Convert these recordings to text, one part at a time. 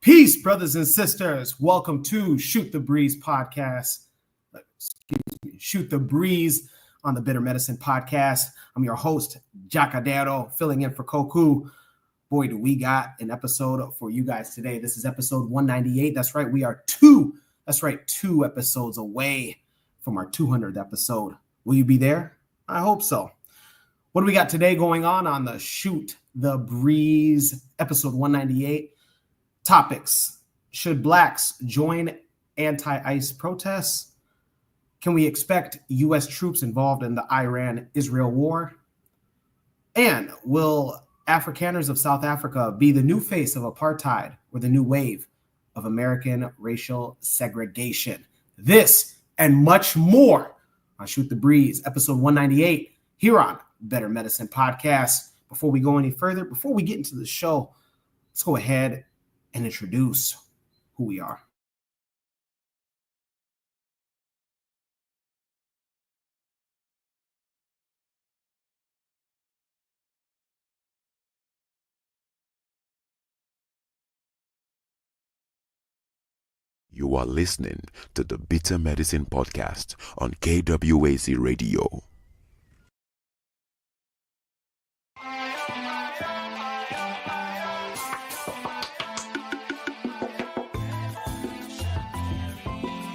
Peace, brothers and sisters. Welcome to Shoot the Breeze podcast. Shoot the Breeze on the Bitter Medicine podcast. I'm your host, Jacadero, filling in for Koku. Boy, do we got an episode for you guys today. This is episode 198. That's right. We are two episodes away from our 200th episode. Will you be there? I hope so. What do we got today going on the Shoot the Breeze episode 198? Topics: should blacks join anti-ICE protests? Can we expect U.S. troops involved in the Iran-Israel war? And will Afrikaners of South Africa be the new face of apartheid or the new wave of American racial segregation? This and much more on Shoot the Breeze, episode 198, here on Better Medicine Podcast. Before we go any further, before we get into the show, let's go ahead and introduce who we are. You are listening to the Bitter Medicine Podcast on KWAZ Radio.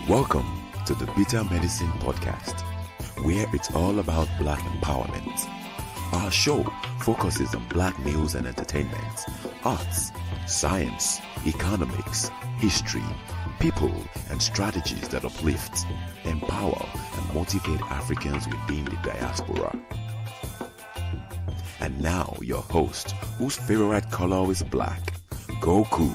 Welcome to the Bitter Medicine Podcast, where it's all about Black empowerment. Our show focuses on Black news and entertainment, arts, science, economics, history, people, and strategies that uplift, empower, and motivate Africans within the diaspora. And now your host, whose favorite color is black, Goku.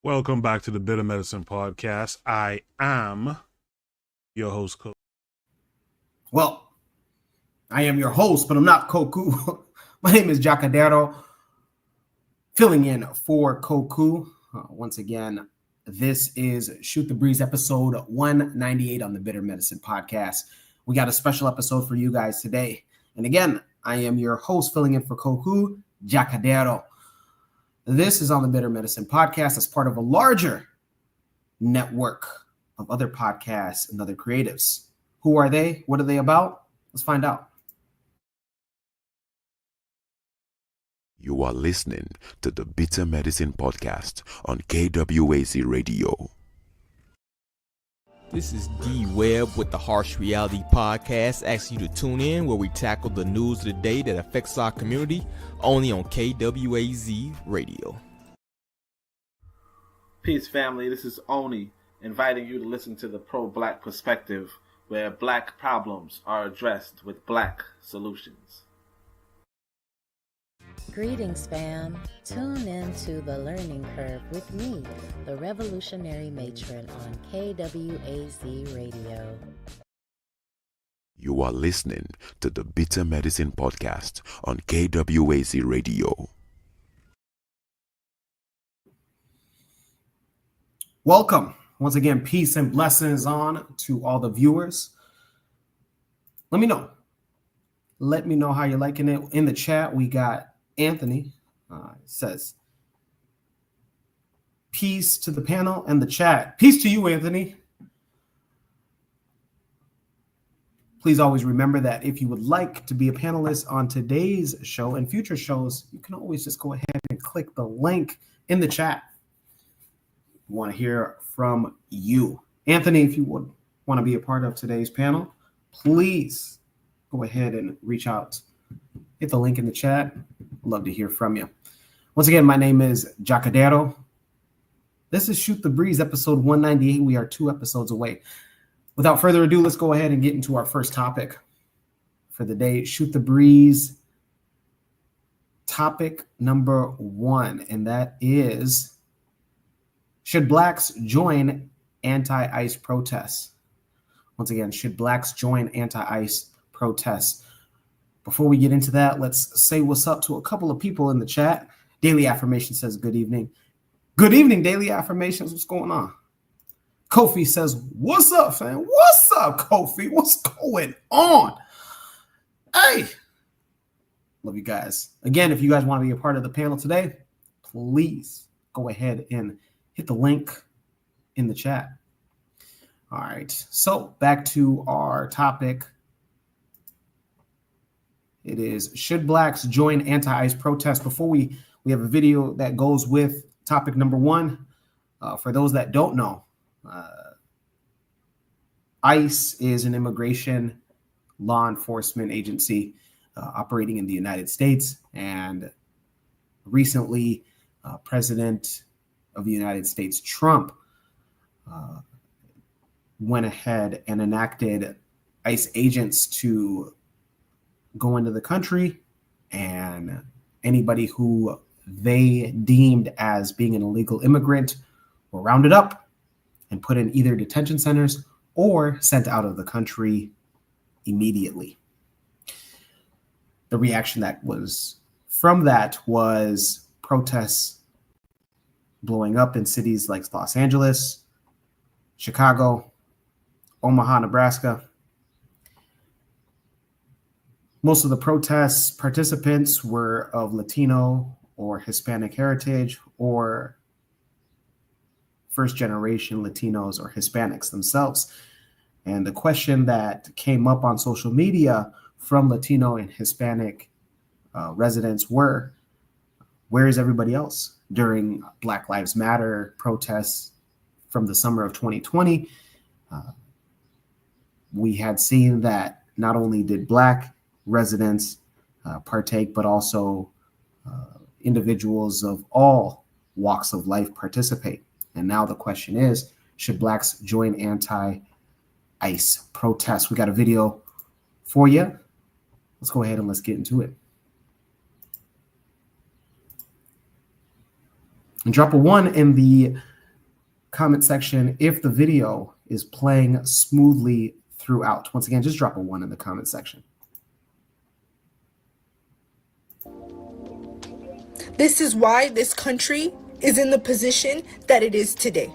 Welcome back to the Bitter Medicine Podcast. I am your host, Koku. Well, I am your host, but I'm not Koku. My name is Jacadero, filling in for Koku. Once again, this is Shoot the Breeze episode 198 on the Bitter Medicine Podcast. We got a special episode for you guys today. And again, I am your host, filling in for Koku, Jacadero. This is on the Bitter Medicine Podcast as part of a larger network of other podcasts and other creatives. Who are they? What are they about? Let's find out. You are listening to the Bitter Medicine Podcast on KWAZ Radio. This is D Webb with the Harsh Reality Podcast, asking you to tune in where we tackle the news of the day that affects our community, only on KWAZ Radio. Peace, family. This is Oni, inviting you to listen to the pro-Black perspective, where Black problems are addressed with Black solutions. Greetings, fam. Tune in to The Learning Curve with me, the Revolutionary Matron on KWAZ Radio. You are listening to the Bitter Medicine Podcast on KWAZ Radio. Welcome. Once again, peace and blessings on to all the viewers. Let me know. Let me know how you're liking it. In the chat, we got Anthony says, peace to the panel and the chat. Peace to you, Anthony. Please always remember that if you would like to be a panelist on today's show and future shows, you can always just go ahead and click the link in the chat. We want to hear from you. Anthony, if you would want to be a part of today's panel, please go ahead and reach out. Hit the link in the chat. I'd love to hear from you. Once again, my name is Jacadero. This is Shoot the Breeze, episode 198. We are 2 episodes away. Without further ado, let's go ahead and get into our first topic for the day. Shoot the Breeze topic number 1, and that is, should blacks join anti-ICE protests? Once again, should blacks join anti-ICE protests? Before we get into that, let's say what's up to a couple of people in the chat. Daily Affirmation says good evening. Good evening, Daily Affirmations. What's going on? Kofi says, what's up, fam? What's up, Kofi? What's going on? Hey, love you guys. Again, if you guys want to be a part of the panel today, please go ahead and hit the link in the chat. All right, so back to our topic. It is, should blacks join anti-ICE protests? Before we have a video that goes with topic number one. For those that don't know, ICE is an immigration law enforcement agency operating in the United States. And recently, President of the United States, Trump, went ahead and enacted ICE agents to go into the country, and anybody who they deemed as being an illegal immigrant were rounded up and put in either detention centers or sent out of the country immediately. The reaction that was from that was protests blowing up in cities like Los Angeles, Chicago, Omaha, Nebraska. Most of the protests participants were of Latino or Hispanic heritage, or first-generation Latinos or Hispanics themselves. And the question that came up on social media from Latino and Hispanic residents were, where is everybody else? During Black Lives Matter protests from the summer of 2020, we had seen that not only did Black residents partake, but also individuals of all walks of life participate. And now the question is, should blacks join anti-ICE protests? We got a video for you. Let's go ahead and let's get into it. And drop a 1 in the comment section if the video is playing smoothly throughout. Once again, just drop a 1 in the comment section. This is why this country is in the position that it is today.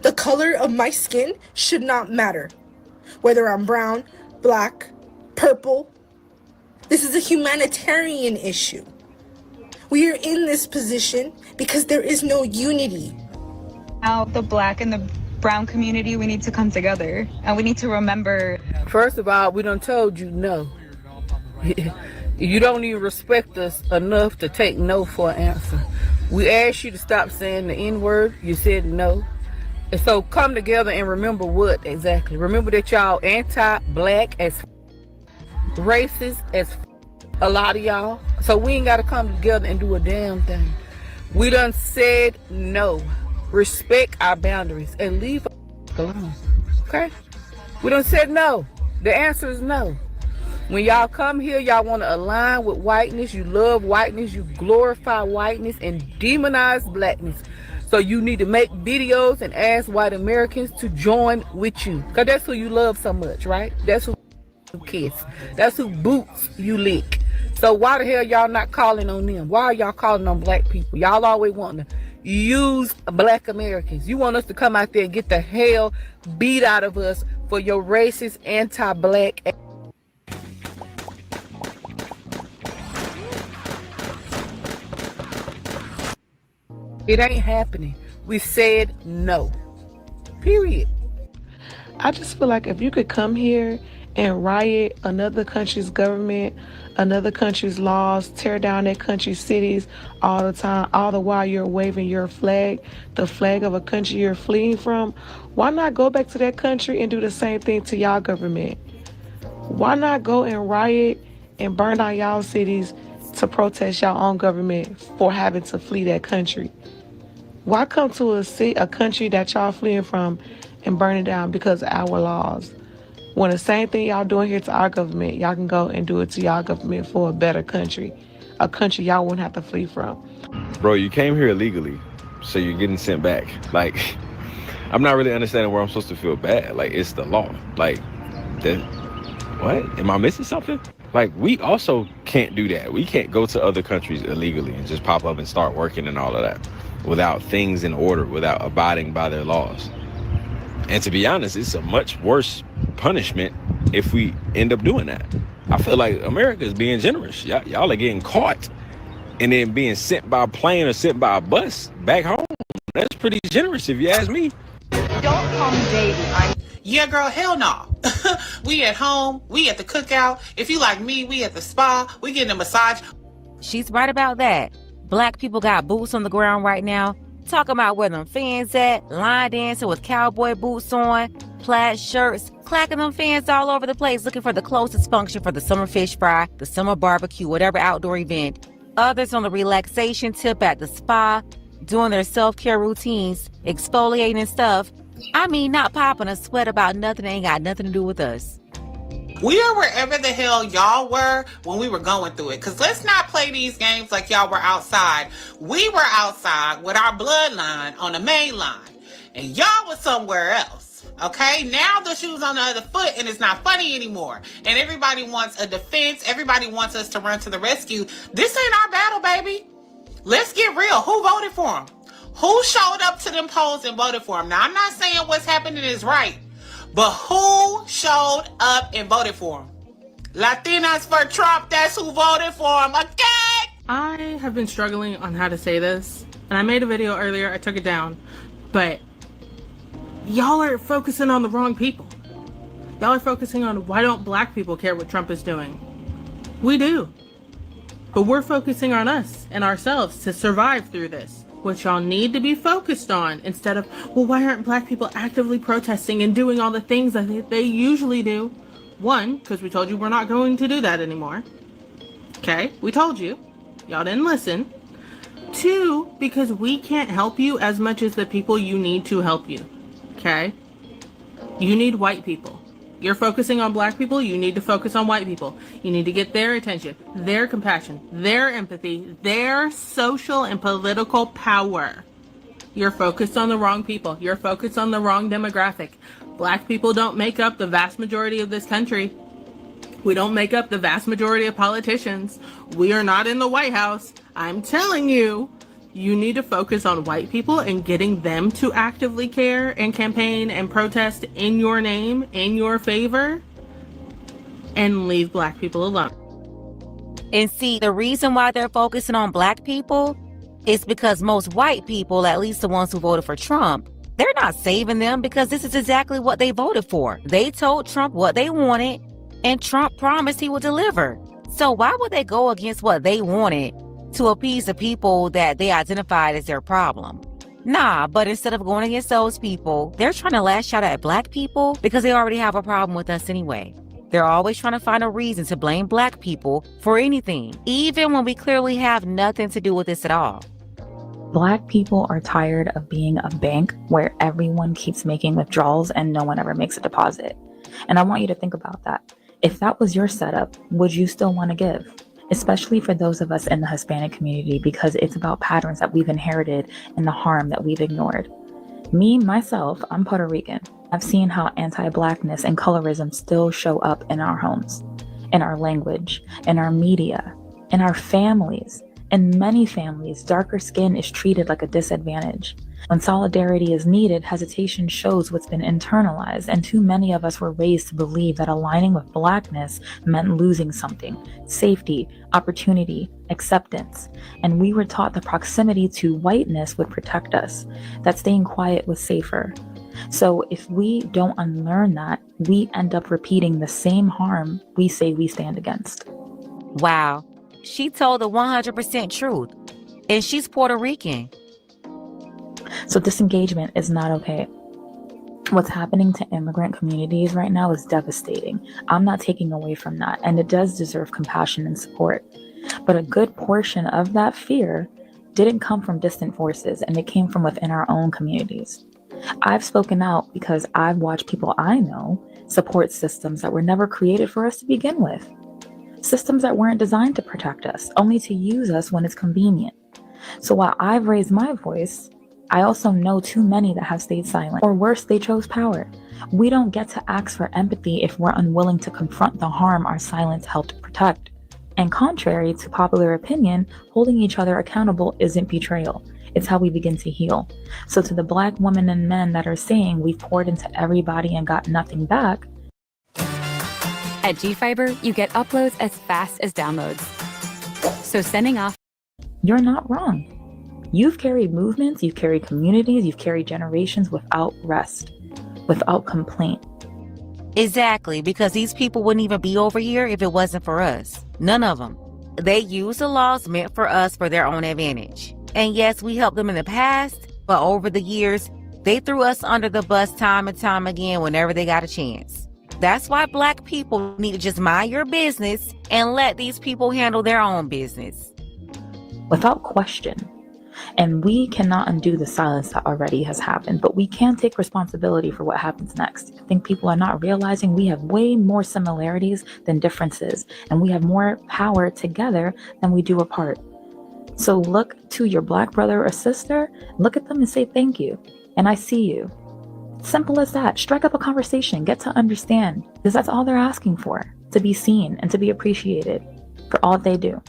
The color of my skin should not matter. Whether I'm brown, black, purple. This is a humanitarian issue. We are in this position because there is no unity. Now the black and the brown community, we need to come together, and we need to remember. First of all, we done told you no. You don't even respect us enough to take no for an answer. We asked you to stop saying the N-word. You said no. And so come together and remember what exactly. Remember that y'all anti-black as racist as a lot of y'all. So we ain't got to come together and do a damn thing. We done said no. Respect our boundaries and leave alone. Okay? We done said no. The answer is no. When y'all come here, y'all want to align with whiteness. You love whiteness. You glorify whiteness and demonize blackness. So you need to make videos and ask white Americans to join with you. Because that's who you love so much, right? That's who you kiss. That's who boots you lick. So why the hell y'all not calling on them? Why are y'all calling on black people? Y'all always want to use black Americans. You want us to come out there and get the hell beat out of us for your racist, anti-black. It ain't happening. We said no. Period. I just feel like if you could come here and riot another country's government, another country's laws, tear down that country's cities all the time, all the while you're waving your flag, the flag of a country you're fleeing from, why not go back to that country and do the same thing to y'all government? Why not go and riot and burn down y'all cities to protest y'all own government for having to flee that country? Why come to a country that y'all fleeing from and burn it down because of our laws? When the same thing y'all doing here to our government, y'all can go and do it to y'all government for a better country, a country y'all won't have to flee from. Bro, you came here illegally, so you're getting sent back. Like, I'm not really understanding where I'm supposed to feel bad. Like, it's the law. Like, what? Am I missing something? Like, we also can't do that. We can't go to other countries illegally and just pop up and start working and all of that without things in order, without abiding by their laws. And to be honest, it's a much worse punishment if we end up doing that. I feel like America is being generous. Y'all are getting caught and then being sent by a plane or sent by a bus back home. That's pretty generous if you ask me. Don't call me baby. Yeah, girl, hell no. We at home, we at the cookout. If you like me, we at the spa, we getting a massage. She's right about that. Black people got boots on the ground right now. Talking about where them fans at, line dancing with cowboy boots on, plaid shirts, clacking them fans all over the place looking for the closest function for the summer fish fry, the summer barbecue, whatever outdoor event. Others on the relaxation tip at the spa, doing their self-care routines, exfoliating stuff. I mean, not popping a sweat about nothing that ain't got nothing to do with us. We are wherever the hell y'all were when we were going through it. Because let's not play these games like y'all were outside. We were outside with our bloodline on the main line. And y'all was somewhere else. Okay? Now the shoe's on the other foot and it's not funny anymore. And everybody wants a defense. Everybody wants us to run to the rescue. This ain't our battle, baby. Let's get real. Who voted for him? Who showed up to them polls and voted for him? Now, I'm not saying what's happening is right, but who showed up and voted for him? Latinas for Trump, that's who voted for him, okay? I have been struggling on how to say this, and I made a video earlier, I took it down, but y'all are focusing on the wrong people. Y'all are focusing on why don't black people care what Trump is doing? We do. But we're focusing on us and ourselves to survive through this. What y'all need to be focused on instead of, well, why aren't black people actively protesting and doing all the things that they usually do? One, because we told you we're not going to do that anymore. Okay, we told you. Y'all didn't listen. Two, because we can't help you as much as the people you need to help you. Okay? You need white people. You're focusing on black people, you need to focus on white people. You need to get their attention, their compassion, their empathy, their social and political power. You're focused on the wrong people. You're focused on the wrong demographic. Black people don't make up the vast majority of this country. We don't make up the vast majority of politicians. We are not in the White House. I'm telling you. You need to focus on white people and getting them to actively care and campaign and protest in your name, in your favor, and leave black people alone. And see, the reason why they're focusing on black people is because most white people, at least the ones who voted for Trump, they're not saving them because this is exactly what they voted for. They told Trump what they wanted, and Trump promised he would deliver. So why would they go against what they wanted to appease the people that they identified as their problem? Nah, but instead of going against those people, they're trying to lash out at black people because they already have a problem with us anyway. They're always trying to find a reason to blame black people for anything, even when we clearly have nothing to do with this at all. Black people are tired of being a bank where everyone keeps making withdrawals and no one ever makes a deposit. And I want you to think about that. If that was your setup, would you still want to give? Especially for those of us in the Hispanic community, because it's about patterns that we've inherited and the harm that we've ignored. Me, myself, I'm Puerto Rican. I've seen how anti-blackness and colorism still show up in our homes, in our language, in our media, in our families. In many families, darker skin is treated like a disadvantage. When solidarity is needed, hesitation shows what's been internalized, and too many of us were raised to believe that aligning with blackness meant losing something: safety, opportunity, acceptance. And we were taught the proximity to whiteness would protect us, that staying quiet was safer. So if we don't unlearn that, we end up repeating the same harm we say we stand against. Wow, she told the 100% truth, and she's Puerto Rican. So disengagement is not okay. What's happening to immigrant communities right now is devastating. I'm not taking away from that, and it does deserve compassion and support. But a good portion of that fear didn't come from distant forces, and it came from within our own communities. I've spoken out because I've watched people I know support systems that were never created for us to begin with. Systems that weren't designed to protect us, only to use us when it's convenient. So while I've raised my voice, I also know too many that have stayed silent, or worse, they chose power. We don't get to ask for empathy if we're unwilling to confront the harm our silence helped protect. And contrary to popular opinion, holding each other accountable isn't betrayal. It's how we begin to heal. So to the Black women and men that are saying we've poured into everybody and got nothing back. At G-Fiber, you get uploads as fast as downloads. So sending off. You're not wrong. You've carried movements, you've carried communities, you've carried generations without rest, without complaint. Exactly, because these people wouldn't even be over here if it wasn't for us. None of them. They use the laws meant for us for their own advantage. And yes, we helped them in the past, but over the years, they threw us under the bus time and time again whenever they got a chance. That's why Black people need to just mind your business and let these people handle their own business. Without question. And we cannot undo the silence that already has happened, but we can take responsibility for what happens next. I think people are not realizing we have way more similarities than differences, and we have more power together than we do apart. So look to your Black brother or sister, look at them and say thank you, and I see you. Simple as that. Strike up a conversation, get to understand, because that's all they're asking for, to be seen and to be appreciated for all they do.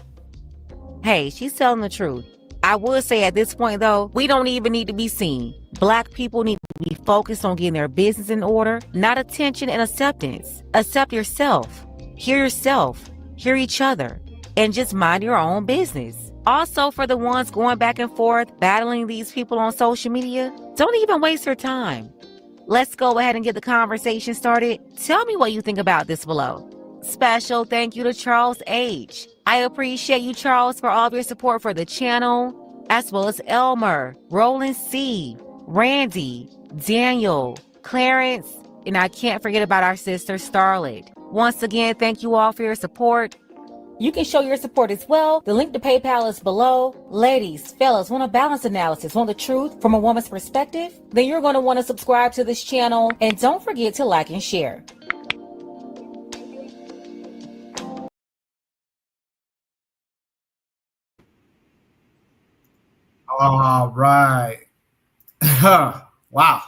Hey, she's telling the truth. I would say at this point, though, we don't even need to be seen. Black people need to be focused on getting their business in order, not attention and acceptance. Accept yourself, hear each other, and just mind your own business. Also, for the ones going back and forth, battling these people on social media, don't even waste your time. Let's go ahead and get the conversation started. Tell me what you think about this below. Special thank you to Charles H. I appreciate you, Charles, for all of your support for the channel, as well as Elmer, Roland C., Randy, Daniel, Clarence, and I can't forget about our sister Starlet. Once again, thank you all for your support. You can show your support as well. The link to PayPal is below. Ladies, fellas, want a balance analysis, want the truth from a woman's perspective? Then you're going to want to subscribe to this channel, and don't forget to like and share. All right. Wow.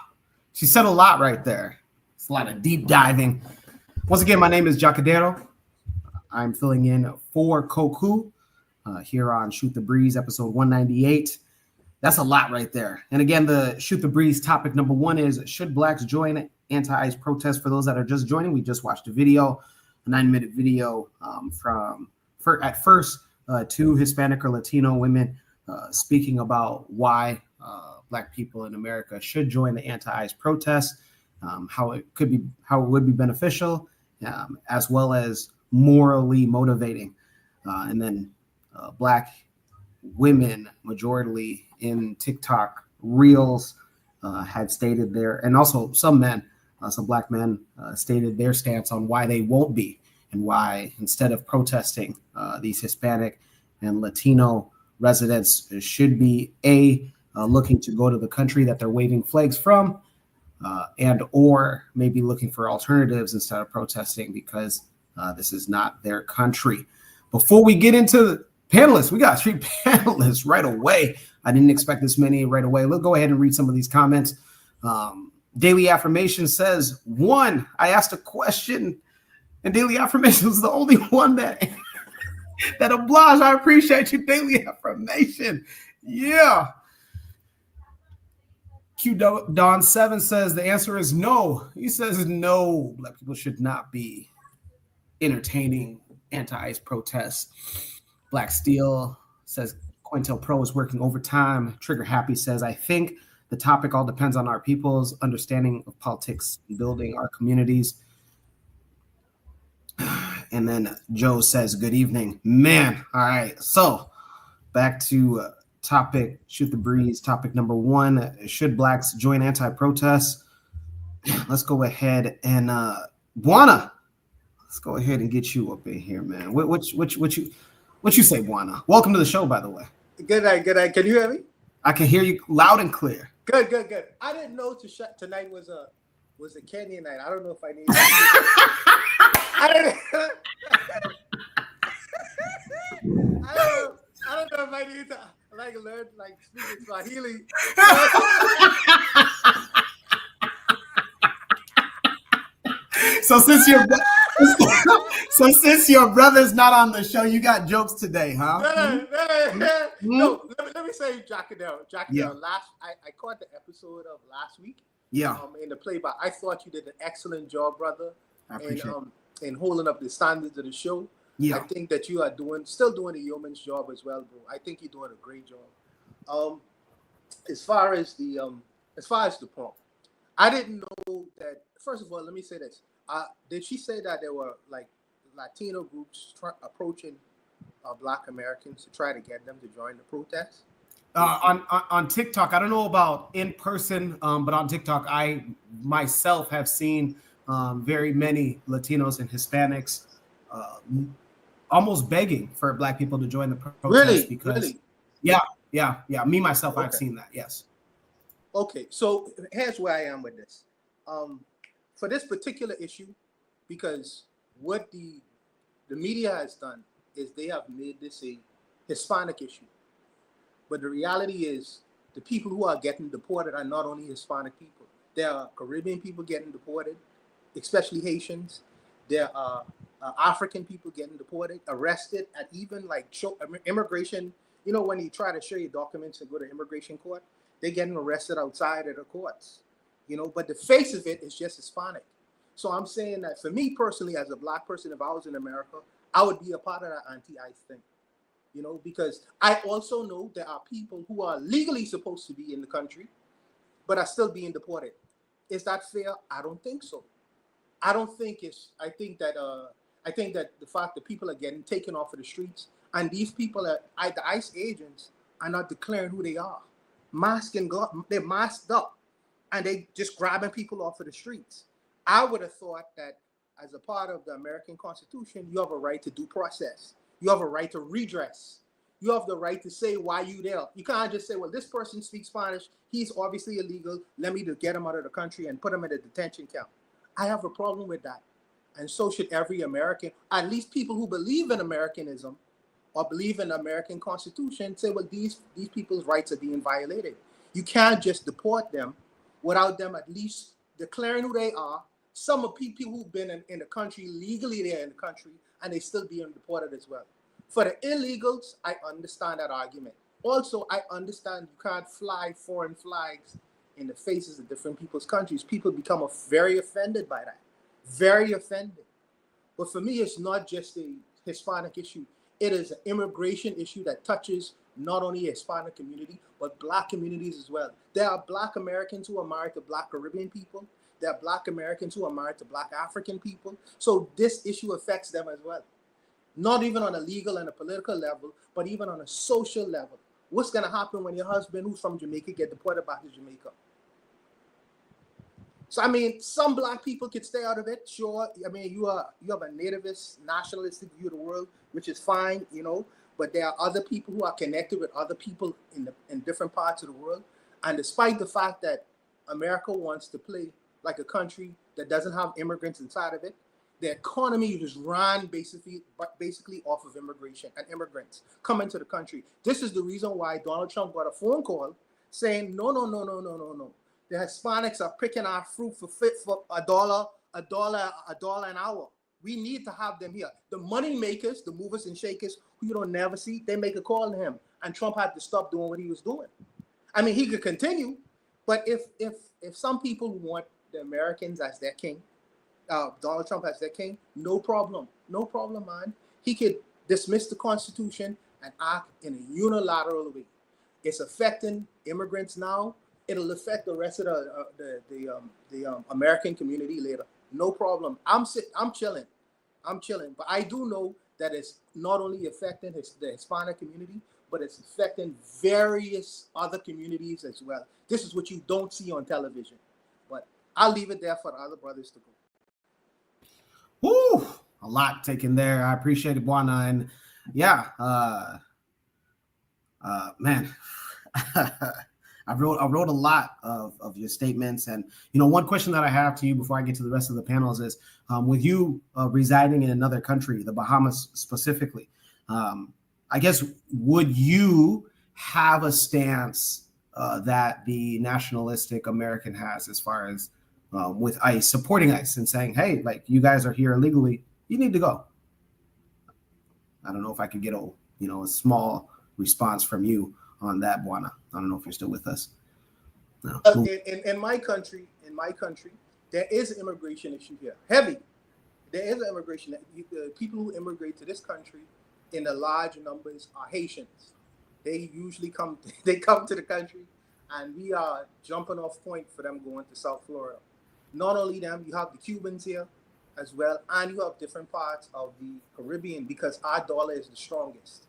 She said a lot right there. It's a lot of deep diving. Once again, my name is Jacadero. I'm filling in for Koku here on Shoot the Breeze, episode 198. That's a lot right there. And again, the Shoot the Breeze topic number one is, should Blacks join anti-ICE protests? For those that are just joining, we just watched a video, a 9-minute video at first, two Hispanic or Latino women speaking about why Black people in America should join the anti-ICE protests, how it would be beneficial, as well as morally motivating. And then Black women, majority in TikTok reels, had stated their, and also some men, some Black men stated their stance on why they won't be, and why instead of protesting, these Hispanic and Latino residents should be looking to go to the country that they're waving flags from, and or maybe looking for alternatives instead of protesting, because this is not their country. Before we get into the panelists, we got 3 panelists right away. I didn't expect this many right away. Let's go ahead and read some of these comments. Daily Affirmation says, 1, I asked a question, and Daily Affirmation was the only one that that obliged. I appreciate you, Daily Affirmation. Yeah. Q Don 7 says the answer is no. He says no, Black people should not be entertaining anti-ICE protests. Black Steel says COINTELPRO is working overtime. Trigger Happy says, I think the topic all depends on our people's understanding of politics and building our communities. And then Joe says, good evening. Man, all right. So back to topic, Shoot the Breeze. Topic number 1, should Blacks join anti-protests? Let's go ahead and Buana, let's go ahead and get you up in here, man. What you say, Buana? Welcome to the show, by the way. Good night. Can you hear me? I can hear you loud and clear. Good. I didn't know tonight was a Kenyan night. I don't know if I need. I don't know if I need to learn speaking Swahili. So since your brother's not on the show, you got jokes today, huh? No, let me say, Jacadell, Yeah. I caught the episode of last week. Yeah. In the playback, I thought you did an excellent job, brother. I appreciate in holding up the standards of the show. Yeah. I think that you are still doing a yeoman's job as well, bro. I think you're doing a great job. As far as the prompt, I didn't know that. First of all, let me say this. Did she say that there were like Latino groups approaching Black Americans to try to get them to join the protest? On TikTok, I don't know about in person, but on TikTok, I myself have seen very many Latinos and Hispanics almost begging for Black people to join the protest. Really? Yeah. Me myself, Okay. I've seen that. Yes. Okay, so here's where I am with this. For this particular issue, because what the media has done is they have made this a Hispanic issue. But the reality is the people who are getting deported are not only Hispanic people. There are Caribbean people getting deported, especially Haitians. There are African people getting deported, arrested, and even like immigration. You know, when you try to show your documents and go to immigration court, they're getting arrested outside of the courts. You know, but the face of it is just Hispanic. So I'm saying that for me personally, as a Black person, if I was in America, I would be a part of that anti-ICE thing. You know, because I also know there are people who are legally supposed to be in the country, but are still being deported. Is that fair? I don't think so. I think that the fact that people are getting taken off of the streets and these people the ICE agents are not declaring who they are. They're masked up and they just grabbing people off of the streets. I would have thought that as a part of the American Constitution, you have a right to due process. You have a right to redress. You have the right to say why you there. You can't just say, well, this person speaks Spanish. He's obviously illegal. Let me just get him out of the country and put him in a detention camp. I have a problem with that. And so should every American, at least people who believe in Americanism or believe in the American Constitution, say, well, these people's rights are being violated. You can't just deport them without them at least declaring who they are. Some of people who've been in the country, legally they're in the country, and they still being deported as well. For the illegals, I understand that argument. Also, I understand you can't fly foreign flags in the faces of different people's countries. People become very offended by that. Very offended. But for me, it's not just a Hispanic issue. It is an immigration issue that touches not only the Hispanic community, but Black communities as well. There are Black Americans who are married to Black Caribbean people. There are Black Americans who are married to Black African people. So this issue affects them as well. Not even on a legal and a political level, but even on a social level. What's going to happen when your husband, who's from Jamaica, get deported back to Jamaica? So, I mean, some Black people could stay out of it, sure. I mean, you have a nativist, nationalistic view of the world, which is fine, you know. But there are other people who are connected with other people in different parts of the world. And despite the fact that America wants to play like a country that doesn't have immigrants inside of it, the economy is run basically off of immigration and immigrants coming to the country. This is the reason why Donald Trump got a phone call saying, no. The Hispanics are picking our fruit for $1 an hour. We need to have them here. The money makers, the movers and shakers, who you don't never see, they make a call to him. And Trump had to stop doing what he was doing. I mean, he could continue, but if some people want the Americans as their king, Donald Trump as their king, no problem, man. He could dismiss the Constitution and act in a unilateral way. It's affecting immigrants now. It'll affect the rest of the American community later. No problem. I'm chilling. But I do know that it's not only affecting the Hispanic community, but it's affecting various other communities as well. This is what you don't see on television. But I'll leave it there for the other brothers to go. Woo! A lot taken there. I appreciate it, Buana. And yeah, man, I wrote a lot of your statements. And, you know, one question that I have to you before I get to the rest of the panels is, with you residing in another country, the Bahamas specifically, I guess, would you have a stance that the nationalistic American has as far as with ICE, supporting ICE and saying, hey, like, you guys are here illegally, you need to go? I don't know if I could get a small response from you on that, Buana? I don't know if you're still with us. No. In my country, there is an immigration issue here. Heavy. There is an immigration. The people who immigrate to this country in the large numbers are Haitians. They usually come to the country, and we are jumping off point for them going to South Florida. Not only them, you have the Cubans here as well, and you have different parts of the Caribbean because our dollar is the strongest.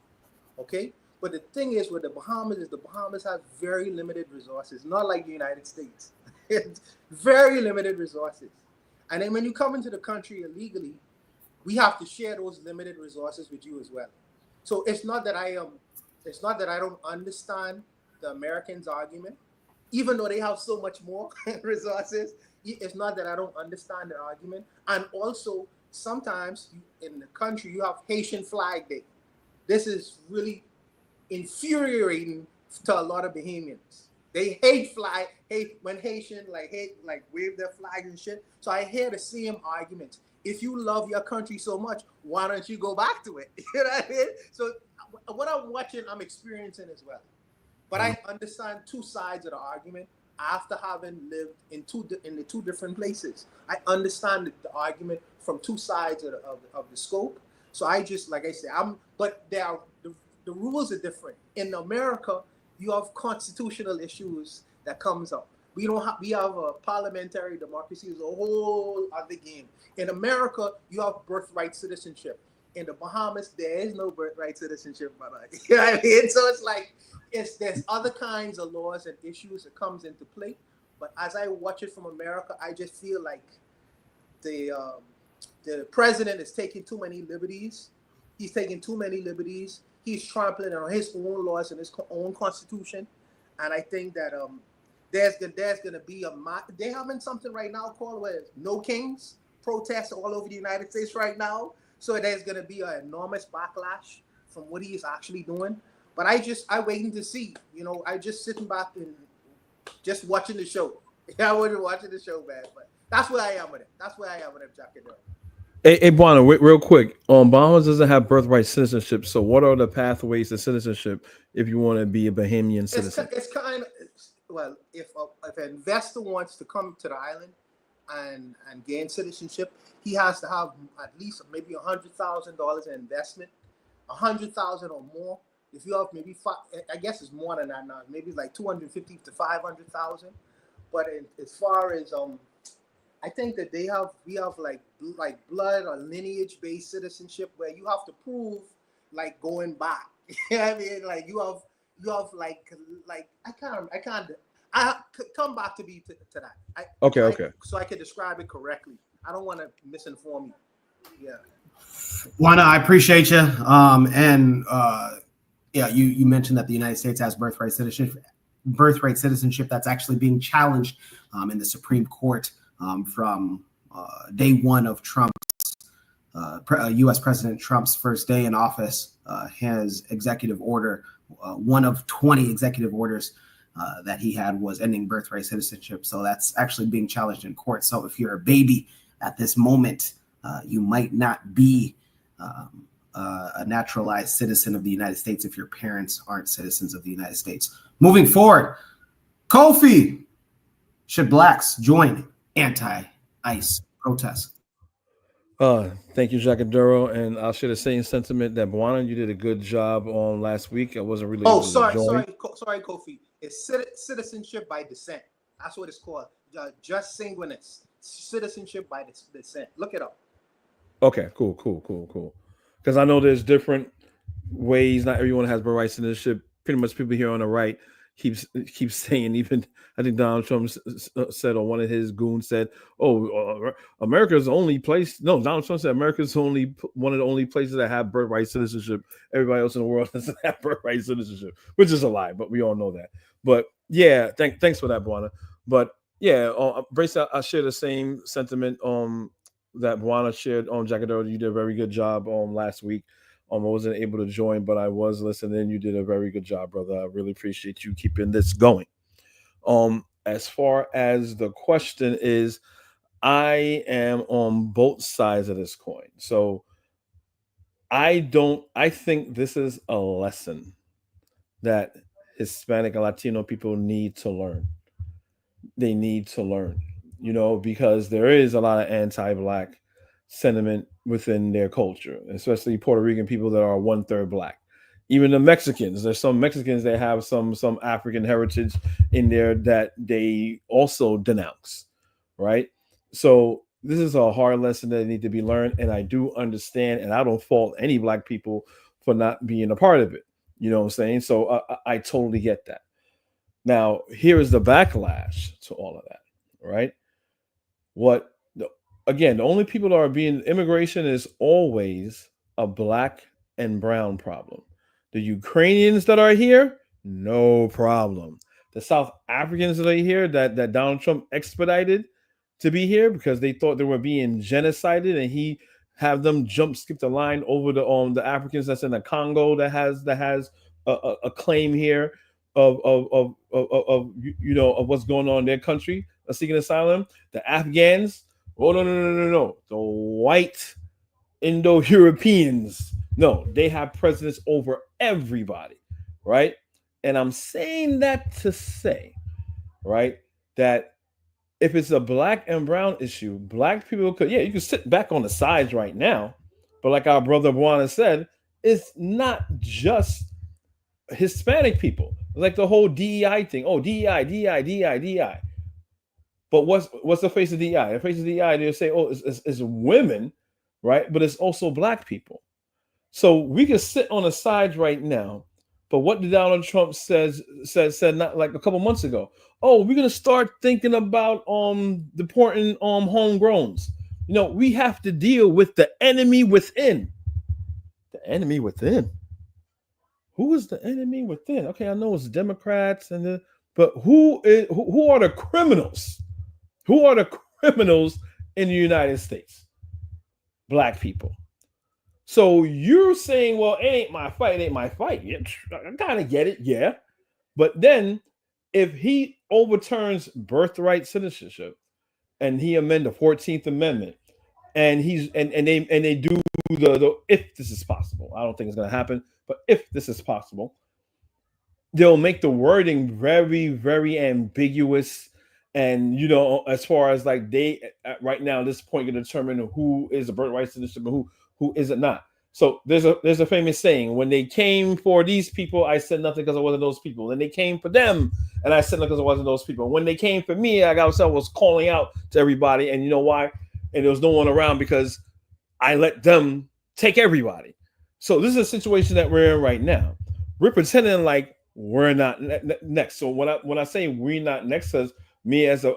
Okay? But the thing is with the Bahamas has very limited resources, not like the United States. It's very limited resources. And then when you come into the country illegally, we have to share those limited resources with you as well. So it's not that I don't understand the Americans' argument, even though they have so much more resources. It's not that I don't understand the argument. And also, sometimes in the country, you have Haitian Flag Day. This is really infuriating to a lot of Bahamians. They hate when Haitian wave their flags and shit. So I hear the same arguments. If you love your country so much, why don't you go back to it? You know what I mean? So what I'm watching, I'm experiencing as well. But I understand two sides of the argument after having lived in the two different places. I understand the argument from two sides of the scope. So I just, like I said, but the rules are different. In America, you have constitutional issues that comes up. We have a parliamentary democracy is a whole other game. In America, you have birthright citizenship. In the Bahamas, there is no birthright citizenship, brother. You know what I mean? So it's like there's other kinds of laws and issues that comes into play. But as I watch it from America, I just feel like the president is taking too many liberties. He's taking too many liberties. He's trampling on his own laws and his own constitution. And I think that there's going to be they're having something right now called No Kings protests all over the United States right now. So there's going to be an enormous backlash from what he is actually doing. But I waiting to see, I just sitting back and just watching the show. I wasn't watching the show, man. But that's where I am with it. That's where I am with it, Jack. Hey, Buana, real quick. Bahamas doesn't have birthright citizenship. So what are the pathways to citizenship if you want to be a Bahamian citizen? It's kind of, if an investor wants to come to the island and gain citizenship, he has to have at least maybe $100,000 in investment, $100,000 or more. If you have maybe I guess it's more than that now. Maybe it's like $250,000 to $500,000. But as far as I think that we have like blood or lineage based citizenship where you have to prove like going back. You know what I mean? Like you have like I come back to that. Okay. So I can describe it correctly. I don't want to misinform you. Yeah. Juana, I appreciate you. You mentioned that the United States has birthright citizenship that's actually being challenged in the Supreme Court from day one of Trump's U.S. President Trump's first day in office. His executive order, one of 20 executive orders that he had, was ending birthright citizenship. So that's actually being challenged in court. So if you're a baby at this moment, you might not be a naturalized citizen of the United States if your parents aren't citizens of the United States. Moving forward, Kofi, should blacks join anti-ICE protests? Thank you, Jacadero, and I'll share the same sentiment that Buana, you did a good job on last week. I wasn't really able to join. Sorry, Kofi. It's citizenship by descent. That's what it's called. Just sanguinis. Citizenship by descent. Look it up. Okay, cool. Because I know there's different ways. Not everyone has birthright citizenship. Pretty much people here on the right keeps saying, even I think Donald Trump said, or one of his goons said, America's the only place. No, Donald Trump said America's only one of the only places that have birthright citizenship. Everybody else in the world doesn't have birthright citizenship, which is a lie, but we all know that. But yeah, thanks for that, Buana. But yeah, Brace, I share the same sentiment that Buana shared on Jacadero. You did a very good job last week. I wasn't able to join, but I was listening. You did a very good job, brother. I really appreciate you keeping this going. As far as the question is, I am on both sides of this coin. So I think this is a lesson that Hispanic and Latino people need to learn. They need to learn, because there is a lot of anti-Black sentiment within their culture, especially Puerto Rican people that are 1/3 Black. Even the Mexicans, there's some Mexicans that have some African heritage in there that they also denounce, right? So this is a hard lesson that need to be learned, and I do understand, and I don't fault any Black people for not being a part of it. You know what I'm saying? So I totally get that. Now, here is the backlash to all of that, right? Again, the only people that are being immigration is always a Black and brown problem. The Ukrainians that are here, no problem. The South Africans that are here that Donald Trump expedited to be here because they thought they were being genocided, and he have them skip the line over the Africans that's in the Congo that has a claim here of what's going on in their country, seeking asylum. The Afghans, oh no. The white Indo-Europeans, no, they have precedence over everybody, right? And I'm saying that to say, right, that if it's a Black and brown issue, Black people could, you can sit back on the sides right now, but like our brother Buana said, it's not just Hispanic people. Like the whole DEI thing. Oh, DEI. But what's the face of DEI? The face of DEI, they say, oh, it's women, right? But it's also Black people. So we can sit on the sides right now. But what did Donald Trump said not like a couple months ago? Oh, we're gonna start thinking about deporting homegrowns. We have to deal with the enemy within. The enemy within. Who is the enemy within? Okay, I know it's Democrats but who are the criminals? Who are the criminals in the United States? Black people. So you're saying, well, it ain't my fight. Yeah, I kind of get it, yeah. But then if he overturns birthright citizenship and he amend the 14th Amendment and they do the if this is possible, I don't think it's going to happen, but if this is possible, they'll make the wording very, very ambiguous. And, as far as like they right now at this point can determine who is a birthright citizenship and who is it not. So there's a famous saying, when they came for these people, I said nothing because I wasn't those people. Then they came for them, and I said nothing because I wasn't those people. When they came for me, I was calling out to everybody, and you know why? And there was no one around because I let them take everybody. So this is a situation that we're in right now. We're pretending like we're not next. So when I say we're not next, as me as a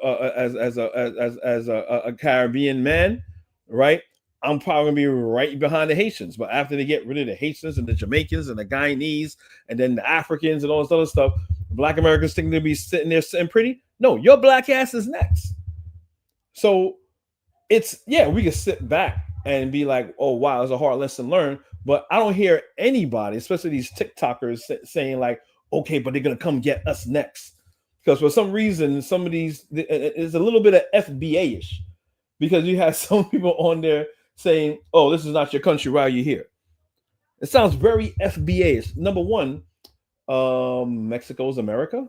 Caribbean man, right? I'm probably gonna be right behind the Haitians. But after they get rid of the Haitians and the Jamaicans and the Guyanese and then the Africans and all this other stuff, Black Americans think they'll be sitting there sitting pretty. No, your Black ass is next. So we can sit back and be like, oh wow, it's a hard lesson learned. But I don't hear anybody, especially these TikTokers, saying like, okay, but they're gonna come get us next. Because for some reason, some of these is a little bit of FBA-ish, because you have some people on there saying, oh, this is not your country, why are you here? It sounds very FBA-ish. Number one, Mexico's America,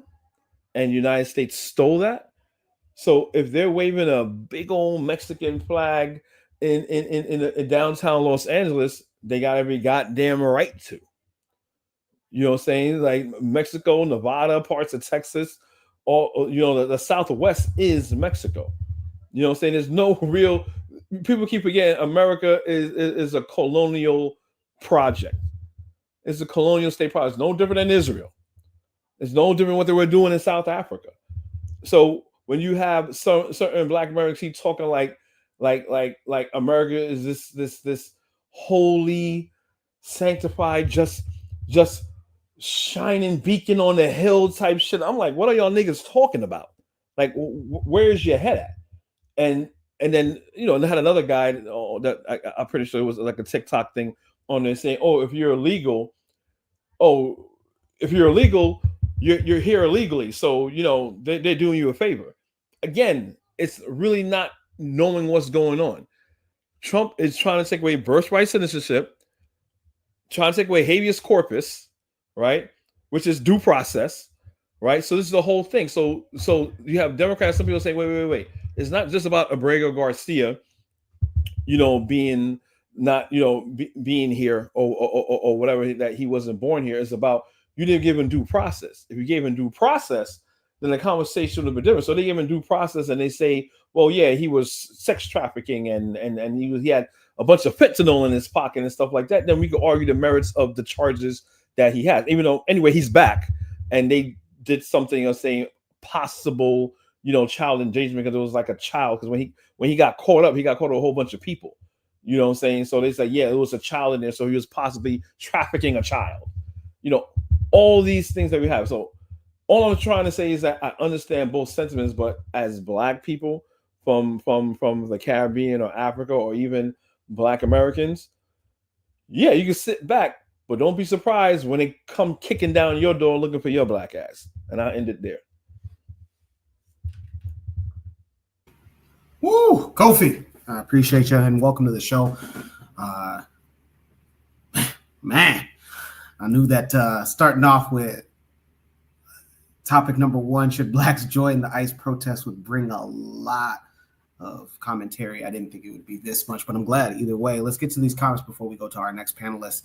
and the United States stole that. So if they're waving a big old Mexican flag in downtown Los Angeles, they got every goddamn right to. You know what I'm saying? Like Mexico, Nevada, parts of Texas, all the Southwest is Mexico. You know what I'm saying? There's no real. People keep forgetting America is a colonial project. It's a colonial state project. It's no different than Israel. It's no different what they were doing in South Africa. So when you have certain Black Americans keep talking like America is this holy, sanctified, just shining beacon on the hill type shit. I'm like, what are y'all niggas talking about? Like, where's your head at? And then they had another guy that I'm pretty sure it was like a TikTok thing on there saying, oh, if you're illegal, you're here illegally. So they're doing you a favor. Again, it's really not knowing what's going on. Trump is trying to take away birthright citizenship, trying to take away habeas corpus, right? which is due process, right? So this is the whole thing. So you have Democrats, some people saying, wait. It's not just about Abrego Garcia, being not, being here or whatever, that he wasn't born here. It's about you didn't give him due process. If you gave him due process, then the conversation would be different. So they give him due process and they say, well, yeah, he was sex trafficking and he had a bunch of fentanyl in his pocket and stuff like that. Then we could argue the merits of the charges that he has, even though anyway he's back, and they did something of saying possible, child endangerment, because it was like a child. Because when he got caught up, with a whole bunch of people. You know what I'm saying? So they say, yeah, it was a child in there, so he was possibly trafficking a child. All these things that we have. So all I'm trying to say is that I understand both sentiments, but as Black people from the Caribbean or Africa or even Black Americans, yeah, you can sit back, but don't be surprised when they come kicking down your door looking for your Black ass. And I'll end it there. Woo, Kofi, I appreciate you and welcome to the show. Man, I knew that starting off with topic number one, should Blacks join the ICE protest, would bring a lot of commentary. I didn't think it would be this much, but I'm glad either way. Let's get to these comments before we go to our next panelist.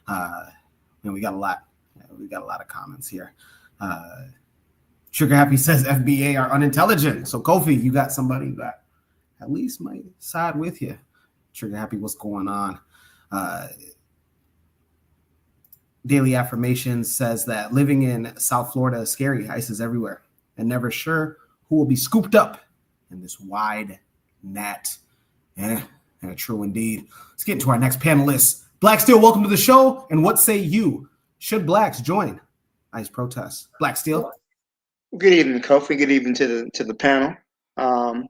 And we got a lot. We got a lot of comments here. Sugar Happy says FBA are unintelligent. So Kofi, you got somebody that at least might side with you. Sugar Happy, what's going on? Daily Affirmations says that living in South Florida is scary. ICE is everywhere and never sure who will be scooped up in this wide net. Yeah, true indeed. Let's get into our next panelist. Black Steel, welcome to the show. And what say you? Should Blacks join ICE protests? Black Steel. Good evening, Kofi. Good evening to the panel. I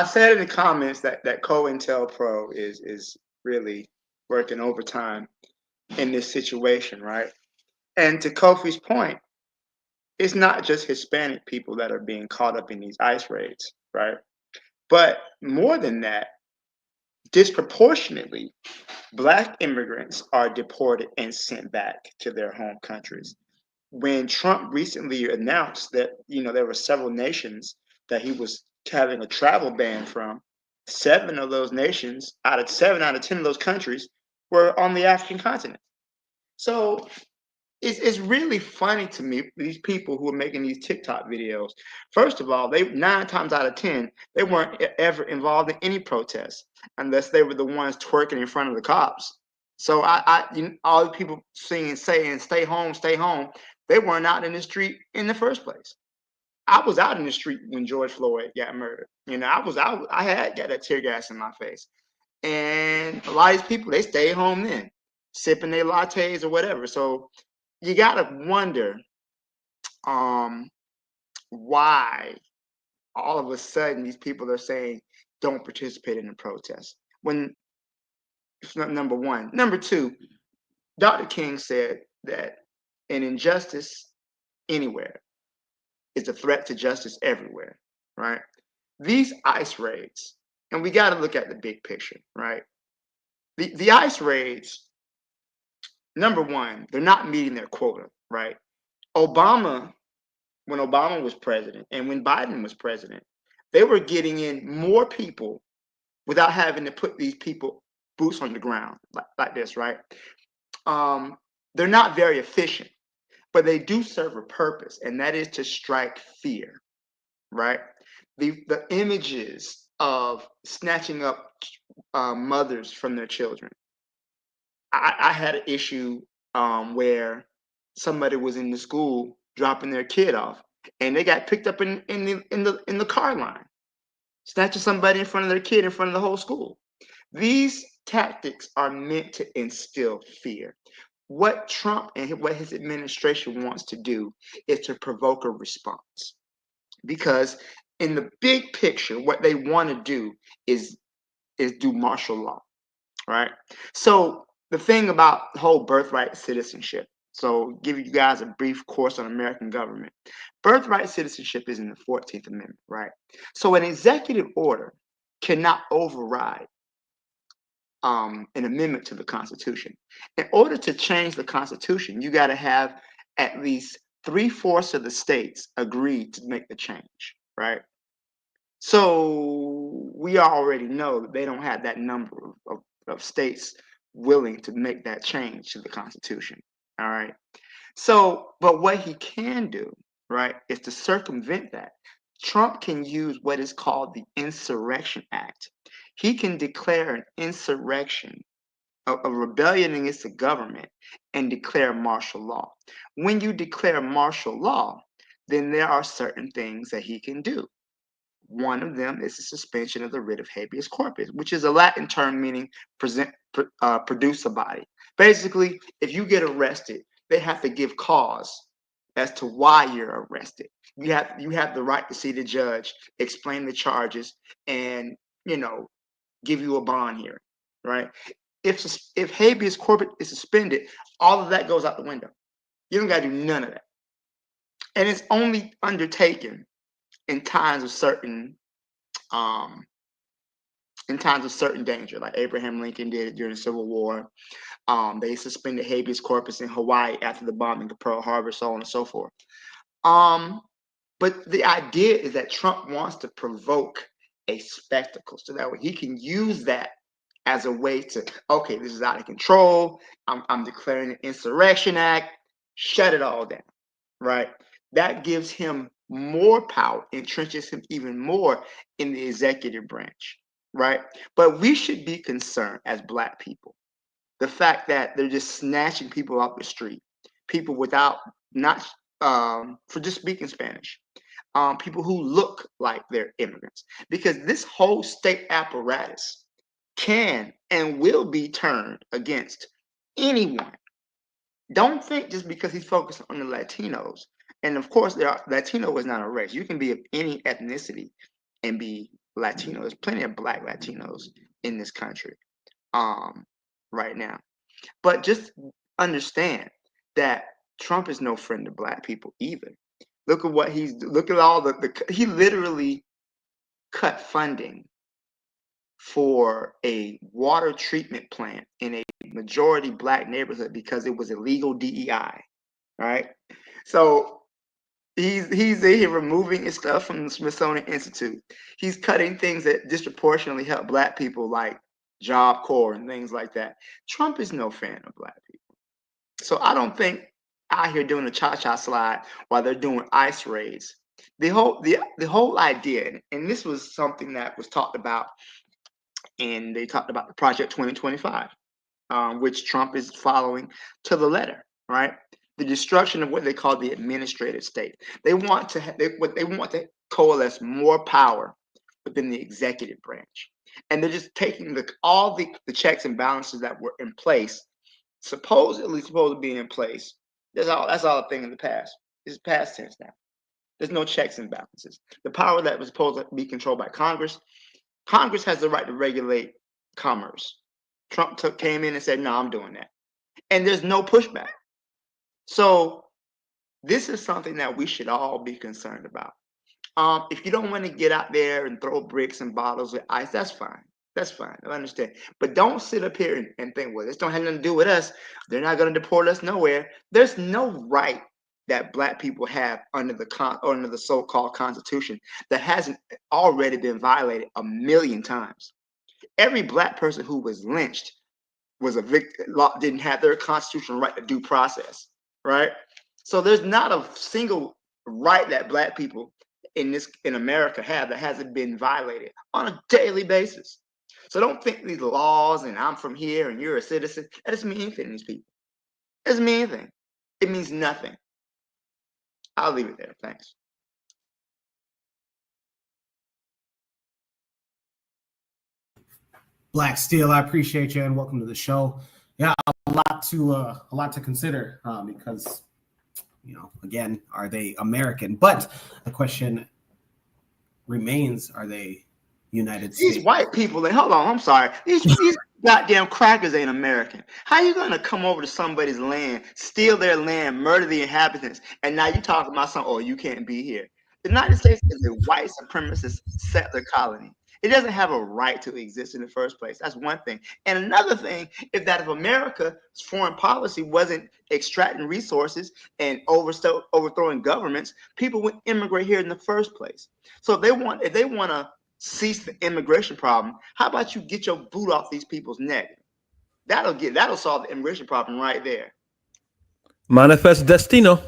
said in the comments that COINTELPRO is really working overtime in this situation, right? And to Kofi's point, it's not just Hispanic people that are being caught up in these ICE raids, right? But more than that, disproportionately, Black immigrants are deported and sent back to their home countries. When Trump recently announced that, there were several nations that he was having a travel ban from, 7 of those nations, out of 10 of those countries, were on the African continent. So it's really funny to me, these people who are making these TikTok videos. First of all, 9 times out of 10, they weren't ever involved in any protests unless they were the ones twerking in front of the cops. So all the people saying, stay home, they weren't out in the street in the first place. I was out in the street when George Floyd got murdered. I had got that tear gas in my face. And a lot of these people, they stayed home then, sipping their lattes or whatever. So you gotta wonder why all of a sudden these people are saying don't participate in the protest. When it's not number one. Number two, Dr. King said that an injustice anywhere is a threat to justice everywhere, right? These ICE raids, and we got to look at the big picture, right? The ICE raids, number one, they're not meeting their quota, right? When Obama was president and when Biden was president, they were getting in more people without having to put these people boots on the ground like this, right? They're not very efficient, but they do serve a purpose, and that is to strike fear, right? The images of snatching up mothers from their children. I had an issue where somebody was in the school dropping their kid off, and they got picked up in the car line, snatching somebody in front of their kid in front of the whole school. These tactics are meant to instill fear. What Trump and what his administration wants to do is to provoke a response. Because in the big picture, what they want to do is do martial law, right? So the thing about the whole birthright citizenship, so give you guys a brief course on American government. Birthright citizenship is in the 14th Amendment, right? So an executive order cannot override an amendment to the Constitution. In order to change the Constitution, you got to have at least 3/4 of the states agree to make the change, right? So we already know that they don't have that number of states willing to make that change to the Constitution. All right. So, but what he can do, right, is to circumvent that. Trump can use what is called the Insurrection Act. He can declare an insurrection, a rebellion against the government, and declare martial law. When you declare martial law, then there are certain things that he can do. One of them is the suspension of the writ of habeas corpus, which is a Latin term meaning produce a body. Basically, if you get arrested, they have to give cause as to why you're arrested. You have the right to see the judge, explain the charges, and give you a bond hearing, right? If habeas corpus is suspended, all of that goes out the window. You don't got to do none of that, and it's only undertaken in times of certain danger, like Abraham Lincoln did it during the Civil War. They suspended habeas corpus in Hawaii after the bombing of Pearl Harbor, so on and so forth. But the idea is that Trump wants to provoke a spectacle so that way he can use that as a way to, okay, this is out of control. I'm declaring an insurrection act. Shut it all down, right? That gives him more power, entrenches him even more in the executive branch, right? But we should be concerned as Black people. The fact that they're just snatching people off the street, people without, not for just speaking Spanish, people who look like they're immigrants, because this whole state apparatus can and will be turned against anyone. Don't think just because he's focused on the Latinos. And of course, Latino is not a race. You can be of any ethnicity and be Latino. There's plenty of Black Latinos in this country right now. But just understand that Trump is no friend to Black people either. Look at all he literally cut funding for a water treatment plant in a majority Black neighborhood because it was illegal DEI, right? So he's here removing his stuff from the Smithsonian Institute. He's cutting things that disproportionately help Black people, like Job Corps and things like that. Trump is no fan of Black people. So I don't think out here doing a cha-cha slide while they're doing ICE raids. The whole idea, and this was something that was talked about, and they talked about the Project 2025, which Trump is following to the letter, right? The destruction of what they call the administrative state. They want to coalesce more power within the executive branch, and they're just taking all the checks and balances that were in place, supposedly supposed to be in place. That's all a thing in the past. It's past tense now. There's no checks and balances. The power that was supposed to be controlled by Congress has the right to regulate commerce. Trump came in and said, no, I'm doing that. And there's no pushback. So this is something that we should all be concerned about. If you don't want to get out there and throw bricks and bottles with ice, that's fine. That's fine. I understand. But don't sit up here and think, well, this don't have nothing to do with us. They're not going to deport us nowhere. There's no right that Black people have under the so-called Constitution that hasn't already been violated a million times. Every Black person who was lynched was a victim, didn't have their constitutional right to due process, right? So there's not a single right that Black people in America have that hasn't been violated on a daily basis. So don't think these laws and I'm from here and you're a citizen, that doesn't mean anything to these people. It doesn't mean anything. It means nothing. I'll leave it there. Thanks. Black Steel, I appreciate you and welcome to the show. Yeah, a lot to consider because, again, are they American? But the question remains: are they United States? These white people, hold on, I'm sorry. These goddamn crackers ain't American. How you gonna come over to somebody's land, steal their land, murder the inhabitants, and now you talking about something? Oh, you can't be here. The United States is a white supremacist settler colony. It doesn't have a right to exist in the first place. That's one thing. And another thing is that if America's foreign policy wasn't extracting resources and overthrowing governments, people would immigrate here in the first place. So if they want to cease the immigration problem, how about you get your boot off these people's neck? That'll solve the immigration problem right there. Manifest Destino.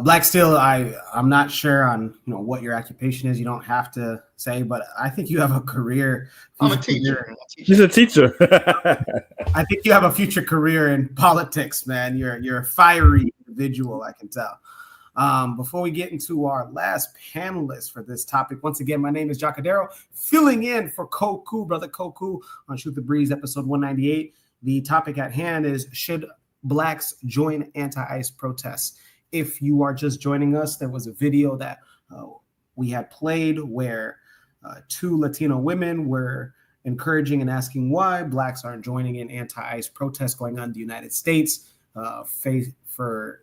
Black Steel, I'm not sure on what your occupation is. You don't have to say, but I think you have a career. I'm a teacher. He's a teacher. I think you have a future career in politics, man. You're a fiery individual, I can tell. Before we get into our last panelist for this topic, once again, my name is Jacadero, filling in for Koku, Brother Koku, on Shoot the Breeze, episode 198. The topic at hand is, should blacks join anti-ICE protests? If you are just joining us, there was a video that we had played where two Latino women were encouraging and asking why blacks aren't joining in anti-ICE protests going on in the United States for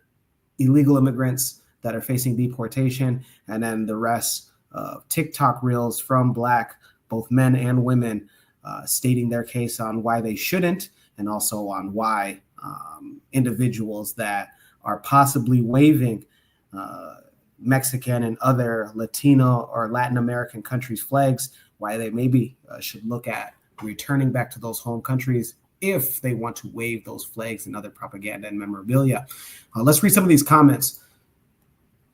illegal immigrants that are facing deportation, and then the rest of TikTok reels from black, both men and women, stating their case on why they shouldn't, and also on why individuals that are possibly waving Mexican and other Latino or Latin American countries' flags, why they maybe should look at returning back to those home countries if they want to wave those flags and other propaganda and memorabilia. Let's read some of these comments.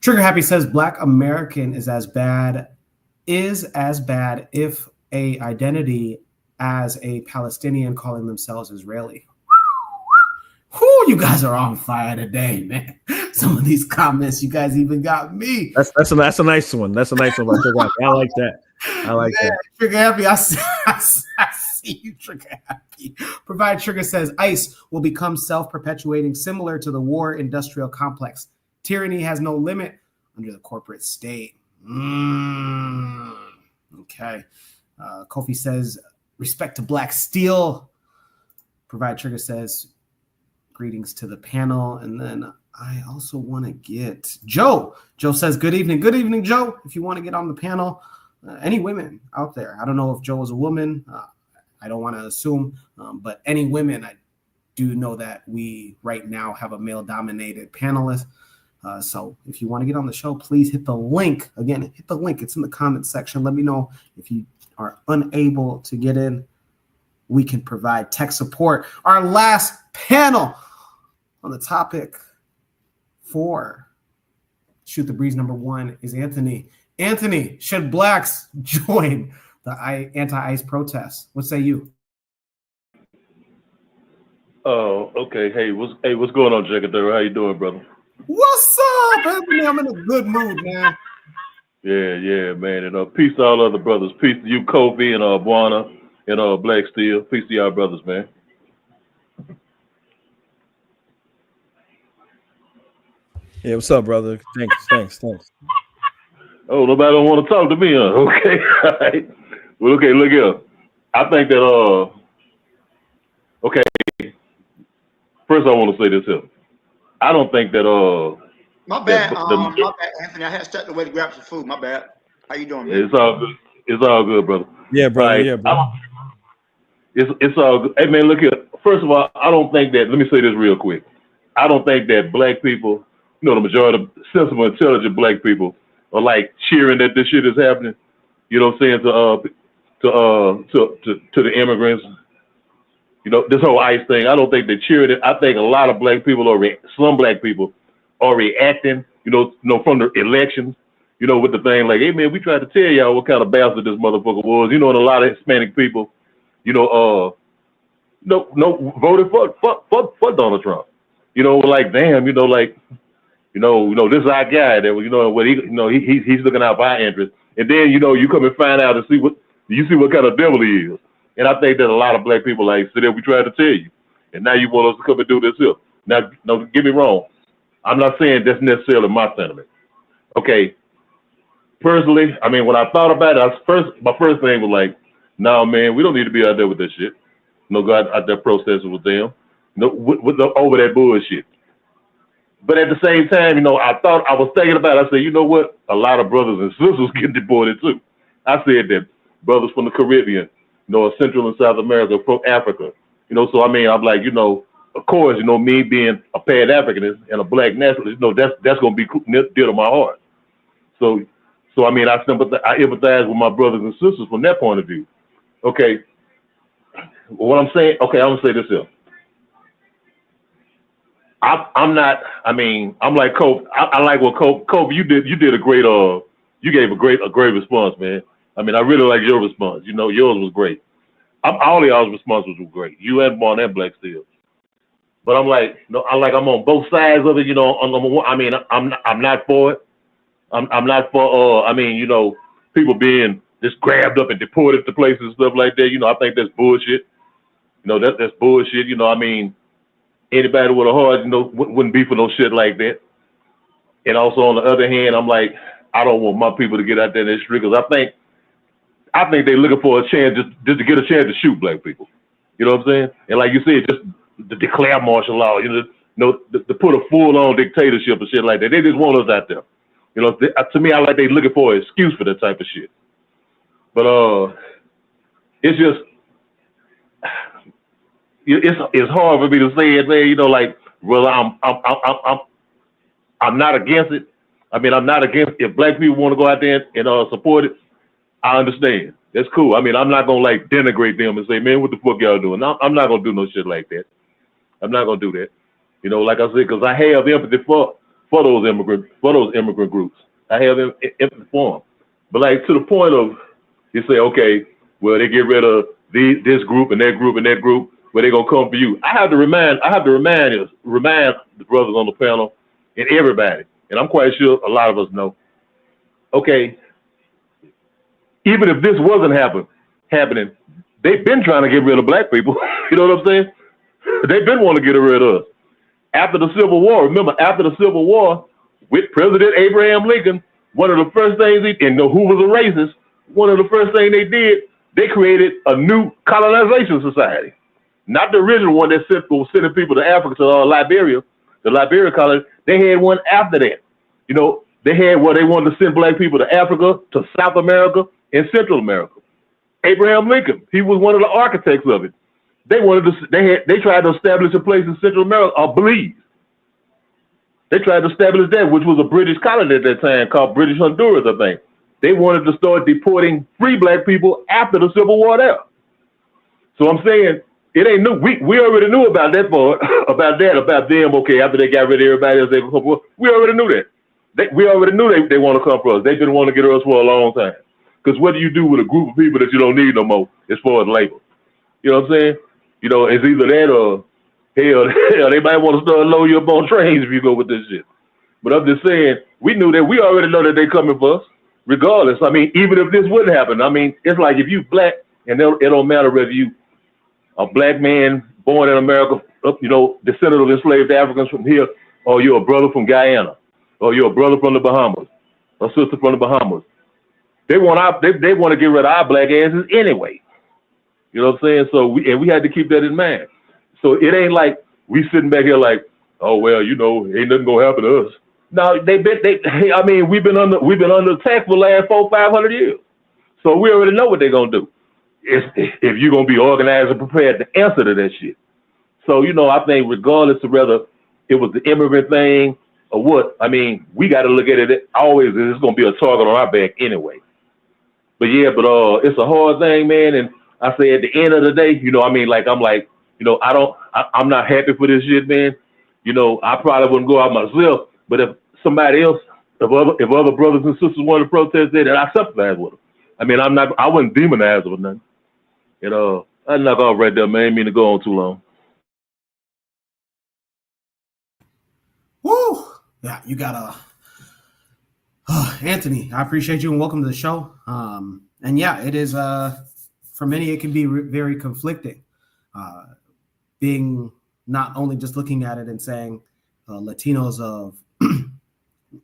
Trigger Happy says, Black American is as bad if a identity as a Palestinian calling themselves Israeli. Whoo, you guys are on fire today, man. Some of these comments, you guys even got me. That's a nice one. That's a nice one. I like that. I like that. Trigger Happy, I see you, Trigger Happy. Provide Trigger says, ICE will become self-perpetuating, similar to the war industrial complex. Tyranny has no limit under the corporate state. Okay. Kofi says, respect to Black Steel. Provide Trigger says, greetings to the panel. And then I also want to get Joe. Joe says, good evening. Good evening, Joe. If you want to get on the panel, any women out there. I don't know if Joe is a woman. I don't want to assume, but any women, I do know that we right now have a male-dominated panelist. So if you want to get on the show, please hit the link. Again, hit the link. It's in the comment section. Let me know if you are unable to get in. We can provide tech support. Our last panel on the topic for Shoot the Breeze number 1 is Anthony. Anthony, should blacks join the anti-ICE protests? What say you? Oh, okay. Hey, what's going on, Jacadero? How you doing, brother? What's up, Anthony? I'm in a good mood, man. Yeah, man. And peace to all other brothers. Peace to you, Kobe and Buana and Black Steel. Peace to y'all brothers, man. Yeah, what's up, brother? Thanks. Oh, nobody don't want to talk to me, huh? Okay, all right. Well, okay, look here. I think that okay. First, I want to say this here. I don't think that My bad, Anthony. I had stepped away to grab some food. My bad. How you doing, man? It's all good. It's all good, brother. Yeah, brother. Right. Yeah, brother. It's all good. Hey, man, look here. First of all, I don't think that. Let me say this real quick. I don't think that black people, the majority of sensible, intelligent black people, are like cheering that this shit is happening. You know what I'm saying, to the immigrants. This whole ICE thing. I don't think they cheered it. I think a lot of black people some black people are reacting. From the elections. With the thing like, hey man, we tried to tell y'all what kind of bastard this motherfucker was. And a lot of Hispanic people, voted for Donald Trump. Like damn, this is our guy that he's looking out for our interests. And then you come and find out and see what kind of devil he is. And I think that a lot of black people said that we tried to tell you, and now you want us to come and do this here. Now, don't get me wrong. I'm not saying that's necessarily my sentiment. Okay. Personally, I mean, when I thought about it, my first thing was like, no, man, we don't need to be out there with this shit. Go out there protesting with them. Over that bullshit. But at the same time, I was thinking about it. I said, you know what? A lot of brothers and sisters get deported too. I said that brothers from the Caribbean, Central and South America, from Africa, so I'm like, of course, me being a Pan-Africanist and a black nationalist, that's going to be dear to my heart. So I empathize with my brothers and sisters from that point of view. Okay. What I'm saying, I'm going to say this here. I'm like Kobe. I like what Kobe, you did a great, you gave a great response, man. I really like your response. Yours was great. All of y'all's responses were great. You and Bon and Black Steel. But I'm like, I'm on both sides of it. I'm not for it. I'm not for, people being just grabbed up and deported to places and stuff like that. I think that's bullshit. That's bullshit. Anybody with a heart, wouldn't be for no shit like that. And also on the other hand, I'm like, I don't want my people to get out there in the street because I think they're looking for a chance just to get a chance to shoot black people. You know what I'm saying? And like you said, just to declare martial law, to put a full-on dictatorship and shit like that. They just want us out there. To me, I like they looking for an excuse for that type of shit. But it's just, it's hard for me to say it, man. Well, I'm not against it. I'm not against if black people want to go out there and support it. I understand. That's cool. I'm not gonna denigrate them and say, man, what the fuck y'all doing? I'm not gonna do no shit like that. I'm not gonna do that. Like I said, because I have empathy for those immigrant groups. I have empathy for them. But to the point of you say, okay, well they get rid of this group and that group and that group, where they gonna come for you. I have to remind the brothers on the panel and everybody, and I'm quite sure a lot of us know. Okay, even if this wasn't happening, they've been trying to get rid of black people. You know what I'm saying? They've been wanting to get rid of us. After the Civil War, remember, after the Civil War, with President Abraham Lincoln, one of the first things who was a racist, one of the first things they did, they created a new colonization society. Not the original one that was sending people to Africa, to Liberia, the Liberia colony. They had one after that. They had where they wanted to send black people to Africa, to South America, and Central America. Abraham Lincoln, he was one of the architects of it. They tried to establish a place in Central America, Belize. They tried to establish that, which was a British colony at that time called British Honduras, I think. They wanted to start deporting free black people after the Civil War there. So I'm saying, it ain't new. We already knew about that part, about them. Okay, after they got rid of everybody else, we already knew that. We already knew they want to come for us. They've been wanting to get us for a long time. Because what do you do with a group of people that you don't need no more as far as labor? You know what I'm saying? It's either that or hell, they might want to start loading you up on trains if you go with this shit. But I'm just saying, we already know that they coming for us, regardless. Even if this wouldn't happen, it's like if you black, and it don't matter whether you a black man born in America, descendant of enslaved Africans from here, or you're a brother from Guyana, or you're a brother from the Bahamas, or sister from the Bahamas. They want to get rid of our black asses anyway. You know what I'm saying? So we had to keep that in mind. So it ain't like we sitting back here like, oh well, ain't nothing gonna happen to us. No, we've been under attack for the last 400-500 years. So we already know what they're gonna do. If you're gonna be organized and prepared to answer to that shit. So I think regardless of whether it was the immigrant thing or what, we got to look at it always. It's gonna be a target on our back anyway. But it's a hard thing, man. And I say at the end of the day, I'm not happy for this shit, man. I probably wouldn't go out myself, but if somebody else, if other brothers and sisters wanted to protest that, I sympathize with them. I wouldn't demonize them or nothing. I'd knock off right there, man. I didn't mean to go on too long. Woo! Yeah, you got Anthony, I appreciate you and welcome to the show. And yeah, it is, for many, it can be very conflicting. Being not only just looking at it and saying Latinos of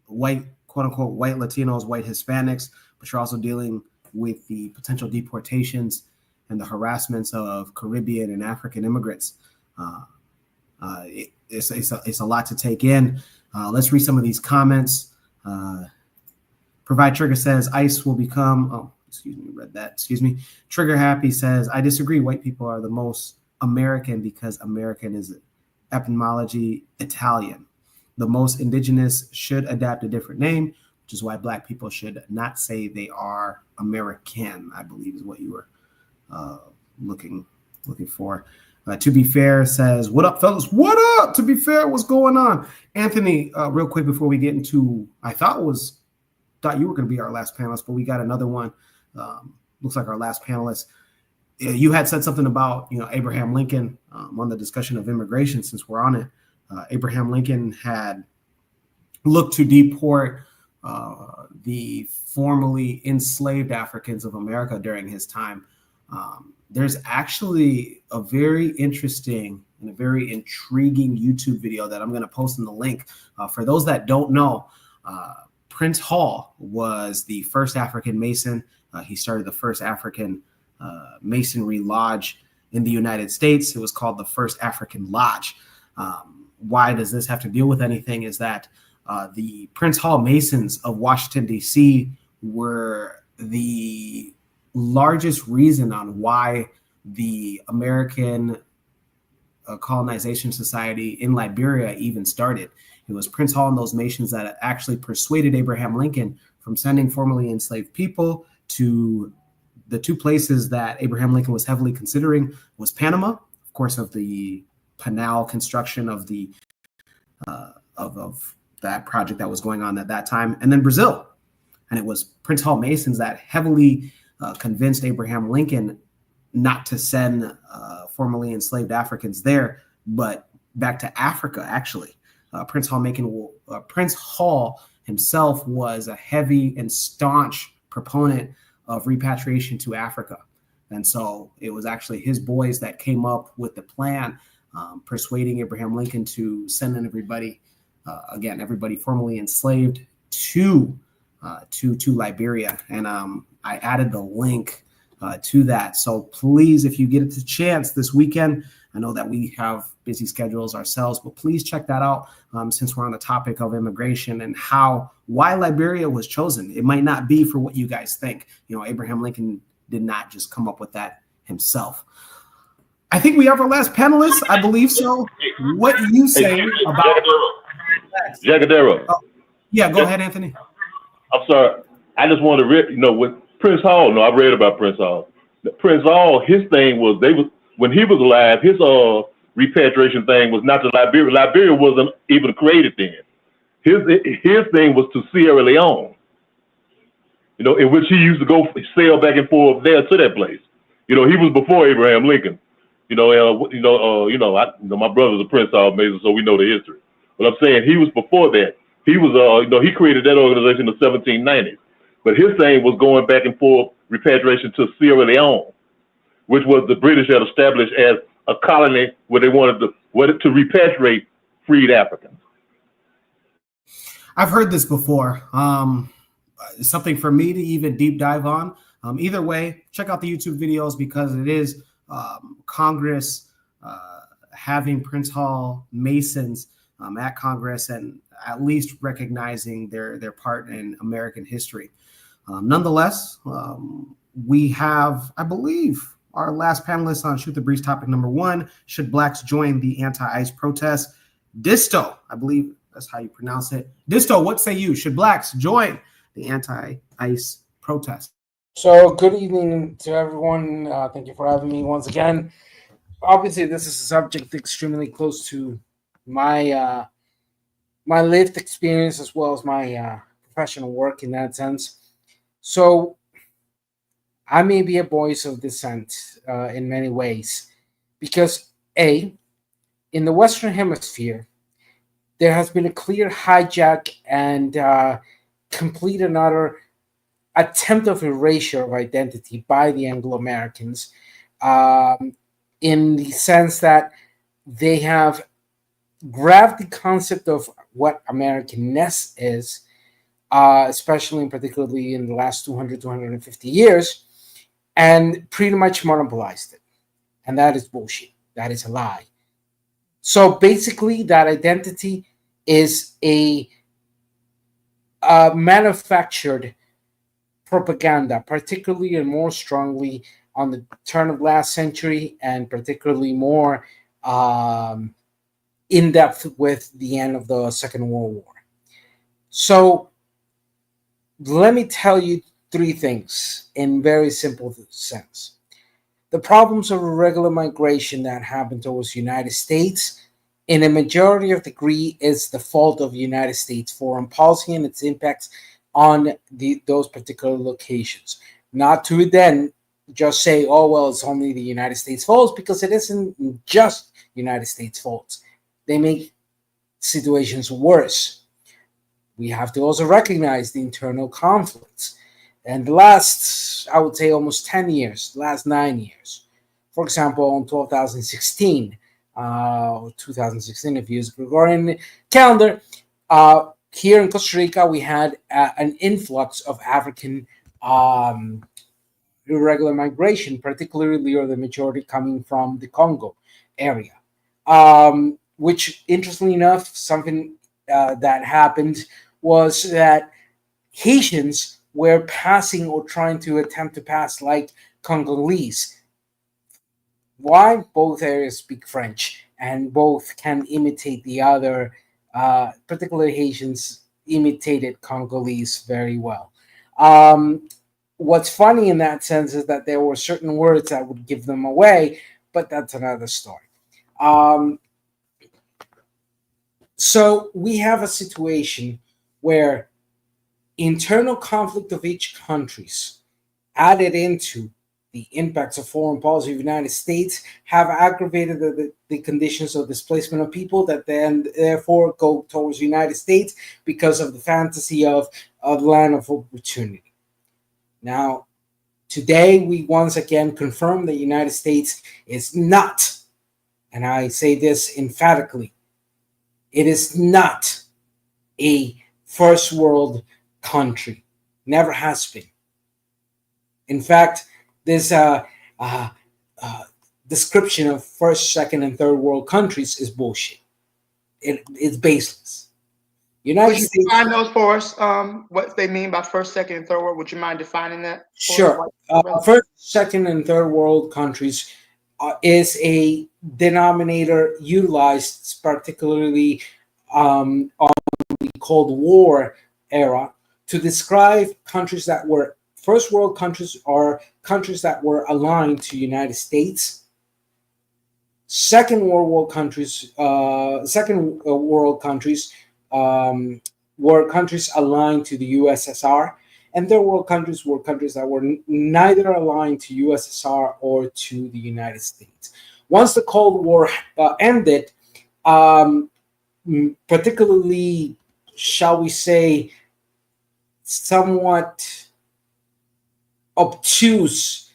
white, quote unquote, white Latinos, white Hispanics, but you're also dealing with the potential deportations and the harassments of Caribbean and African immigrants. It's a lot to take in. Let's read some of these comments. Provide Trigger says ICE will become, read that, excuse me. Trigger Happy says, I disagree. White people are the most American because American is etymology Italian. The most indigenous should adapt a different name, which is why Black people should not say they are American, I believe is what you were looking for. To Be Fair says, what up, fellas? What up? To Be Fair, what's going on? Anthony, real quick before we get into, I thought you were going to be our last panelist, but we got another one. Looks like our last panelist. You had said something about, Abraham Lincoln on the discussion of immigration, since we're on it. Abraham Lincoln had looked to deport the formerly enslaved Africans of America during his time. There's actually a very interesting and a very intriguing YouTube video that I'm going to post in the link. For those that don't know, Prince Hall was the first African Mason. He started the first African Masonry Lodge in the United States. It was called the First African Lodge. Why does this have to deal with anything? Is that the Prince Hall Masons of Washington, D.C. were the largest reason on why the American Colonization Society in Liberia even started. It was Prince Hall and those Masons that actually persuaded Abraham Lincoln from sending formerly enslaved people to the two places that Abraham Lincoln was heavily considering was Panama, of course, of the canal construction of the of that project that was going on at that time, and then Brazil. And it was Prince Hall Masons that heavily convinced Abraham Lincoln not to send formerly enslaved Africans there, but back to Africa, actually. Prince Hall himself was a heavy and staunch proponent of repatriation to Africa. And so it was actually his boys that came up with the plan, persuading Abraham Lincoln to send in everybody formerly enslaved to Liberia. And I added the link to that. So please, if you get a chance this weekend, I know that we have busy schedules ourselves, but please check that out since we're on the topic of immigration and why Liberia was chosen. It might not be for what you guys think. Abraham Lincoln did not just come up with that himself. I think we have our last panelist. I believe so. What you say about Jagadero? Yeah, go ahead, Anthony. I'm sorry. I just want to read, with Prince Hall. No, I've read about Prince Hall. Prince Hall, his thing was when he was alive, his repatriation thing was not to Liberia. Liberia wasn't even created then. His thing was to Sierra Leone. In which he used to go sail back and forth there to that place. He was before Abraham Lincoln. My brother's a Prince Hall Mason, so we know the history. But I'm saying he was before that. He was, he created that organization in the 1790s. But his thing was going back and forth repatriation to Sierra Leone, which was the British had established as a colony where they wanted to repatriate freed Africans. I've heard this before. Something for me to even deep dive on. Either way, check out the YouTube videos because it is Congress having Prince Hall Masons at Congress and at least recognizing their part in American history. Nonetheless, we have, I believe, our last panelist on Shoot the Breeze topic number 1. Should blacks join the anti-ICE protest? Disto, I believe that's how you pronounce it. Disto, what say you? Should blacks join the anti-ICE protest? So good evening to everyone. Thank you for having me once again. Obviously, this is a subject extremely close to my my lived experience as well as my professional work in that sense. So I may be a voice of dissent in many ways because in the Western Hemisphere, there has been a clear hijack and complete and utter attempt of erasure of identity by the Anglo-Americans in the sense that they have grabbed the concept of what Americanness is, especially and particularly in the last 200, 250 years, and pretty much monopolized it. And that is bullshit. That is a lie. So basically, that identity is a manufactured propaganda, particularly and more strongly on the turn of last century, and particularly more in depth with the end of the Second World War. So let me tell you three things in very simple sense. The problems of irregular migration that happen towards the United States, in a majority of degree, is the fault of the United States foreign policy and its impacts on those particular locations. Not to then just say, oh, well, it's only the United States fault, because it isn't just United States fault. They make situations worse. We have to also recognize the internal conflicts. And the last, I would say, almost 10 years, last 9 years. For example, in 2016, 2016, if you use Gregorian calendar, here in Costa Rica, we had an influx of African irregular migration, particularly, or the majority coming from the Congo area. Which, interestingly enough, something that happened was that Haitians were passing or trying to attempt to pass like Congolese. Why? Both areas speak French and both can imitate the other. Particularly Haitians imitated Congolese very well. What's funny in that sense is that there were certain words that would give them away, but that's another story. So we have a situation where internal conflict of each countries added into the impacts of foreign policy of the United States have aggravated the conditions of displacement of people that then therefore go towards the United States because of the fantasy of land of opportunity. Now, today we once again confirm that the United States is not, and I say this emphatically, it is not a first world country. Never has been. In fact, this description of first, second, and third world countries is bullshit. It's baseless. United Would you States. define those for us? What they mean by first, second, and third world? Would you mind defining that? Sure. First, second, and third world countries is a denominator utilized particularly on the Cold War era to describe countries that were first world countries, or countries that were aligned to the United States. Second world countries were countries aligned to the USSR, and third world countries were countries that were neither aligned to USSR or to the United States. Once the Cold War ended, particularly, shall we say, somewhat obtuse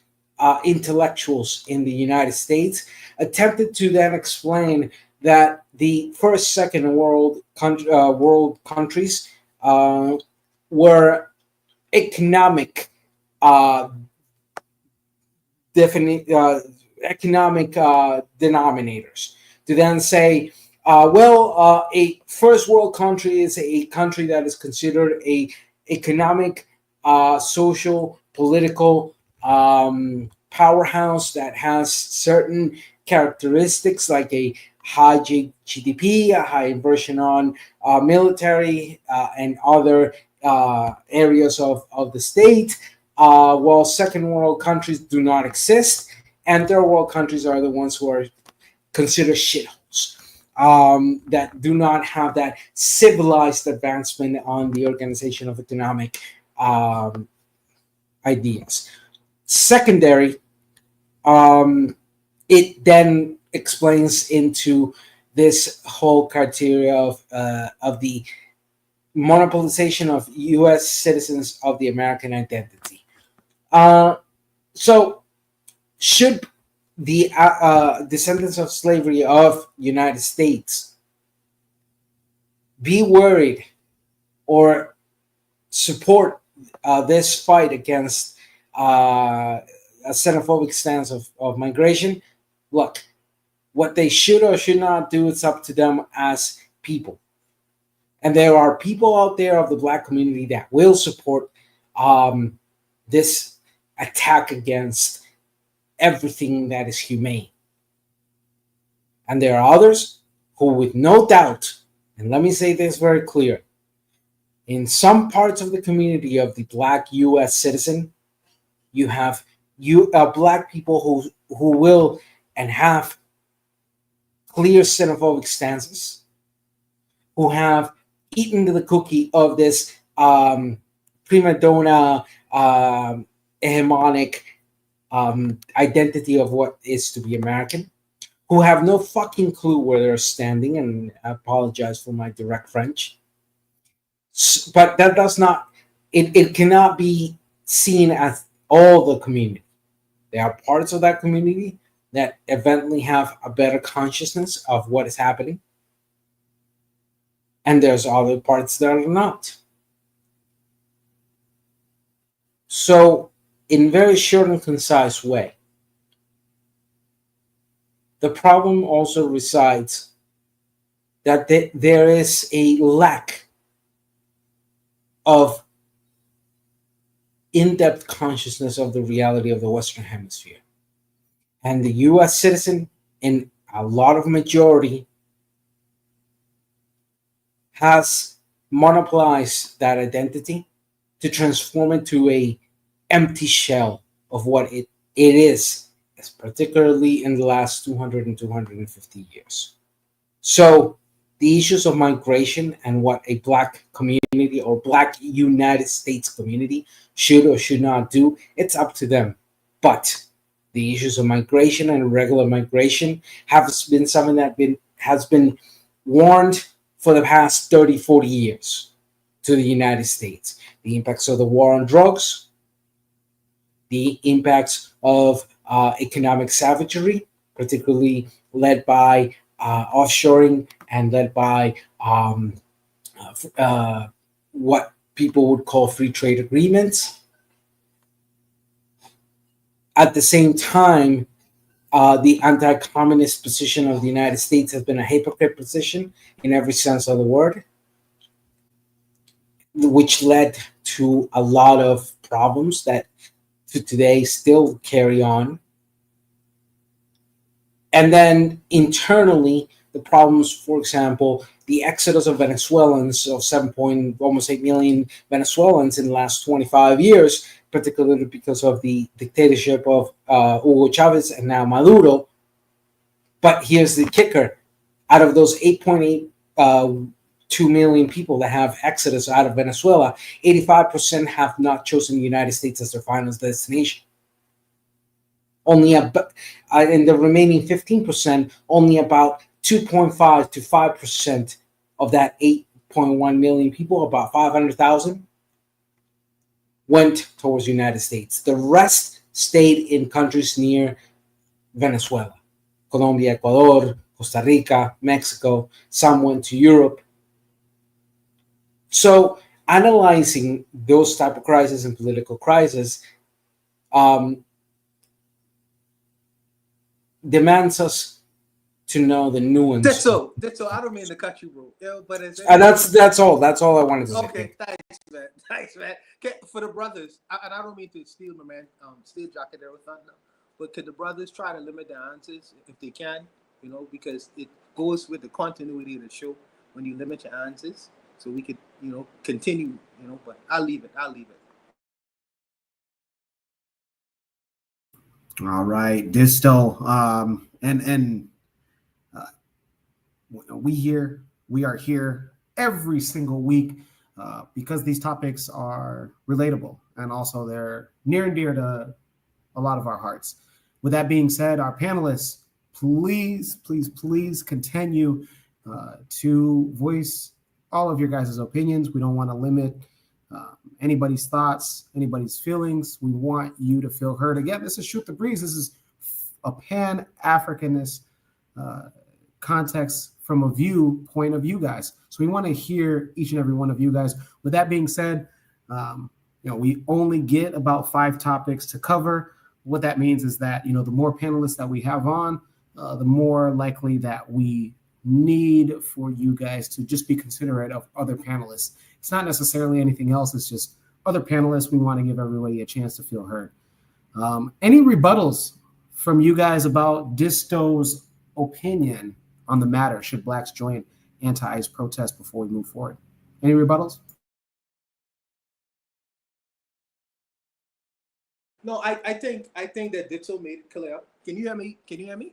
intellectuals in the United States attempted to then explain that the first, second world countries were economic denominators. To then say, a first world country is a country that is considered a economic, social, political powerhouse that has certain characteristics like a high GDP, a high inversion on military and other areas of the state, while second world countries do not exist, and third world countries are the ones who are considered shitholes. That do not have that civilized advancement on the organization of economic ideas. Secondary, it then explains into this whole criteria of the monopolization of U.S. citizens of the American identity. So, should the descendants of slavery of United States be worried or support this fight against a xenophobic stance of migration? Look, what they should or should not do, it's up to them as people. And there are people out there of the Black community that will support this attack against everything that is humane. And there are others who, with no doubt, and let me say this very clear, in some parts of the community of the Black U.S. citizen, you have Black people who will and have clear xenophobic stances, who have eaten the cookie of this prima donna hegemonic identity of what is to be American, who have no fucking clue where they're standing, and I apologize for my direct French. But that does not, it cannot be seen as all the community. There are parts of that community that eventually have a better consciousness of what is happening. And there's other parts that are not. So, in very short and concise way, the problem also resides that there is a lack of in-depth consciousness of the reality of the Western Hemisphere. And the U.S. citizen, in a lot of majority, has monopolized that identity to transform it to a empty shell of what it is, particularly in the last 200 and 250 years. So the issues of migration and what a Black community or Black United States community should or should not do, it's up to them. But the issues of migration and irregular migration have been something that has been warned for the past 30, 40 years to the United States. The impacts of the war on drugs, the impacts of economic savagery, particularly led by offshoring and led by what people would call free trade agreements. At the same time, the anti-communist position of the United States has been a hypocrite position in every sense of the word, which led to a lot of problems that to today still carry on. And then internally, the problems, for example, the exodus of Venezuelans, of almost 8 million Venezuelans in the last 25 years, particularly because of the dictatorship of Hugo Chavez and now Maduro. But here's the kicker. Out of those 8.82 million people that have exodus out of Venezuela, 85% have not chosen the United States as their final destination. Only in the remaining 15%, only about 2.5 to 5% of that 8.1 million people, about 500,000, went towards the United States. The rest stayed in countries near Venezuela: Colombia, Ecuador, Costa Rica, Mexico. Some went to Europe. So analyzing those type of crises and political crises demands us to know the nuance. That's so. I don't mean to cut you, bro. Yeah, but that's all. That's all I wanted to say. Okay, thanks, man. For the brothers, and I don't mean to steal my man, steal Jacadero thunder, but could the brothers try to limit their answers if they can? Because it goes with the continuity of the show when you limit your answers, so we could, continue. But I'll leave it. All right, Disto, we are here every single week because these topics are relatable and also they're near and dear to a lot of our hearts. With that being said, our panelists, please continue to voice all of your guys' opinions. We don't want to limit anybody's thoughts, anybody's feelings. We want you to feel heard. Again, this is Shoot the Breeze. This is a Pan-Africanist context from a point of view, guys. So we want to hear each and every one of you guys. With that being said, we only get about 5 topics to cover. What that means is that, the more panelists that we have on, the more likely that we need for you guys to just be considerate of other panelists. It's not necessarily anything else. It's just other panelists. We want to give everybody a chance to feel heard. Any rebuttals from you guys about Disto's opinion on the matter? Should blacks join anti-ICE protests before we move forward? Any rebuttals? No, I think that Ditto made it clear. Can you hear me? Can you hear me?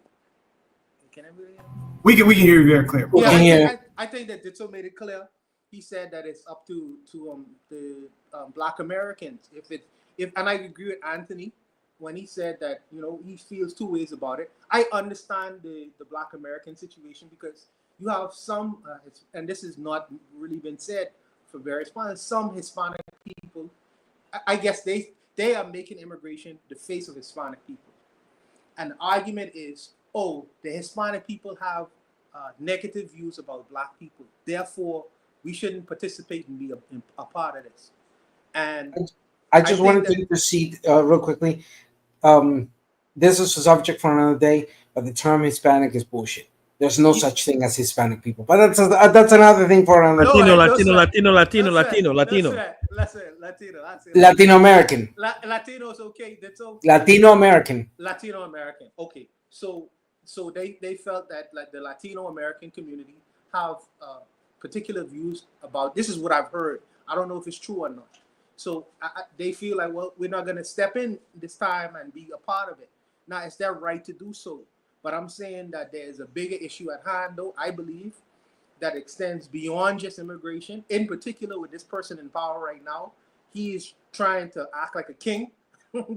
Can everybody hear me? We can hear you very clear. Yeah, I think that Ditto made it clear. He said that it's up to the Black Americans. And I agree with Anthony when he said that, you know, he feels two ways about it. I understand the Black American situation because you have some, and this has not really been said for various reasons, some Hispanic people, I guess they are making immigration the face of Hispanic people. And the argument is, oh, the Hispanic people have negative views about Black people. Therefore, we shouldn't participate and be a part of this. And I just wanted to proceed real quickly. This is a subject for another day, but the term Hispanic is bullshit. There's no such thing as Hispanic people. But that's another thing for another Latino, day. Latino American. Latino is okay. That's okay. Latino American. Latino American. Okay. So they felt that like the Latino American community have particular views about this. Is what I've heard. I don't know if it's true or not. So they feel like, well, we're not going to step in this time and be a part of it. Now, it's their right to do so. But I'm saying that there is a bigger issue at hand, though, I believe, that extends beyond just immigration. In particular, with this person in power right now, he is trying to act like a king.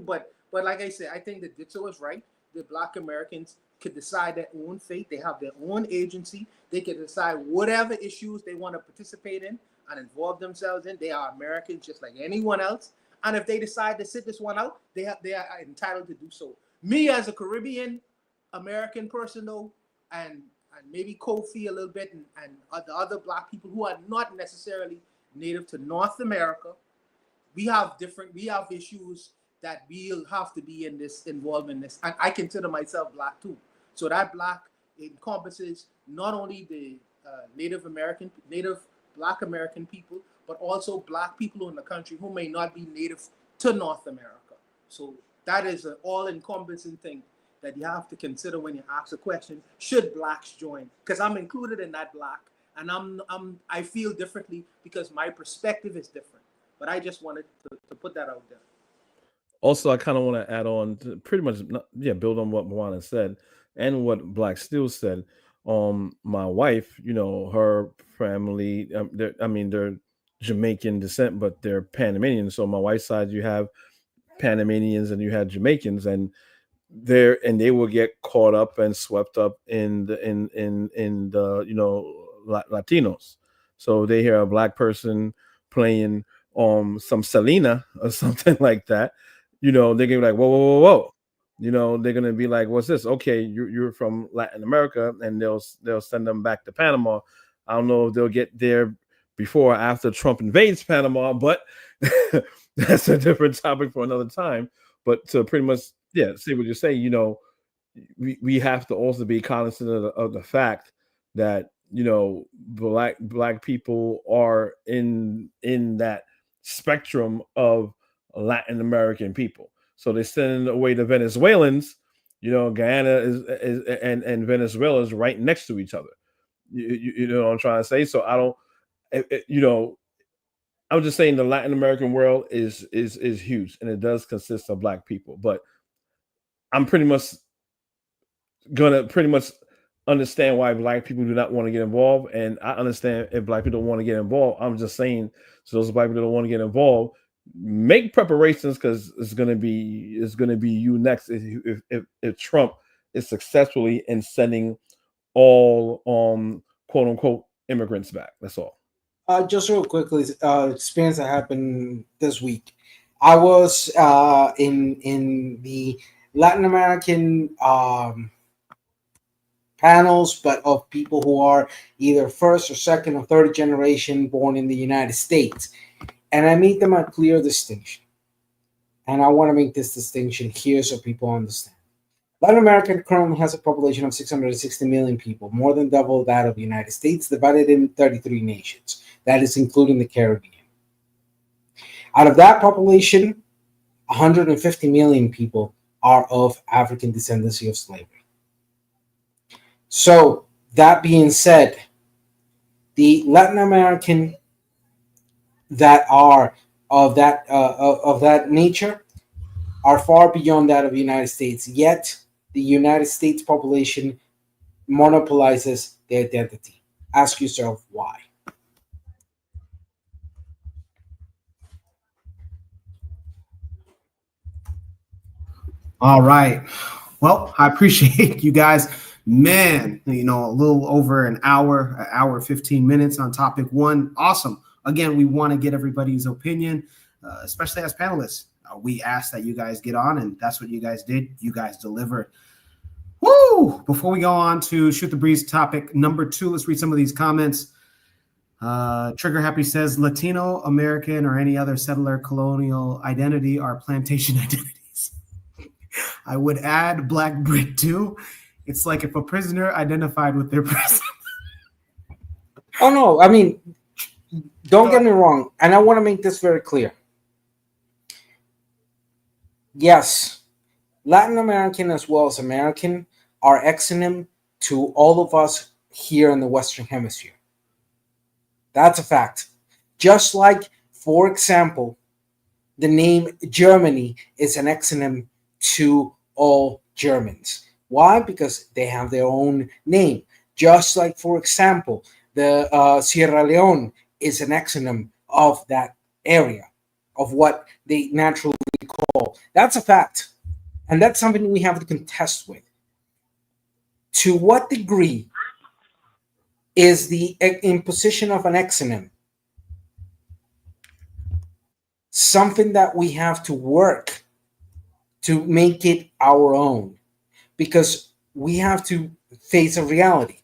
but like I said, I think that Ditto is right. The Black Americans could decide their own fate. They have their own agency. They can decide whatever issues they want to participate in and involve themselves in. They are Americans just like anyone else. And if they decide to sit this one out, they are entitled to do so. Me as a Caribbean American person, though, and maybe Kofi a little bit, and the other Black people who are not necessarily native to North America, we have issues that we'll have to be involved in this. And I consider myself Black too. So that Black encompasses not only the Native Black American people, but also Black people in the country who may not be native to North America. So that is an all-encompassing thing that you have to consider when you ask a question: should blacks join? Because I'm included in that Black, and I feel differently because my perspective is different. But I just wanted to put that out there. Also, I kind of want to add on to pretty much, build on what Moana said and what Black Steel said. My wife, you know, her family, they're Jamaican descent, but they're Panamanian. So my wife's side, you have Panamanians and you have Jamaicans, and they will get caught up and swept up in the Latinos. So they hear a Black person playing some Selena or something like that, you know, they're gonna be like, whoa. You know, they're gonna be like, what's this? Okay, you're from Latin America, and they'll send them back to Panama. I don't know if they'll get there before or after Trump invades Panama, but that's a different topic for another time. But to pretty much, see what you're saying, you know, we have to also be cognizant of the fact that, you know, black people are in that spectrum of Latin American people. So they send away the Venezuelans, you know, Guyana and Venezuela is right next to each other. You know what I'm trying to say? So I don't, you know, I'm just saying the Latin American world is huge, and it does consist of Black people. But I'm pretty much gonna understand why Black people do not want to get involved, and I understand if Black people don't want to get involved. I'm just saying, so those Black people that don't want to get involved, make preparations, because it's gonna be you next if Trump is successfully in sending all quote unquote immigrants back. That's all. Just real quickly, experience that happened this week. I was in the Latin American panels, but of people who are either first or second or third generation born in the United States. And I made them a clear distinction. And I want to make this distinction here so people understand. Latin America currently has a population of 660 million people, more than double that of the United States, divided in 33 nations. That is including the Caribbean. Out of that population, 150 million people are of African descendancy of slavery. So, that being said, the Latin American that are of that nature are far beyond that of the United States. Yet, the United States population monopolizes the identity. Ask yourself why. All right. Well, I appreciate you guys. Man, a little over an hour 15 minutes on topic one. Awesome. Again, we want to get everybody's opinion, especially as panelists. We asked that you guys get on, and that's what you guys did. You guys delivered. Woo! Before we go on to Shoot the Breeze topic number 2, let's read some of these comments. Trigger Happy says, Latino, American, or any other settler colonial identity are plantation identities. I would add Black Brit too. It's like if a prisoner identified with their president. Oh, no. I mean, don't get me wrong. And I want to make this very clear. Yes, Latin American as well as American are exonym to all of us here in the Western Hemisphere. That's a fact. Just like, for example, the name Germany is an exonym to all Germans. Why? Because they have their own name. Just like, for example, the Sierra Leone is an exonym of that area, of what they naturally call. That's a fact. And that's something we have to contest with. To what degree is the imposition of an exonym something that we have to work to make it our own? Because we have to face a reality.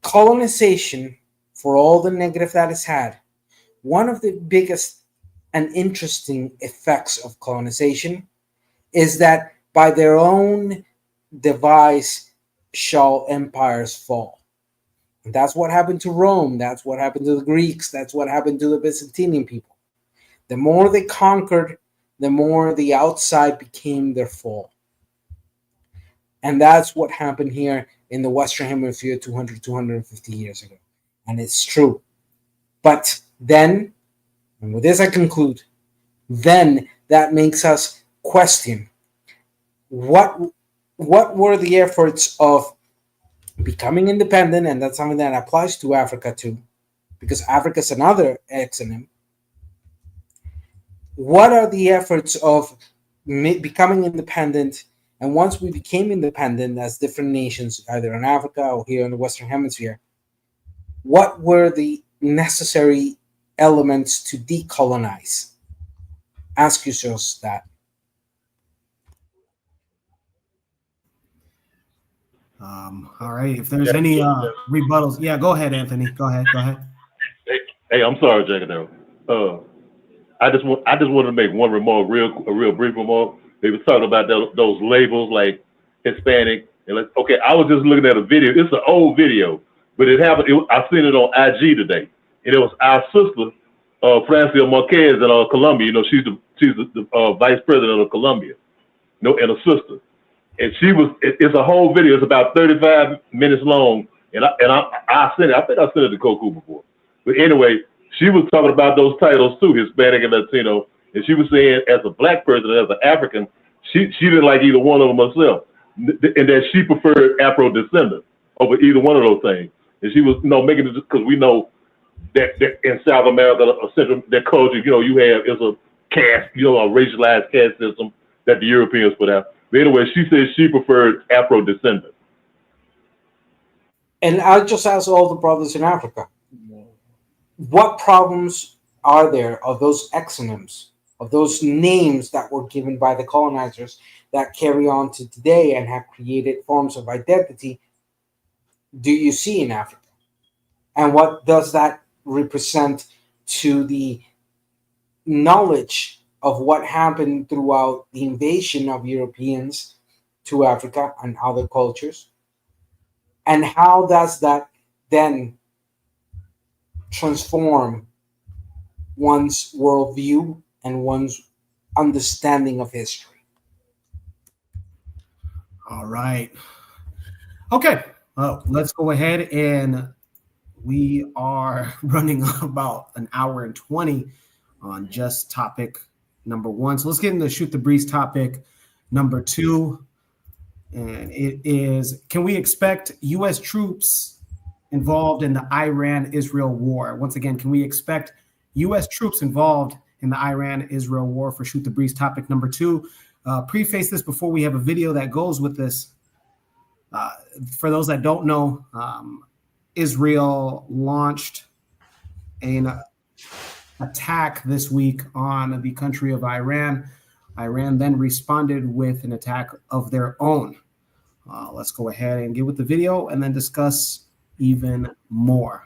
Colonization, for all the negative that it's had, one of the biggest and interesting effects of colonization is that by their own device shall empires fall. And that's what happened to Rome. That's what happened to the Greeks. That's what happened to the Byzantine people. The more they conquered, the more the outside became their fall. And that's what happened here in the Western Hemisphere 250 years ago. And it's true. But then, and with this I conclude, then that makes us question what were the efforts of becoming independent, and that's something that applies to Africa too, because Africa is another exonym. What are the efforts of becoming independent? And once we became independent as different nations, either in Africa or here in the Western Hemisphere, what were the necessary elements to decolonize? Ask yourselves that. All right. If there's any rebuttals, go ahead, Anthony. Go ahead. Hey, I'm sorry, Jack. I just wanted to make one remark, a real brief remark. They were talking about those labels like Hispanic. And I was just looking at a video. It's an old video, but it happened. I seen it on IG today, and it was our sister, Francia Marquez in Colombia. She's the vice president of Colombia. And a sister. And it's a whole video. It's about 35 minutes long. And I sent it. I think I sent it to Koku before. But anyway, she was talking about those titles too, Hispanic and Latino. And she was saying, as a Black person, as an African, she didn't like either one of them herself. And that she preferred Afro-descendants over either one of those things. And she was, making it because we know that in South America, Central, that culture, you have is a caste, a racialized caste system that the Europeans put out. But anyway, she said she preferred Afro-descendants. And I'll just ask all the brothers in Africa, what problems are there of those exonyms, of those names that were given by the colonizers that carry on to today and have created forms of identity do you see in Africa? And what does that represent to the knowledge of what happened throughout the invasion of Europeans to Africa and other cultures? And how does that then transform one's worldview and one's understanding of history? All right. Okay. Let's go ahead, and we are running about an hour and 20 on just topic number 1. So let's get into Shoot the Breeze topic number 2. And it is, can we expect U.S. troops involved in the Iran-Israel war? Once again, can we expect U.S. troops involved in the Iran-Israel war for Shoot the Breeze topic number 2? Preface this before we have a video that goes with this. For those that don't know, Israel launched an attack this week on the country of Iran. Iran then responded with an attack of their own. Let's go ahead and get with the video and then discuss even more.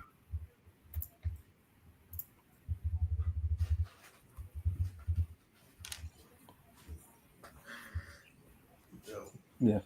Yeah.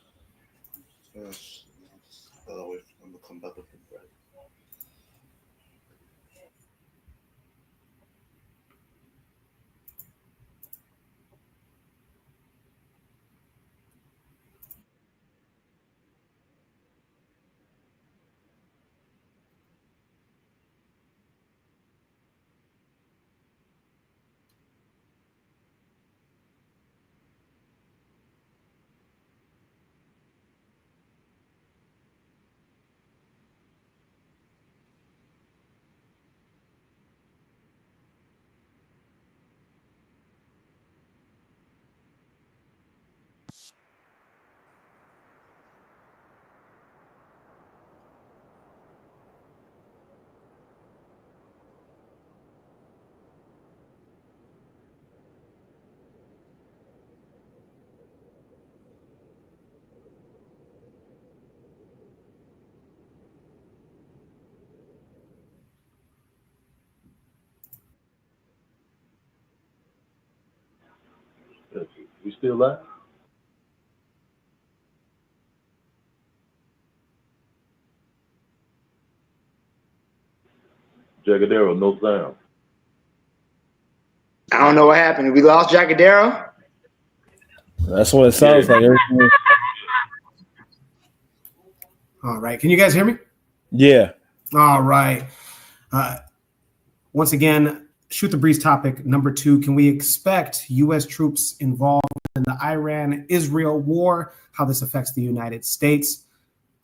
You still live? Jagadero, no sound. I don't know what happened. We lost Jacadero? That's what it sounds like. All right. Can you guys hear me? Yeah. All right. Once again, Shoot the Breeze topic number 2. Can we expect U.S. troops involved in the Iran-Israel war? How this affects the United States?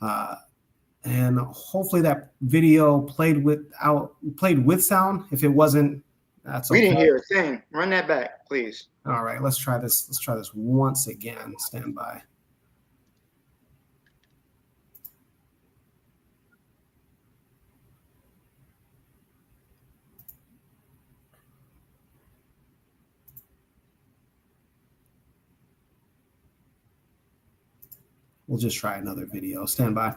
And hopefully that video played with sound. If it wasn't, that's okay. We didn't hear a thing. Run that back, please. All right, let's try this. Let's try this once again. Stand by. We'll just try another video. Stand by.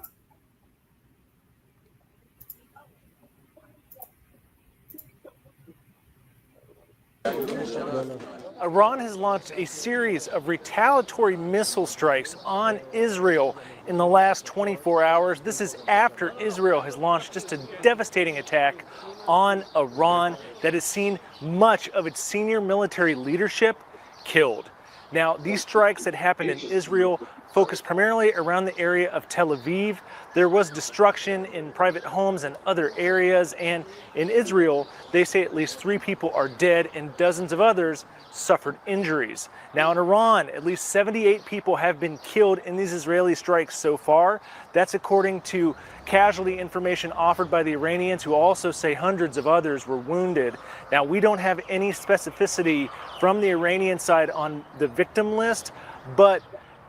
Iran has launched a series of retaliatory missile strikes on Israel in the last 24 hours. This is after Israel has launched just a devastating attack on Iran that has seen much of its senior military leadership killed. Now, these strikes that happened in Israel focused primarily around the area of Tel Aviv. There was destruction in private homes and other areas, and in Israel, they say at least 3 people are dead and dozens of others suffered injuries. Now in Iran, at least 78 people have been killed in these Israeli strikes so far. That's according to casualty information offered by the Iranians, who also say hundreds of others were wounded. Now, we don't have any specificity from the Iranian side on the victim list, but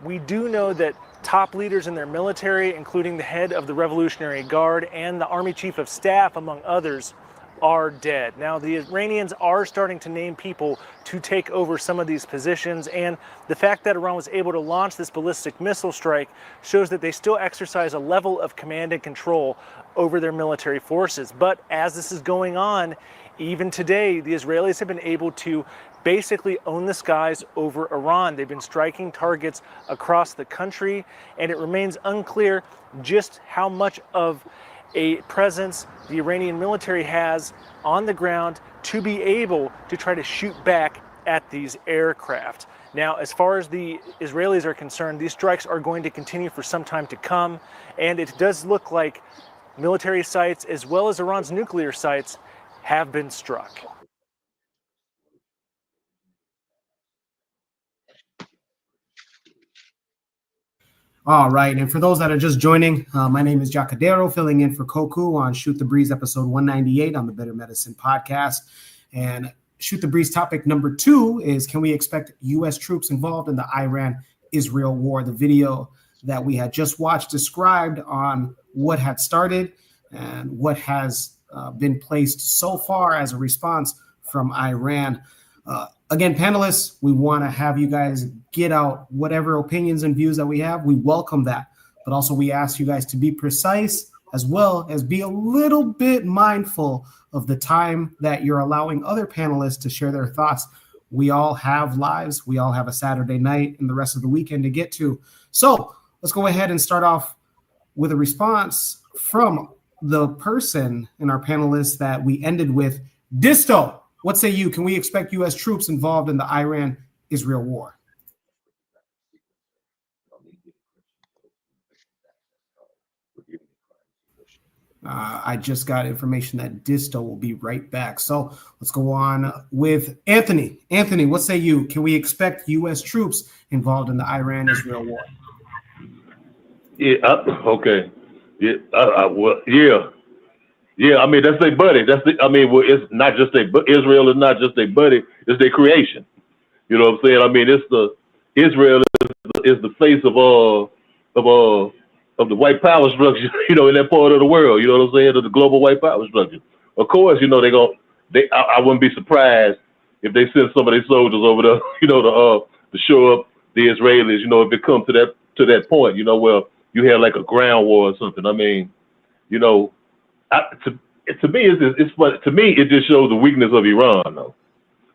we do know that top leaders in their military, including the head of the Revolutionary Guard and the Army Chief of Staff, among others, are dead. Now, the Iranians are starting to name people to take over some of these positions, and the fact that Iran was able to launch this ballistic missile strike shows that they still exercise a level of command and control over their military forces. But as this is going on, even today, the Israelis have been able to basically own the skies over Iran. They've been striking targets across the country, and it remains unclear just how much of a presence the Iranian military has on the ground to be able to try to shoot back at these aircraft. Now, as far as the Israelis are concerned, these strikes are going to continue for some time to come, and it does look like military sites as well as Iran's nuclear sites have been struck. All right, and for those that are just joining, my name is Jacadero, filling in for Koku on Shoot the Breeze, episode 198 on the Bitter Medicine podcast. And Shoot the Breeze topic number 2 is, can we expect U.S. troops involved in the Iran-Israel war? The video that we had just watched described on what had started and what has been placed so far as a response from Iran. Again, panelists, we want to have you guys get out whatever opinions and views that we have. We welcome that. But also we ask you guys to be precise as well as be a little bit mindful of the time that you're allowing other panelists to share their thoughts. We all have lives. We all have a Saturday night and the rest of the weekend to get to. So let's go ahead and start off with a response from the person in our panelists that we ended with. Disto, what say you? Can we expect U.S. troops involved in the Iran-Israel war? I just got information that Disto will be right back. So let's go on with Anthony. Anthony, what say you? Can we expect U.S. troops involved in the Iran-Israel war? Yeah. Okay. Yeah. Well, yeah. Yeah. I mean, that's their buddy. Well, it's not just Israel is not just their buddy. It's their creation. You know what I'm saying? I mean, Israel is the face of the white power structure, you know, in that part of the world, you know what I'm saying, of the global white power structure. Of course, you know, I wouldn't be surprised if they send some of their soldiers over there, you know, to show up the Israelis, you know, if it comes to that point, you know, where you have like a ground war or something. I mean, you know, to me, it's funny. To me, it just shows the weakness of Iran, though.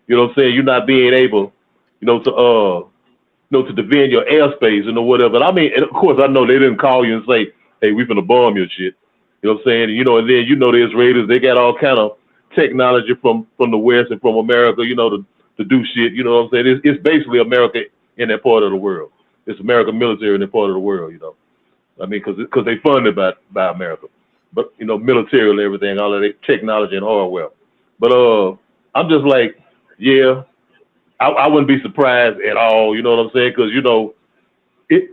You know what I'm saying? You're not being able, you know, to defend your airspace and whatever. And I mean, and of course, I know they didn't call you and say, "Hey, we finna bomb your shit." You know what I'm saying? And, you know, and then you know the Israelis, they got all kind of technology from the West and from America, you know, to do shit. You know what I'm saying? It's basically America in that part of the world. It's American military in that part of the world. You know, I mean, because they funded by America, but you know, military and everything, all of that technology and hardware. But I'm just like, yeah. I wouldn't be surprised at all, you know what I'm saying? Because, you know,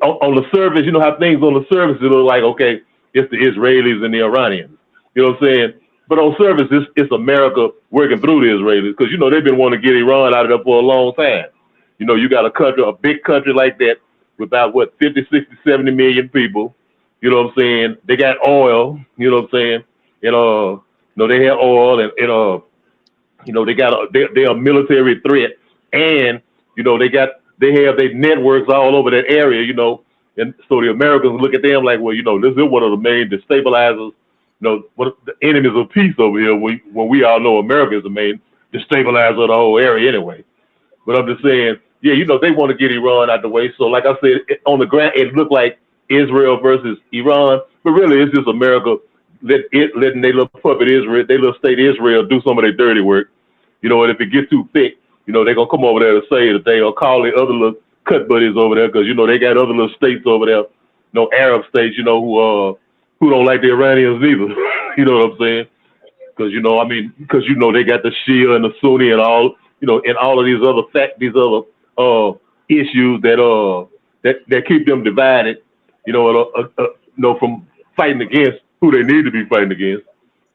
on the surface, you know how things on the surface, it look like, okay, it's the Israelis and the Iranians, you know what I'm saying? But on surface, it's America working through the Israelis because, you know, they've been wanting to get Iran out of there for a long time. You know, you got a big country like that with about, 50, 60, 70 million people, you know what I'm saying? They got oil, you know what I'm saying? And, you know, they have oil and you know, they're a military threat. And, you know, they have their networks all over that area, you know, and so the Americans look at them like, well, you know, this is one of the main destabilizers, you know, the enemies of peace over here when we all know America is the main destabilizer of the whole area anyway. But I'm just saying, yeah, you know, they want to get Iran out the way. So like I said, on the ground, it looked like Israel versus Iran, but really it's just America letting their little puppet Israel, their little state Israel do some of their dirty work. You know, and if it gets too thick, you know, they're going to come over there to say that they will call the other little cut buddies over there because, you know, they got other little states over there, you know, Arab states, you know, who don't like the Iranians either. You know what I'm saying? Because, you know, I mean, because, you know, they got the Shia and the Sunni and all, you know, and all of these other issues that keep them divided, you know, from fighting against who they need to be fighting against.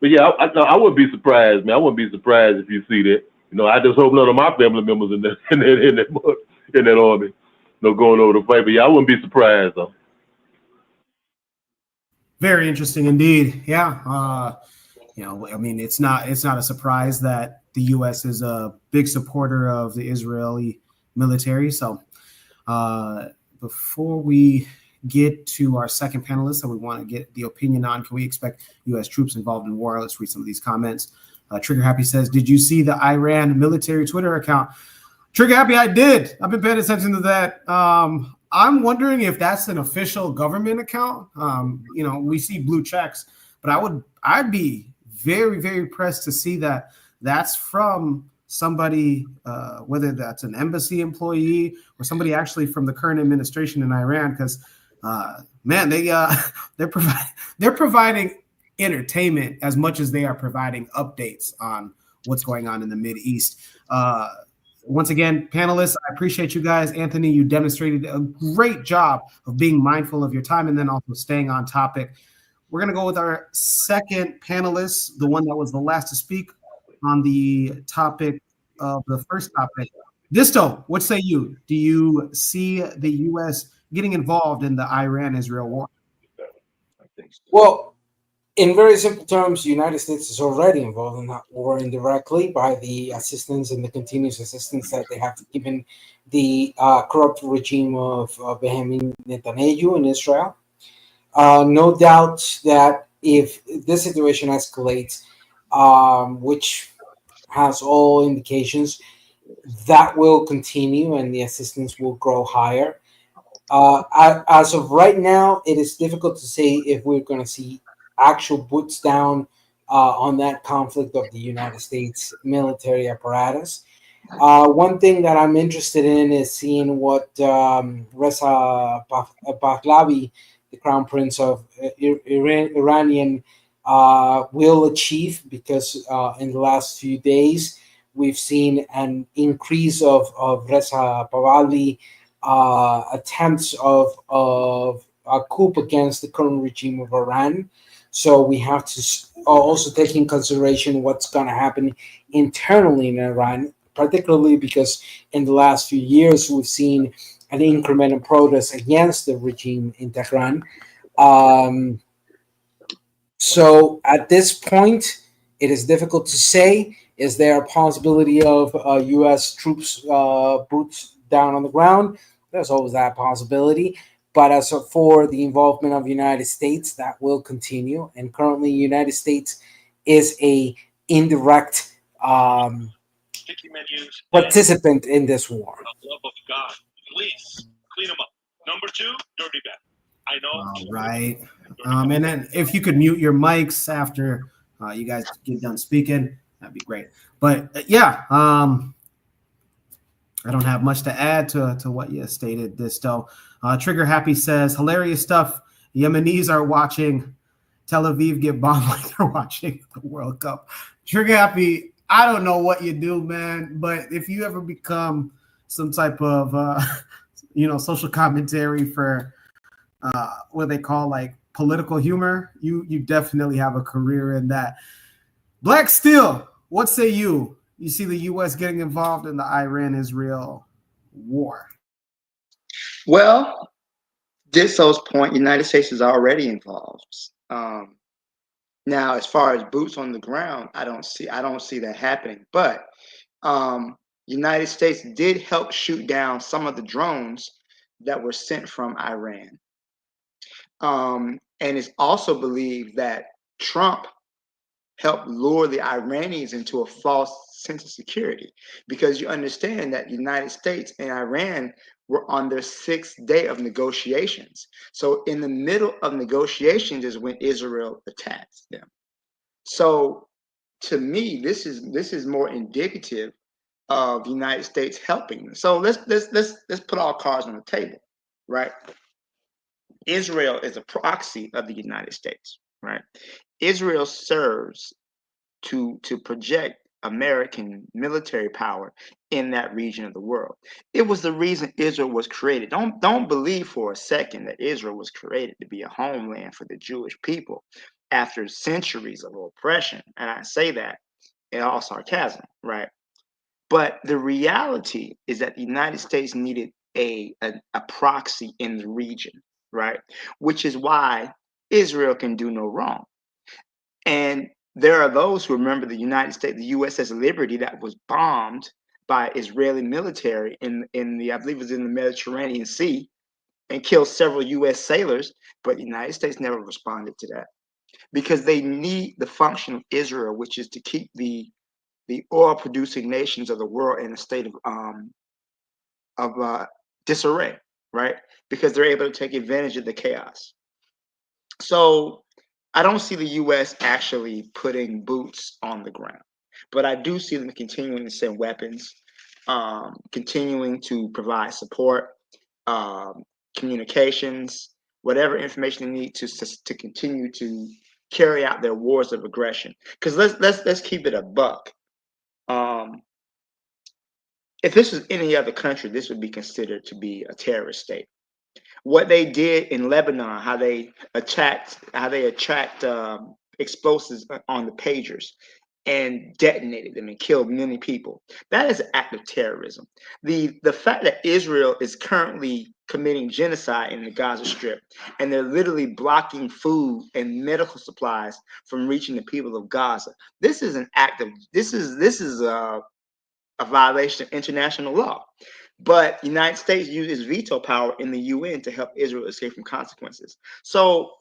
But yeah, I wouldn't be surprised, man. I wouldn't be surprised if you see that. You know, I just hope none of my family members in that army, you know, going over to fight. But yeah, I wouldn't be surprised though. Very interesting indeed. Yeah. I mean, it's not a surprise that the U.S. is a big supporter of the Israeli military. So before we get to our second panelist that we want to get the opinion on, can we expect U.S. troops involved in war? Let's read some of these comments. Trigger Happy says, did you see the Iran military Twitter account? Trigger Happy, I did. I've been paying attention to that. I'm wondering if that's an official government account. We see blue checks, but I'd be very, very pressed to see that that's from somebody, whether that's an embassy employee or somebody actually from the current administration in Iran, because man, they're providing entertainment as much as they are providing updates on what's going on in the Mideast. Once again, panelists, I appreciate you guys. Anthony, you demonstrated a great job of being mindful of your time and then also staying on topic. We're going to go with our second panelist, the one that was the last to speak on the topic of the first topic. Disto, what say you? Do you see the U.S. getting involved in the Iran-Israel war? Well, in very simple terms, the United States is already involved in that war indirectly by the assistance and the continuous assistance that they have given the corrupt regime of Benjamin Netanyahu in Israel. No doubt that if this situation escalates, which has all indications, that will continue and the assistance will grow higher. As of right now, it is difficult to say if we're going to see actual boots down on that conflict of the United States military apparatus. One thing that I'm interested in is seeing what Reza Pahlavi, the crown prince of Iranian, will achieve, because in the last few days we've seen an increase of Reza Pahlavi attempts of a coup against the current regime of Iran. So we have to also take in consideration what's going to happen internally in Iran, particularly because in the last few years we've seen an increment in protest against the regime in Tehran. So at this point, it is difficult to say. Is there a possibility of U.S. troops boots down on the ground? There's always that possibility. But as for the involvement of the United States, that will continue. And currently, the United States is a indirect participant in this war. Love of God, please clean them up. Number 2, dirty bag. I know. All right. And then if you could mute your mics after you guys get done speaking, that'd be great. But I don't have much to add to what you stated, Disto. Trigger Happy says, hilarious stuff. Yemenis are watching Tel Aviv get bombed like they're watching the World Cup. Trigger Happy, I don't know what you do, man, but if you ever become some type of, social commentary for what they call like political humor, you definitely have a career in that. Black Steel, what say you? You see the U.S. getting involved in the Iran-Israel war? Well, Disso's point, United States is already involved. Now, as far as boots on the ground, I don't see that happening. But United States did help shoot down some of the drones that were sent from Iran. And it's also believed that Trump helped lure the Iranians into a false sense of security, because you understand that the United States and Iran were on their 6th day of negotiations. So in the middle of negotiations is when Israel attacks them. So to me, this is more indicative of the United States helping them. So let's put all cards on the table, right? Israel is a proxy of the United States, right? Israel serves to project American military power in that region of the world. It was the reason Israel was created. Don't believe for a second that Israel was created to be a homeland for the Jewish people after centuries of oppression. And I say that in all sarcasm, right? But the reality is that the United States needed a proxy in the region, right? Which is why Israel can do no wrong. And there are those who remember the United States, the USS Liberty, that was bombed by Israeli military in the, I believe it was in the Mediterranean Sea, and killed several U.S. sailors. But the United States never responded to that because they need the function of Israel, which is to keep the oil-producing nations of the world in a state of disarray, right? Because they're able to take advantage of the chaos. So I don't see the U.S. actually putting boots on the ground, but I do see them continuing to send weapons, continuing to provide support, communications, whatever information they need to continue to carry out their wars of aggression. Because let's keep it a buck. If this was any other country, this would be considered to be a terrorist state. What they did in Lebanon, how they attacked explosives on the pagers and detonated them and killed many people. That is an act of terrorism. The fact that Israel is currently committing genocide in the Gaza Strip, and they're literally blocking food and medical supplies from reaching the people of Gaza. This is an act of this is a violation of international law. But the United States uses veto power in the UN to help Israel escape from consequences. So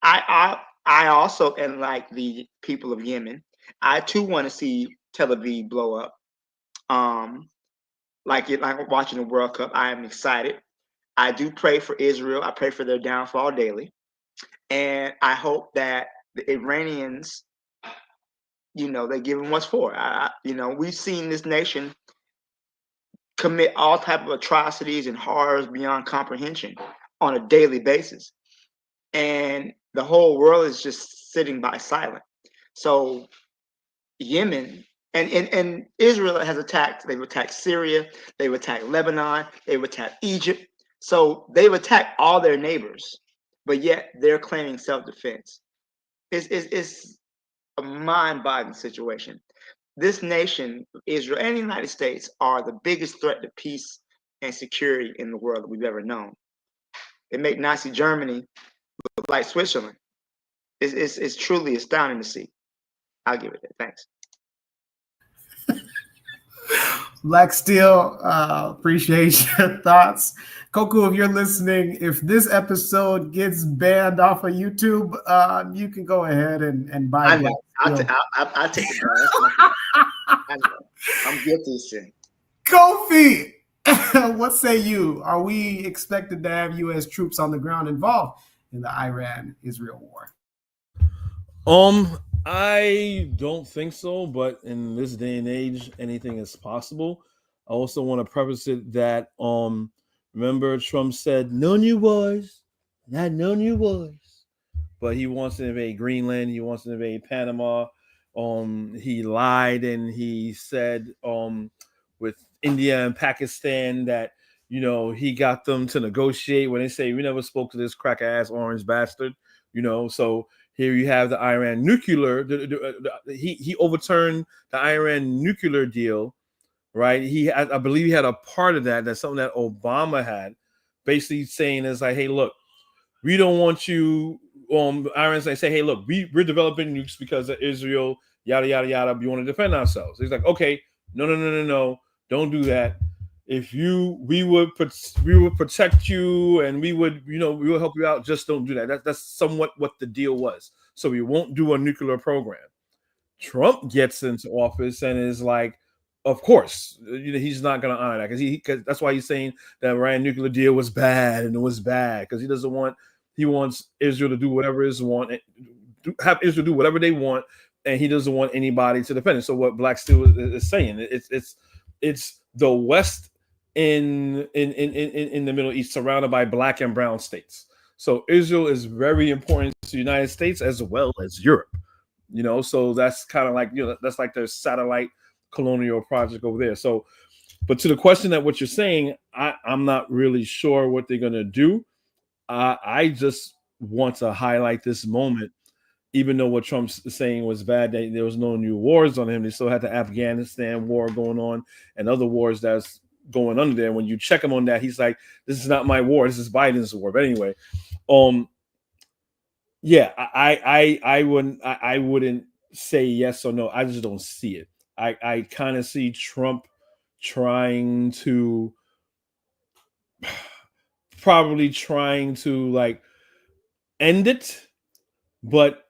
I also, and like the people of Yemen, I too want to see Tel Aviv blow up. Like watching the World Cup. I am excited. I do pray for Israel. I pray for their downfall daily. And I hope that the Iranians, they give them what's for. We've seen this nation commit all type of atrocities and horrors beyond comprehension on a daily basis, and the whole world is just sitting by silent. So Yemen and Israel has attacked. They've attacked Syria. They've attacked Lebanon. They've attacked Egypt. So they've attacked all their neighbors, but yet they're claiming self-defense. It's a mind-boggling situation. This nation, Israel and the United States, are the biggest threat to peace and security in the world that we've ever known. They make Nazi Germany look like Switzerland. It's truly astounding to see. I'll give it that. Thanks. Black Steel, appreciate your thoughts. Koku, if you're listening, if this episode gets banned off of YouTube, you can go ahead and buy Black Steel. I'll take it. I'm guilty of sin. Kofi, what say you? Are we expected to have U.S. troops on the ground involved in the Iran-Israel war? I don't think so, but in this day and age, anything is possible. I also want to preface it that remember Trump said no new wars, not no new wars, but he wants to invade Greenland, he wants to invade Panama. He lied and he said with India and Pakistan that he got them to negotiate when they say we never spoke to this crack ass orange bastard. So here you have the Iran nuclear. He overturned the Iran nuclear deal, right? I believe he had a part of that. That's something that Obama had, basically saying is like, hey, look, we don't want you. Iran's like, say, hey, look, we're developing nukes because of Israel, yada yada yada. We want to defend ourselves. He's like, okay, no, don't do that. If we would protect you and we would help you out. Just don't do that. That's somewhat what the deal was. So we won't do a nuclear program. Trump gets into office and is like, of course, he's not going to honor that because that's why he's saying that Iran nuclear deal was bad and it was bad because he wants Israel to do whatever have Israel do whatever they want, and he doesn't want anybody to defend it. So what Black Steel is saying, it's the West in the Middle East surrounded by black and brown states. So Israel is very important to the United States as well as Europe. So that's kind of like, that's like their satellite colonial project over there. So, but to the question that what you're saying, I'm not really sure what they're going to do. I just want to highlight this moment, even though what Trump's saying was bad, that there was no new wars on him. They still had the Afghanistan war going on and other wars that's going under there. When you check him on that, he's like, this is not my war. This is Biden's war. But anyway, yeah, I wouldn't say yes or no. I just don't see it. I kind of see Trump trying to like end it, but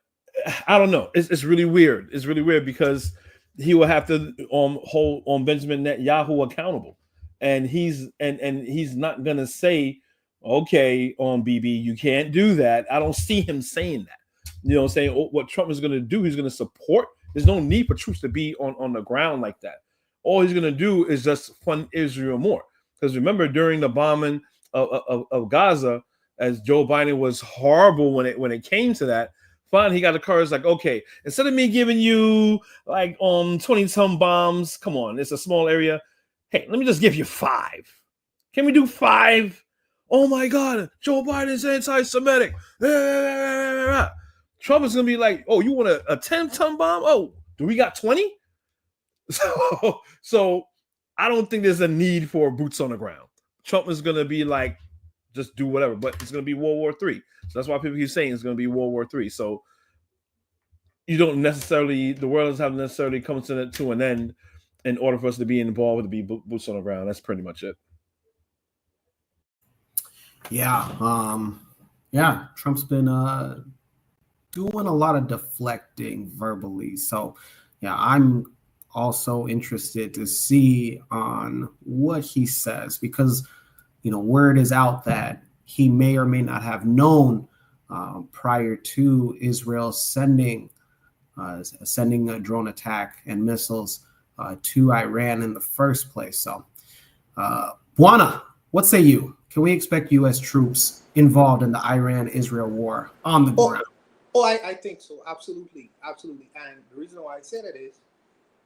I don't know. It's really weird. It's really weird because he will have to hold Benjamin Netanyahu accountable, and he's not gonna say, okay, BB, you can't do that. I don't see him saying that. You know what I'm saying? What Trump is gonna do, he's gonna support. There's no need for troops to be on the ground like that. All he's gonna do is just fund Israel more. Because remember, during the bombing of Gaza, as Joe Biden was horrible when it came to that. Fine, he got the cards like, okay, instead of me giving you like 20-ton bombs, come on, it's a small area. Hey, let me just give you 5. Can we do 5? Oh my God, Joe Biden's anti-Semitic. Trump is gonna be like, oh, you want a 10-ton bomb? Oh, do we got 20? So I don't think there's a need for boots on the ground. Trump is gonna be like, just do whatever, but it's going to be World War III. So that's why people keep saying it's going to be World War III. So you don't necessarily, the world doesn't have necessarily come to an end in order for us to be involved, to be boots on the ground. That's pretty much it. Yeah. Trump's been doing a lot of deflecting verbally. So yeah, I'm also interested to see on what he says, because word is out that he may or may not have known prior to Israel sending a drone attack and missiles to Iran in the first place. So, Buana, what say you? Can we expect U.S. troops involved in the Iran-Israel war on the ground? I think so. Absolutely. Absolutely. And the reason why I said it is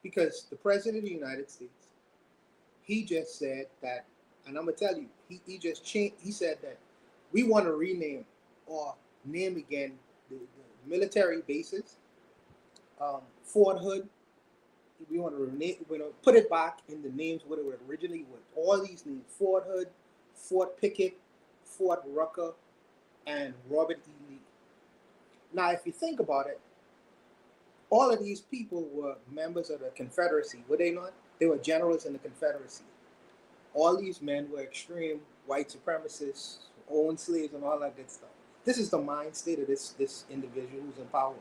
because the President of the United States, he just said that, and I'm going to tell you, he just changed. He said that we want to rename or name again the military bases. Fort Hood, we want to rename, put it back in the names what it originally was. All these names: Fort Hood, Fort Pickett, Fort Rucker, and Robert E. Lee. Now, if you think about it, all of these people were members of the Confederacy, were they not? They were generals in the Confederacy. All these men were extreme white supremacists, owned slaves, and all that good stuff. This is the mind state of this individual who's in power.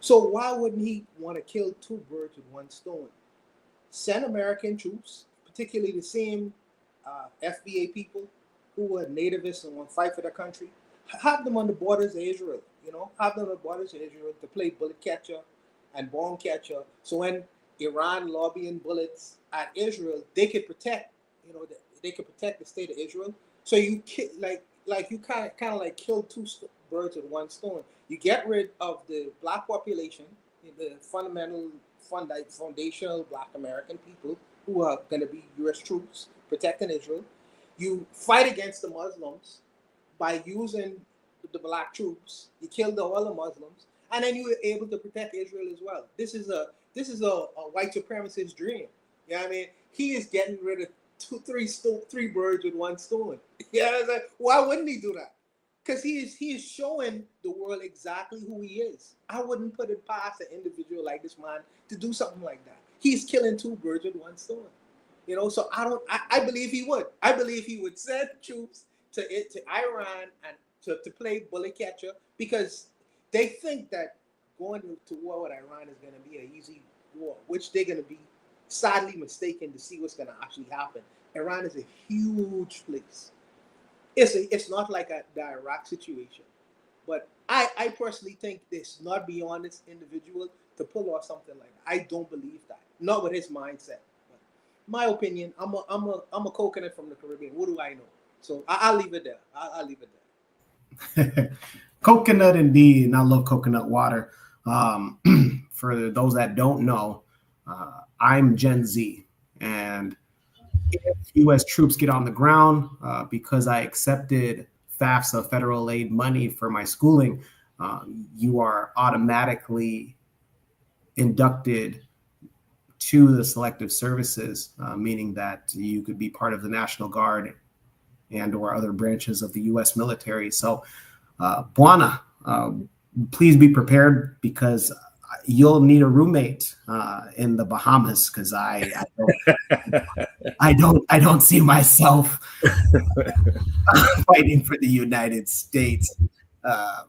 So why wouldn't he want to kill 2 birds with 1 stone? Send American troops, particularly the same FBA people who were nativists and want to fight for their country. Have them on the borders of Israel, have them on the borders of Israel to play bullet catcher and bomb catcher. So when Iran lobbying bullets at Israel, they could protect, they could protect the state of Israel. So you you kind of like kill 2 birds with 1 stone. You get rid of the black population, the foundational black American people who are going to be U.S. troops protecting Israel. You fight against the Muslims by using the black troops. You kill all the Muslims, and then you were able to protect Israel as well. This is a white supremacist dream. You know what I mean? He is getting rid of 3 birds with 1 stone. Yeah, why wouldn't he do that? Because he is showing the world exactly who he is. I wouldn't put it past an individual like this man to do something like that. He's killing 2 birds with 1 stone. So I believe he would. I believe he would send troops to Iran and to play bullet catcher, because they think that going to war with Iran is going to be an easy war, which they're going to be sadly mistaken to see what's going to actually happen. Iran is a huge place. It's not like the Iraq situation, but I personally think it's not beyond this individual to pull off something like that. I don't believe that, not with his mindset. But my opinion, I'm a coconut from the Caribbean. What do I know? So I'll leave it there. I'll leave it there. Coconut indeed, and I love coconut water. For those that don't know, I'm Gen Z, and if U.S. troops get on the ground, because I accepted FAFSA federal aid money for my schooling, you are automatically inducted to the selective services, meaning that you could be part of the National Guard and or other branches of the U.S. military. So, Buana, please be prepared, because you'll need a roommate in the Bahamas, because I don't see myself fighting for the United States. Are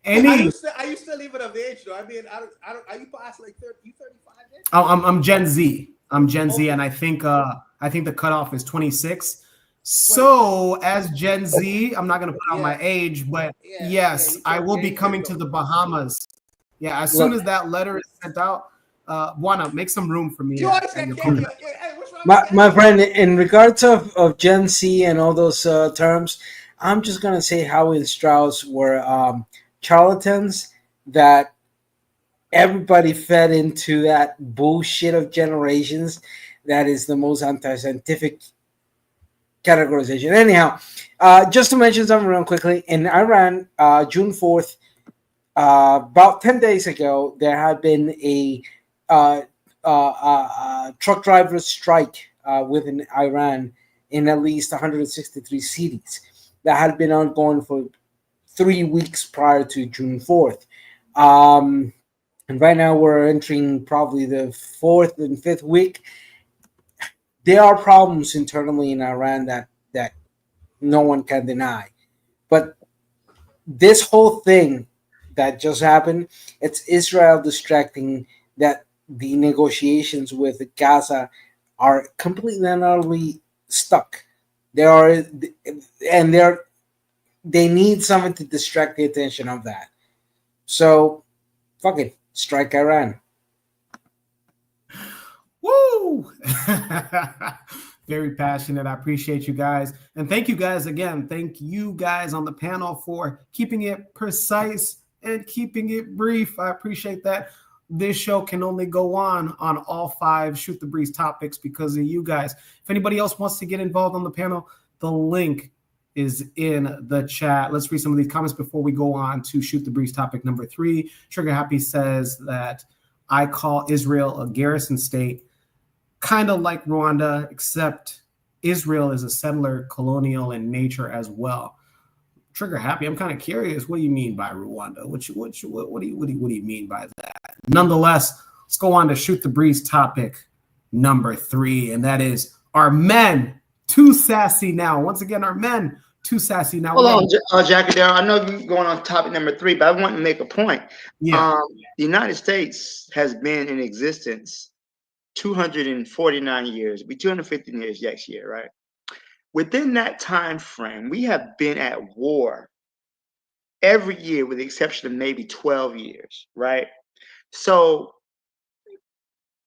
you still even of age though? I mean, are you past like 30? You 35 then? I'm Gen Z. I'm Gen Z, and I think the cutoff is 26. So as Gen Z, I'm not going to put out my age, but yes, I will be coming to the Bahamas. Yeah, as soon as that letter is sent out, Juana, make some room for me. My friend, in regards of Gen Z and all those terms, I'm just gonna say Howie and Strauss were charlatans that everybody fed into that bullshit of generations. That is the most anti-scientific categorization. Anyhow, just to mention something real quickly, in Iran, June 4th, about 10 days ago, there had been a truck drivers strike within Iran in at least 163 cities that had been ongoing for 3 weeks prior to June 4th. And right now we're entering probably the 4th and 5th week. There are problems internally in Iran that no one can deny. But this whole thing that just happened, it's Israel distracting that the negotiations with Gaza are completely and utterly stuck. They need something to distract the attention of that. So, fuck it, strike Iran. Woo! Very passionate. I appreciate you guys. And thank you guys again. Thank you guys on the panel for keeping it precise and keeping it brief. I appreciate that. This show can only go on all 5 Shoot the Breeze topics because of you guys. If anybody else wants to get involved on the panel, the link is in the chat. Let's read some of these comments before we go on to Shoot the Breeze topic number 3. Trigger Happy says that I call Israel a garrison state, kind of like Rwanda, except Israel is a settler, colonial in nature as well. Trigger Happy, I'm kind of curious. What do you mean by Rwanda? What do you mean by that? Nonetheless, let's go on to Shoot the Breeze topic number 3, and that is, are men too sassy now? Once again, are men too sassy now? Hold on, Jackie Darrell. I know you're going on topic number 3, but I want to make a point. Yeah. The United States has been in existence 249 years. It'll be 250 years next year, right? Within that time frame, we have been at war every year with the exception of maybe 12 years, right? So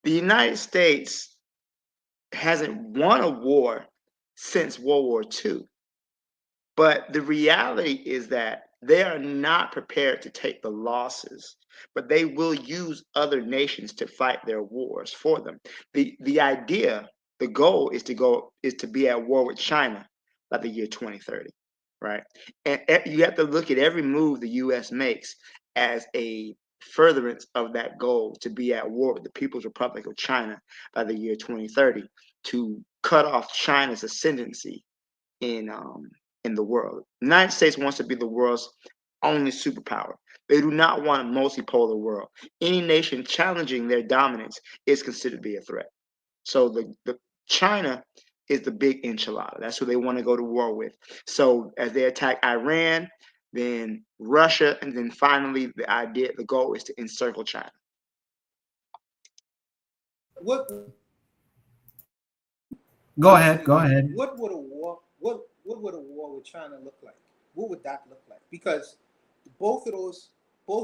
the United States hasn't won a war since World War II. But the reality is that they are not prepared to take the losses, but they will use other nations to fight their wars for them. The idea, the goal is to be at war with China by the year 2030, right? And you have to look at every move the U.S. makes as a furtherance of that goal to be at war with the People's Republic of China by the year 2030 to cut off China's ascendancy in the world. The United States wants to be the world's only superpower. They do not want a multipolar world. Any nation challenging their dominance is considered to be a threat. So the China is the big enchilada. That's who they want to go to war with. So as they attack Iran, then Russia, and then finally the goal is to encircle China. Go ahead. What would a war with China look like? What would that look like? Because both of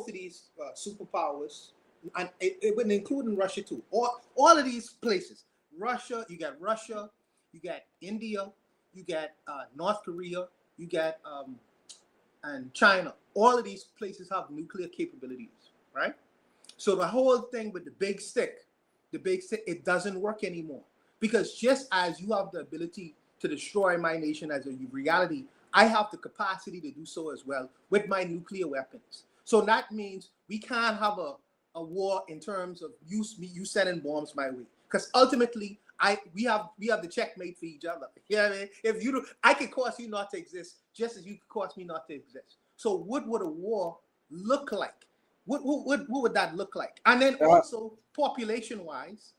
these superpowers, and it would include in Russia too. All of these places, you got India, you got North Korea, you got and China. All of these places have nuclear capabilities, right? So the whole thing with the big stick, it doesn't work anymore. Because just as you have the ability to destroy my nation as a reality, I have the capacity to do so as well with my nuclear weapons. So that means we can't have a war in terms of you sending bombs my way. Because ultimately, we have the checkmate for each other. You know what I mean? If you do, I can cause you not to exist, just as you can cause me not to exist. So what would a war look like What would that look like? And then also population-wise,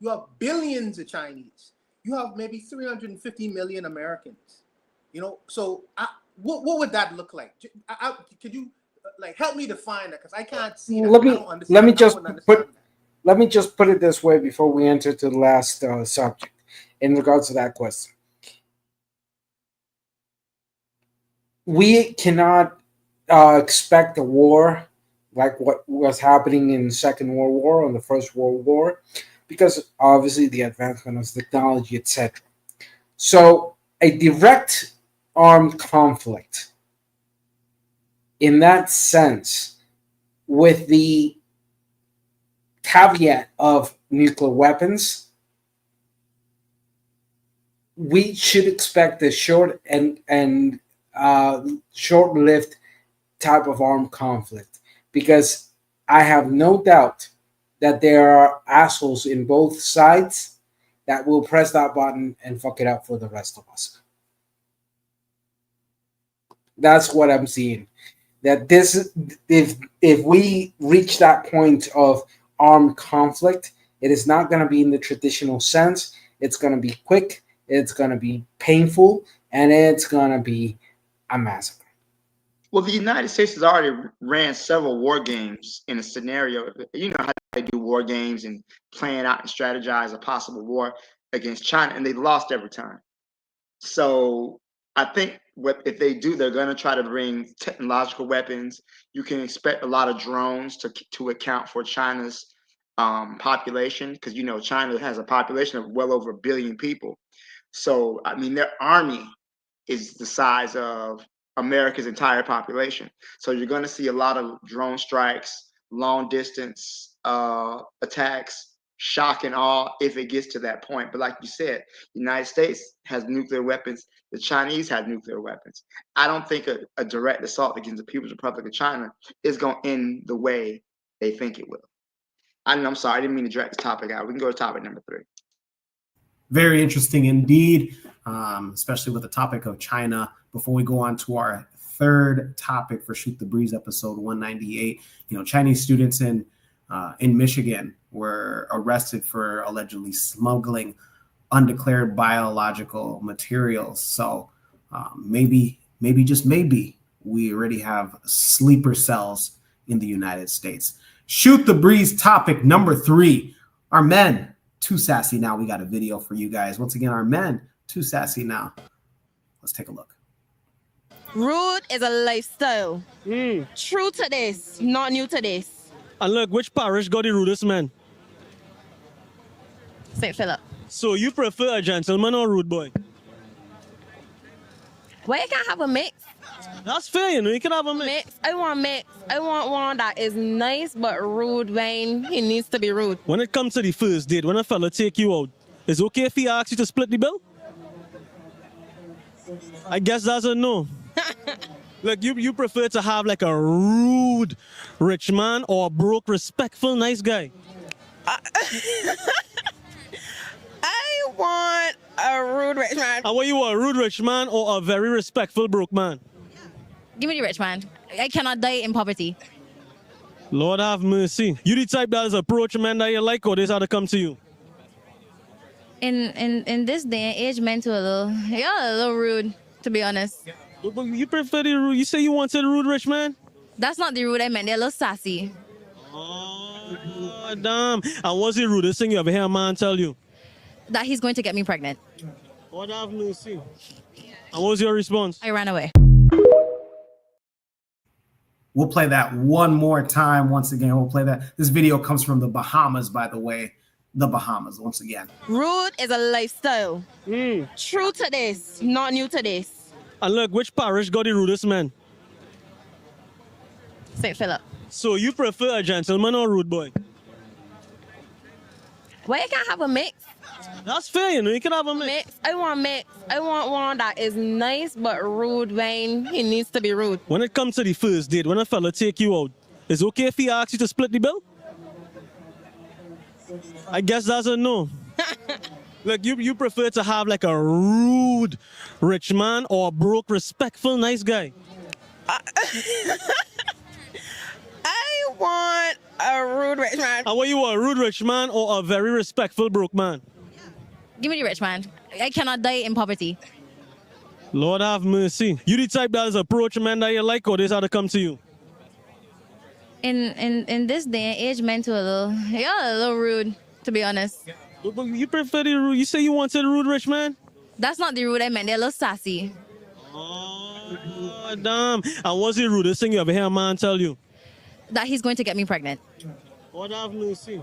you have billions of Chinese. You have maybe 350 million Americans. You know, so what would that look like? Could you like help me define that? Because I can't see that. I don't understand. Let me just put it this way before we enter to the last subject in regards to that question. We cannot expect a war like what was happening in the Second World War or the First World War, because obviously the advancement of technology, etc. So a direct armed conflict in that sense, with the caveat of nuclear weapons, we should expect a short-lived type of armed conflict, because I have no doubt that there are assholes in both sides that will press that button and fuck it up for the rest of us. That's what I'm seeing. That this, if we reach that point of armed conflict, it is not going to be in the traditional sense. It's going to be quick, it's going to be painful, and it's going to be a massacre. Well, the United States has already ran several war games in a scenario. You know how they do war games and plan out and strategize a possible war against China, and they've lost every time. So I think if they do, they're going to try to bring technological weapons. You can expect a lot of drones to account for China's population, because, you know, China has a population of well over 1 billion people. So, I mean, their army is the size of America's entire population. So you're going to see a lot of drone strikes, long distance attacks, shock and awe if it gets to that point. But like you said, the United States has nuclear weapons. The Chinese have nuclear weapons. I don't think a direct assault against the People's Republic of China is going to end the way they think it will. I'm sorry, I didn't mean to drag this topic out. We can go to topic number 3. Very interesting indeed, especially with the topic of China. Before we go on to our third topic for Shoot the Breeze episode 198, you know, Chinese students in Michigan were arrested for allegedly smuggling undeclared biological materials. So maybe just maybe we already have sleeper cells in the United States. Shoot the Breeze topic number 3. Are men too sassy now? We got a video for you guys. Once again, are men too sassy now? Let's take a look. Rude is a lifestyle. True to this, not new to this. And look, which parish got the rudest man? St. Philip. So you prefer a gentleman or rude boy? Well, you can't have a mix. That's fair, you know, you can have a mix. I want mix. I want one that is nice but rude when he needs to be rude. When it comes to the first date, when a fella take you out, is it okay if he asks you to split the bill? I guess that's a no. Look, you prefer to have like a rude rich man or a broke, respectful, nice guy? I want a rude rich man. And what you want, a rude rich man or a very respectful broke man? Give me the rich man. I cannot die in poverty. Lord have mercy. You the type that is approach men that you like, or this how to come to you? In this day and age, men too you're a little rude, to be honest. But you prefer the rude? You say you wanted a rude rich man? That's not the rude I meant. They're a little sassy. Oh, damn. And what's the rudest thing you ever hear a man tell you? That he's going to get me pregnant. Lord have mercy. And what was your response? I ran away. We'll play that one more time. Once again, we'll play that. This video comes from the Bahamas, by the way. The Bahamas, once again. Rude is a lifestyle. True to this, not new to this. And look, which parish got the rudest man? St. Philip. So you prefer a gentleman or rude boy? Well, you can't have a mix. That's fair, you know, you can have a mix. I want mix. I want one that is nice but rude when he needs to be rude. When it comes to the first date, when a fella take you out, is it okay if he asks you to split the bill? I guess that's a no. Look, you prefer to have like a rude rich man or a broke, respectful, nice guy? want a rude rich man. And what you want, a rude rich man or a very respectful broke man? Give me the rich man. I cannot die in poverty. Lord have mercy. You the type that is approach men that you like, or this how to come to you? In this day and age, men too a little rude, to be honest. But you prefer the rude? You say you wanted a rude rich man? That's not the rude I meant. They're a little sassy. Oh, damn. And what's the rudest thing you ever hear a man tell you? That he's going to get me pregnant. Lord have mercy.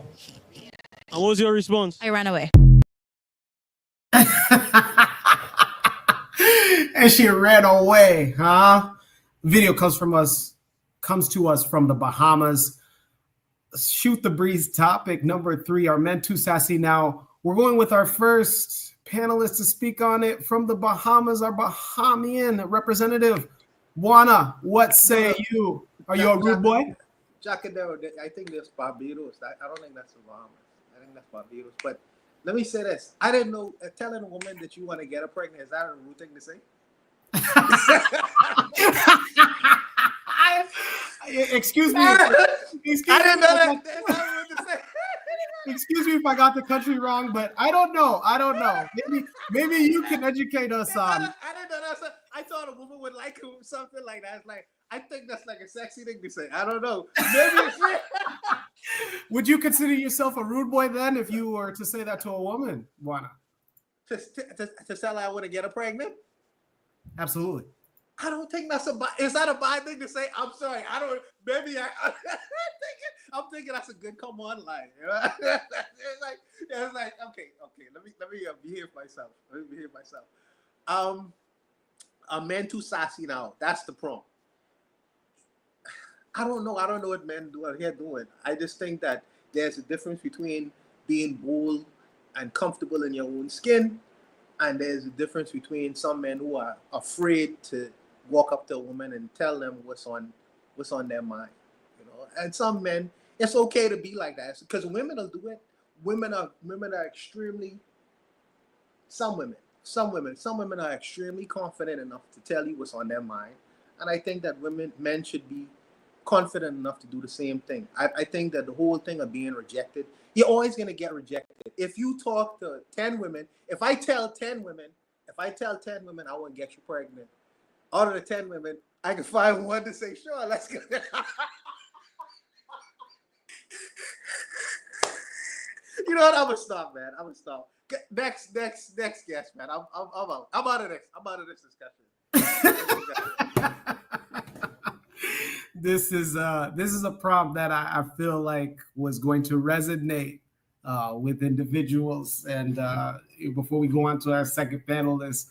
And what was your response? I ran away. And she ran away, huh? Video comes to us from the Bahamas. Shoot the breeze topic number 3. Are men too sassy now? We're going with our first panelist to speak on it from the Bahamas, our Bahamian representative. Juana, what say you? Are you a rude boy? Jacadero, I think that's Barbados. I don't think that's the Bahamas. I think that's Barbados. But let me say this. I didn't know, telling a woman that you want to get her pregnant, is that a rude thing to say? Excuse me. Excuse me if I got the country wrong, but I don't know. Maybe you can educate us on. I didn't know that. I thought a woman would like something like that. It's like, I think that's like a sexy thing to say. I don't know. Maybe Would you consider yourself a rude boy then if you were to say that to a woman, Juana? To tell her I want to get her pregnant? Absolutely. I don't think that's is that a bad thing to say? I'm sorry. I don't. Maybe I'm thinking that's a good come on line. You know? it's like okay. Let me behave myself. Are men too sassy now? That's the problem. I don't know what men are here doing. I just think that there's a difference between being bold and comfortable in your own skin, and there's a difference between some men who are afraid to walk up to a woman and tell them what's on their mind, you know. And some men, it's okay to be like that because women will do it. Women are extremely. Some women are extremely confident enough to tell you what's on their mind, and I think that men should be confident enough to do the same thing. I think that the whole thing of being rejected, you're always gonna get rejected. If you talk to 10 women, if I tell 10 women I want to get you pregnant, out of the 10 women, I can find one to say, sure, let's go. You know what? I'm gonna stop, man. Next guest, man. I'm out. I'm out of this discussion. This is a prompt that I feel like was going to resonate with individuals. And before we go on to our second panelist,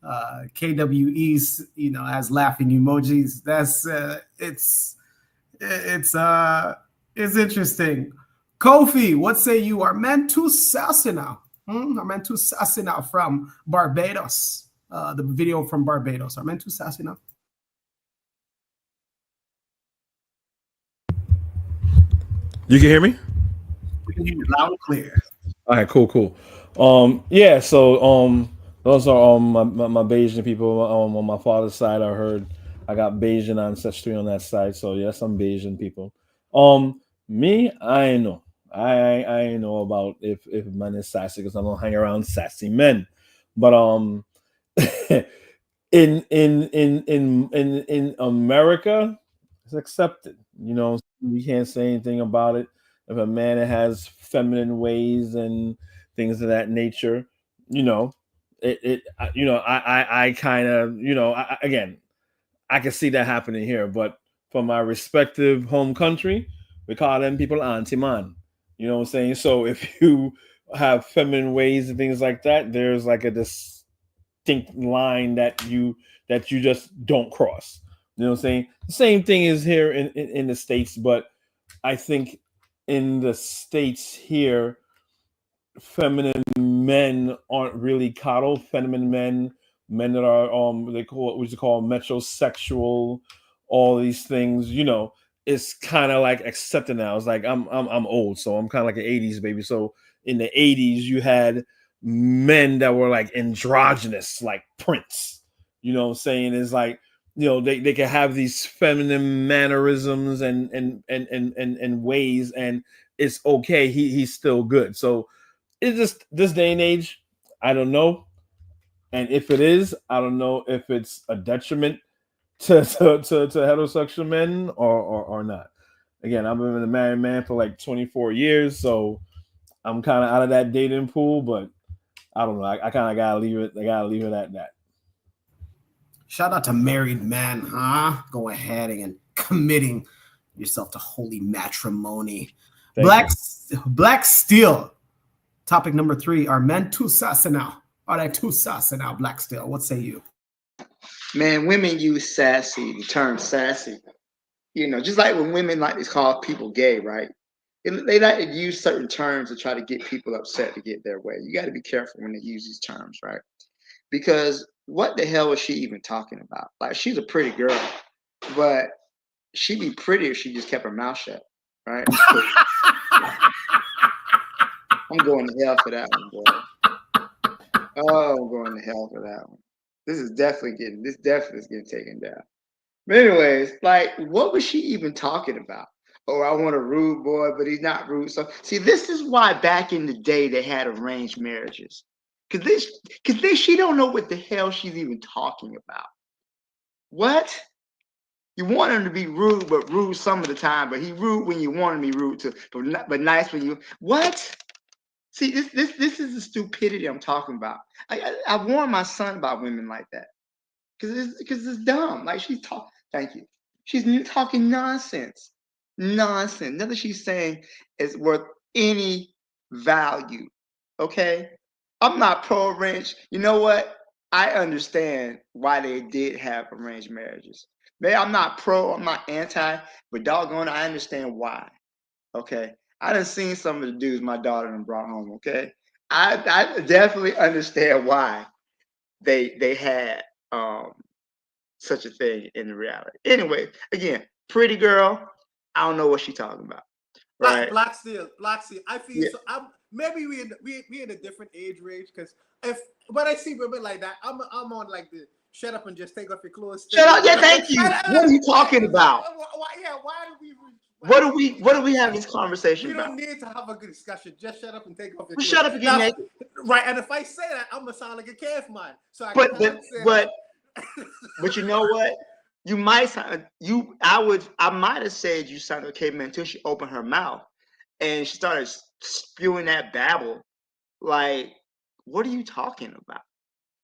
KWE's, as laughing emojis. That's it's interesting. Kofi, what say you? Are men too sassy now? Are men too sassy now from Barbados? The video from Barbados. Are men too sassy now? You can hear me? We can hear you loud and clear. All right, cool. Yeah, so those are my Bayesian people on my father's side. I heard I got Bayesian ancestry on that side, so yes, I'm Bayesian people. Me, I know. I know about if men is sassy because I don't hang around sassy men. But in America, it's accepted. We can't say anything about it. If a man has feminine ways and things of that nature, I kind of, again, I can see that happening here. But for my respective home country, we call them people anti-man. You know what I'm saying? So if you have feminine ways and things like that, there's like a distinct line that you just don't cross. You know what I'm saying? The same thing is here in the States, but I think in the States here, feminine men aren't really coddled. Feminine men that are we call metrosexual, all these things, it's kind of like accepted now. It's like I'm old, so I'm kind of like an 80s baby. So in the 80s, you had men that were like androgynous, like Prince. You know what I'm saying? It's like they can have these feminine mannerisms and ways, and it's okay. He's still good. So it's just this day and age. I don't know, and if it is, I don't know if it's a detriment to heterosexual men or not. Again, I've been a married man for like 24 years, so I'm kind of out of that dating pool. But I don't know. I kind of gotta leave it. I gotta leave it at that. Shout out to married men, huh? Go ahead and committing yourself to holy matrimony. Black Steel. Topic number 3. Are men too sassy now? Are they too sassy now, Black Steel? What say you? Man, women use sassy, the term sassy. Just like when women like to call people gay, right? They like to use certain terms to try to get people upset to get their way. You got to be careful when they use these terms, right? Because what the hell was she even talking about? Like, she's a pretty girl, but she'd be pretty if she just kept her mouth shut, right? I'm going to hell for that one, boy. Oh, I'm going to hell for that one. This definitely is getting taken down. But anyways, like, what was she even talking about? Oh, I want a rude boy, but he's not rude. So, see, this is why back in the day they had arranged marriages. Because she don't know what the hell she's even talking about. What? You want him to be rude, but rude some of the time. But he rude when you want him to be rude too, but nice when you. What? See, this is the stupidity I'm talking about. I warn my son about women like that, because it's dumb. Like, she's talking. Thank you. She's talking nonsense. Nonsense. Nothing she's saying is worth any value. Okay. I'm not pro-arranged. You know what? I understand why they did have arranged marriages. Maybe I'm not pro, I'm not anti, but doggone it, I understand why. Okay. I done seen some of the dudes my daughter done brought home. Okay. I definitely understand why they had such a thing in the reality. Anyway, again, pretty girl. I don't know what she's talking about. Right. Black Steel. I feel so. Maybe we in a different age range, because when I see women like that, I'm on like the shut up and just take off your clothes. Shut up! Yeah, thank you. What are you talking about? Why do we have this conversation about? We don't need to have a good discussion. Just shut up and take off your clothes. Shut up and get naked. Right, and if I say that, I'm gonna sound like a caveman. So I but you know what? You might sound I might have said you sounded like a caveman until she opened her mouth and she started spewing that babble. Like, what are you talking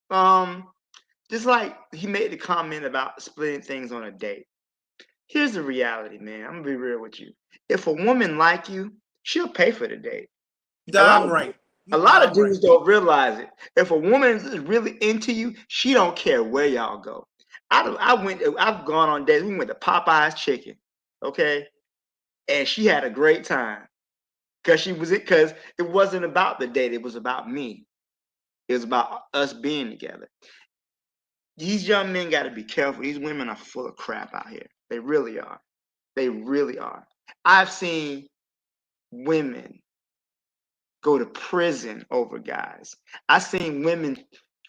about? Just like he made the comment about splitting things on a date. Here's the reality, man. I'm gonna be real with you. If a woman like you, she'll pay for the date. Damn right. A lot of dudes don't realize it. If a woman is really into you, she don't care where y'all go. I've gone on dates. We went to Popeye's Chicken, okay, and she had a great time because it wasn't about the date. It was about me. It was about us being together. These young men got to be careful. These women are full of crap out here. They really are. They really are. I've seen women go to prison over guys. I've seen women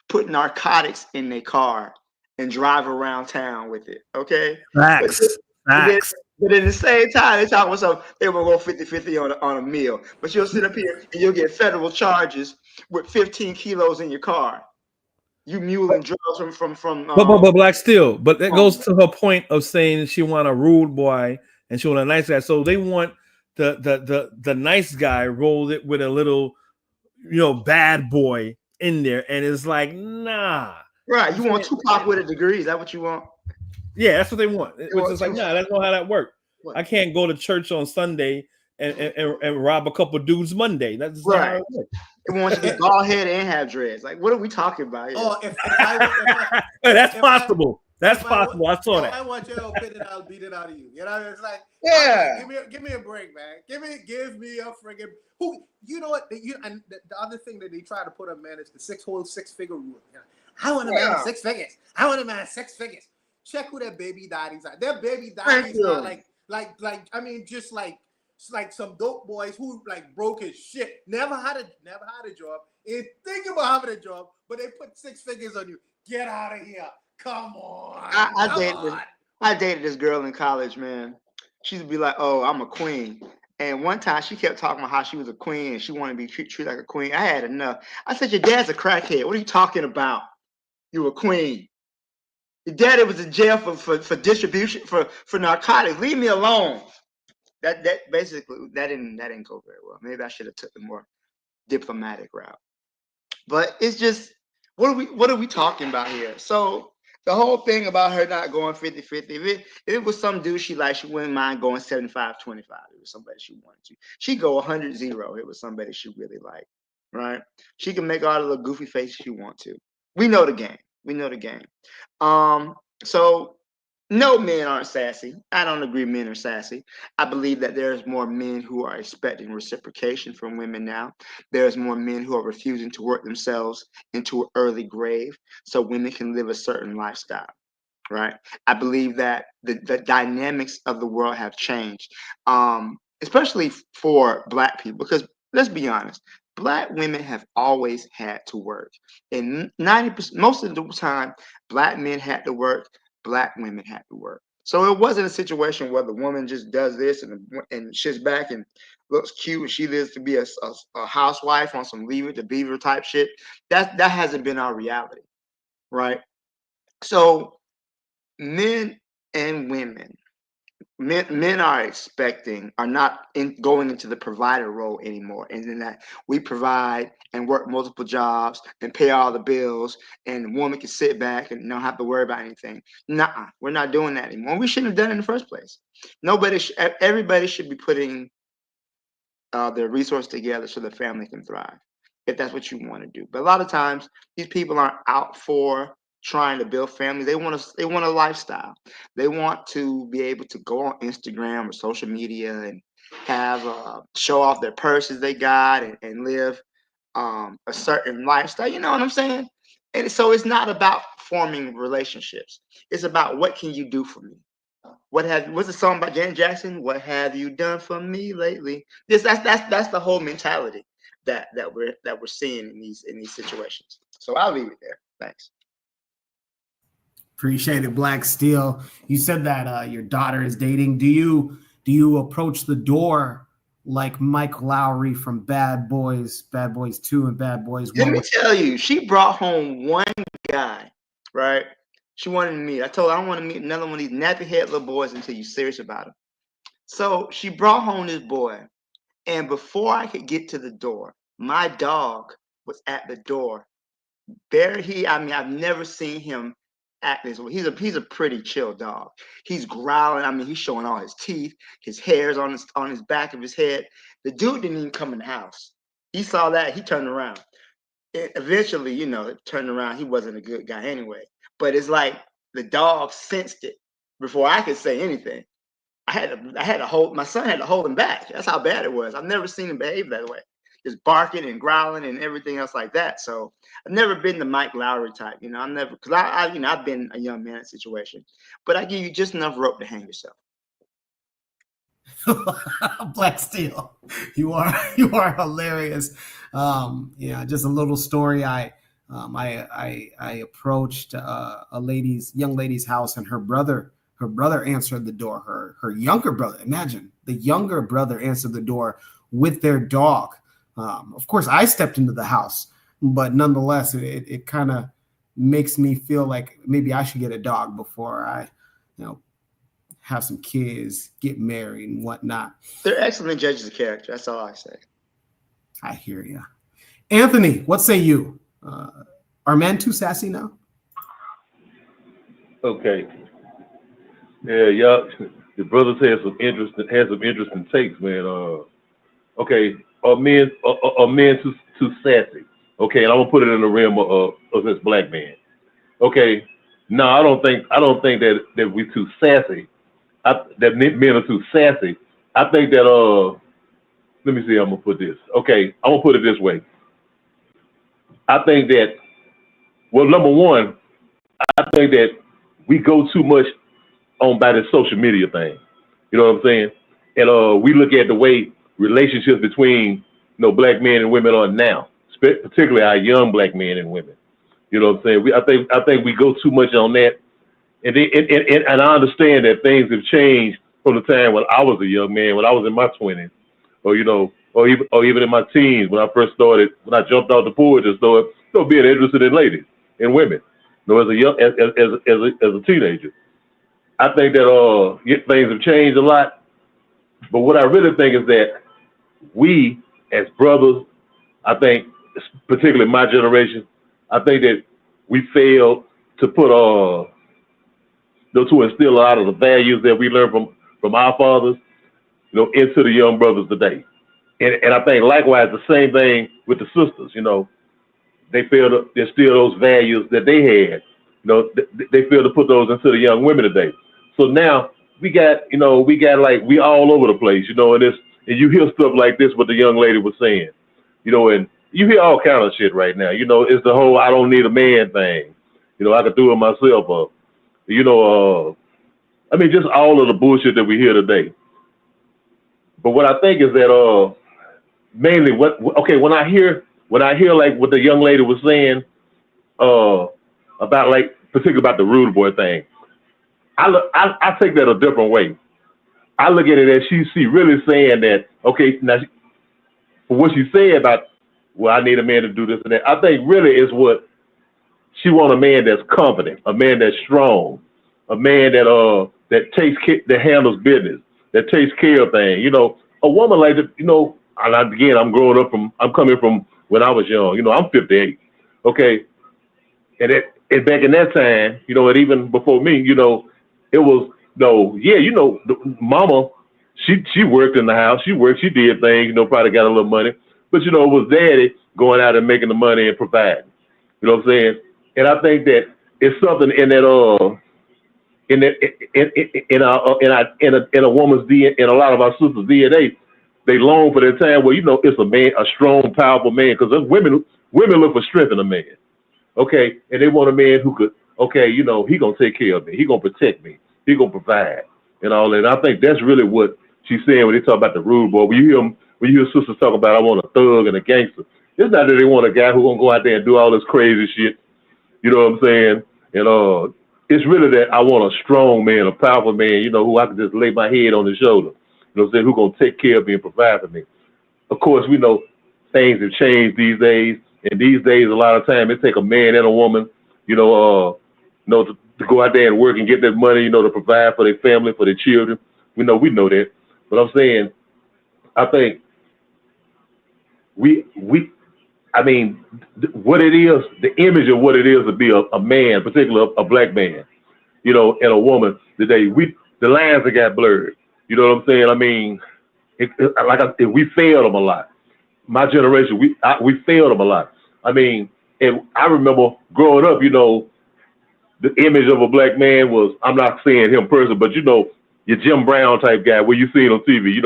put narcotics in their car and drive around town with it. Okay. Facts. But at the same time, they talk about something, they will go 50-50 on a meal. But you'll sit up here and you'll get federal charges with 15 kilos in your car. You muling drugs from but Black Steel. But that goes to her point of saying she want a rude boy and she want a nice guy. So they want the nice guy rolled it with a little, bad boy in there, and it's like, nah. Right, you want Tupac with a degree? Is that what you want? Yeah, that's what they want. It's just like, nah, that's not how that works. I can't go to church on Sunday and rob a couple dudes Monday. That's right. How it works. They want you to be bald headed and have dreads. Like, what are we talking about here? Oh, that's possible. That's possible. I saw that. I want your opinion. I'll beat it out of you. You know, it's like, yeah. Give me a break, man. Give me a friggin' who. You know what? And the other thing that they try to put on man is the six-figure rule. You know, I want a man of 6 figures. I want a man of 6 figures. Check who their baby daddies are. Their baby daddies are like I mean, just like some dope boys who like broke his shit, never had a job, ain't thinking about having a job, but they put 6 figures on you. Get out of here. Come on. I dated this girl in college, man. She would be like, "Oh, I'm a queen." And one time she kept talking about how she was a queen and she wanted to be treated like a queen. I had enough. I said, "Your dad's a crackhead. What are you talking about? You a queen. Your daddy was in jail for distribution for narcotics. Leave me alone." That basically that didn't go very well. Maybe I should have took the more diplomatic route. But it's just what are we talking about here? So the whole thing about her not going 50-50, if it was some dude she liked, she wouldn't mind going 75-25. It was somebody she wanted to. She'd go 100-0. It was somebody she really liked, right? She can make all the little goofy faces she wants to. We know the game. So no, men aren't sassy. I don't agree men are sassy. I believe that there's more men who are expecting reciprocation from women now. There's more men who are refusing to work themselves into an early grave so women can live a certain lifestyle, right? I believe that the dynamics of the world have changed, especially for Black people, because let's be honest, Black women have always had to work. And 90%, most of the time, Black men had to work, Black women had to work. So it wasn't a situation where the woman just does this and sits back and looks cute and she lives to be a housewife on some Leave It to Beaver type shit. That hasn't been our reality, right? So men and women, men are not going into the provider role anymore, and in that we provide and work multiple jobs and pay all the bills, and the woman can sit back and not have to worry about anything. Nuh-uh, we're not doing that anymore. We shouldn't have done it in the first place. Everybody should be putting their resources together so the family can thrive, if that's what you want to do. But a lot of times, these people aren't out for trying to build families. They want a lifestyle. They want to be able to go on Instagram or social media and have show off their purses they got and live a certain lifestyle. You know what I'm saying? And so it's not about forming relationships. It's about what can you do for me. What's the song by Janet Jackson? What have you done for me lately? That's the whole mentality that we're seeing in these situations. So I'll leave it there. Thanks. Appreciate it, Black Steel. You said that your daughter is dating. Do you approach the door like Mike Lowry from Bad Boys 2 and Bad Boys 1? Let me tell you, she brought home one guy, right? She wanted to meet. I told her I don't want to meet another one of these nappy head little boys until you're serious about him. So she brought home this boy, and before I could get to the door, my dog was at the door. I've never seen him act this way. He's a pretty chill dog. He's growling. I mean, he's showing all his teeth. His hair's on his back of his head. The dude didn't even come in the house. He saw that. He turned around. Eventually, turned around. He wasn't a good guy anyway. But it's like the dog sensed it before I could say anything. My son had to hold him back. That's how bad it was. I've never seen him behave that way. Just barking and growling and everything else like that. So I've never been the Mike Lowry type, because I've been a young man in a situation, but I give you just enough rope to hang yourself. Black Steel, you are hilarious. Just a little story. I approached a young lady's house, and her brother answered the door. Her younger brother, imagine the younger brother answered the door with their dog. Of course, I stepped into the house, but nonetheless, it kind of makes me feel like maybe I should get a dog before I, have some kids, get married, and whatnot. They're excellent judges of character. That's all I say. I hear you, Anthony. What say you? Are men too sassy now? Okay. Yeah, y'all. The brothers had some interesting takes, man. Okay. Are men too sassy? Okay, and I'm gonna put it in the realm of this black man. Okay, no, I don't think that we're too sassy. That men are too sassy. I think that let me see. I'm gonna put this. Okay, I'm gonna put it this way. I think that number one, I think that we go too much by the social media thing. You know what I'm saying? And we look at the way relationships between black men and women are now, particularly our young black men and women. You know what I'm saying? I think we go too much on that, and I understand that things have changed from the time when I was a young man, when I was in my 20s, or or even in my teens when I first started, when I jumped out the porch and started being interested in ladies and women. As a teenager, I think that things have changed a lot. But what I really think is that we as brothers, I think, particularly my generation, I think that we failed to put to instill a lot of the values that we learned from our fathers, into the young brothers today. And I think likewise the same thing with the sisters. They failed to instill those values that they had. They failed to put those into the young women today. So now we got like we all over the place, and you hear stuff like this, what the young lady was saying, and you hear all kind of shit right now. It's the whole I don't need a man thing. I could do it myself. I mean, just all of the bullshit that we hear today. But what I think is that mainly when I hear like what the young lady was saying about like particularly about the rude boy thing, I take that a different way. I look at it as she really saying that, okay, now for what she said about, well, I need a man to do this and that, I think really is what she want, a man that's confident, a man that's strong, a man that handles business, that takes care of things. A woman like that, and again, I'm coming from when I was young. I'm 58. Okay. And back in that time, and even before me, it was mama, she worked in the house, she did things, probably got a little money, but it was daddy going out and making the money and providing. You know what I'm saying? And I think that it's something in that in a woman's DNA, in a lot of our sisters' DNA, they long for that time where it's a man, a strong, powerful man, because women look for strength in a man. Okay, and they want a man who could, he gonna take care of me, he gonna protect me, he gonna provide, and all that. And I think that's really what she's saying when they talk about the rude boy. When you hear sisters talk about I want a thug and a gangster, it's not that they want a guy who gonna go out there and do all this crazy shit. You know what I'm saying? And it's really that I want a strong man, a powerful man, who I can just lay my head on his shoulder. You know what I'm saying? Who gonna take care of me and provide for me. Of course, we know things have changed these days. And these days, a lot of time, it take a man and a woman, to go out there and work and get that money, to provide for their family, for their children. We know that. But I'm saying, I think what it is, the image of what it is to be a man, particularly a black man, and a woman today, the lines have got blurred. You know what I'm saying? I mean, we failed them a lot. My generation, we failed them a lot. I mean, and I remember growing up, the image of a black man was, I'm not saying him personally, but your Jim Brown type guy where you see it on TV,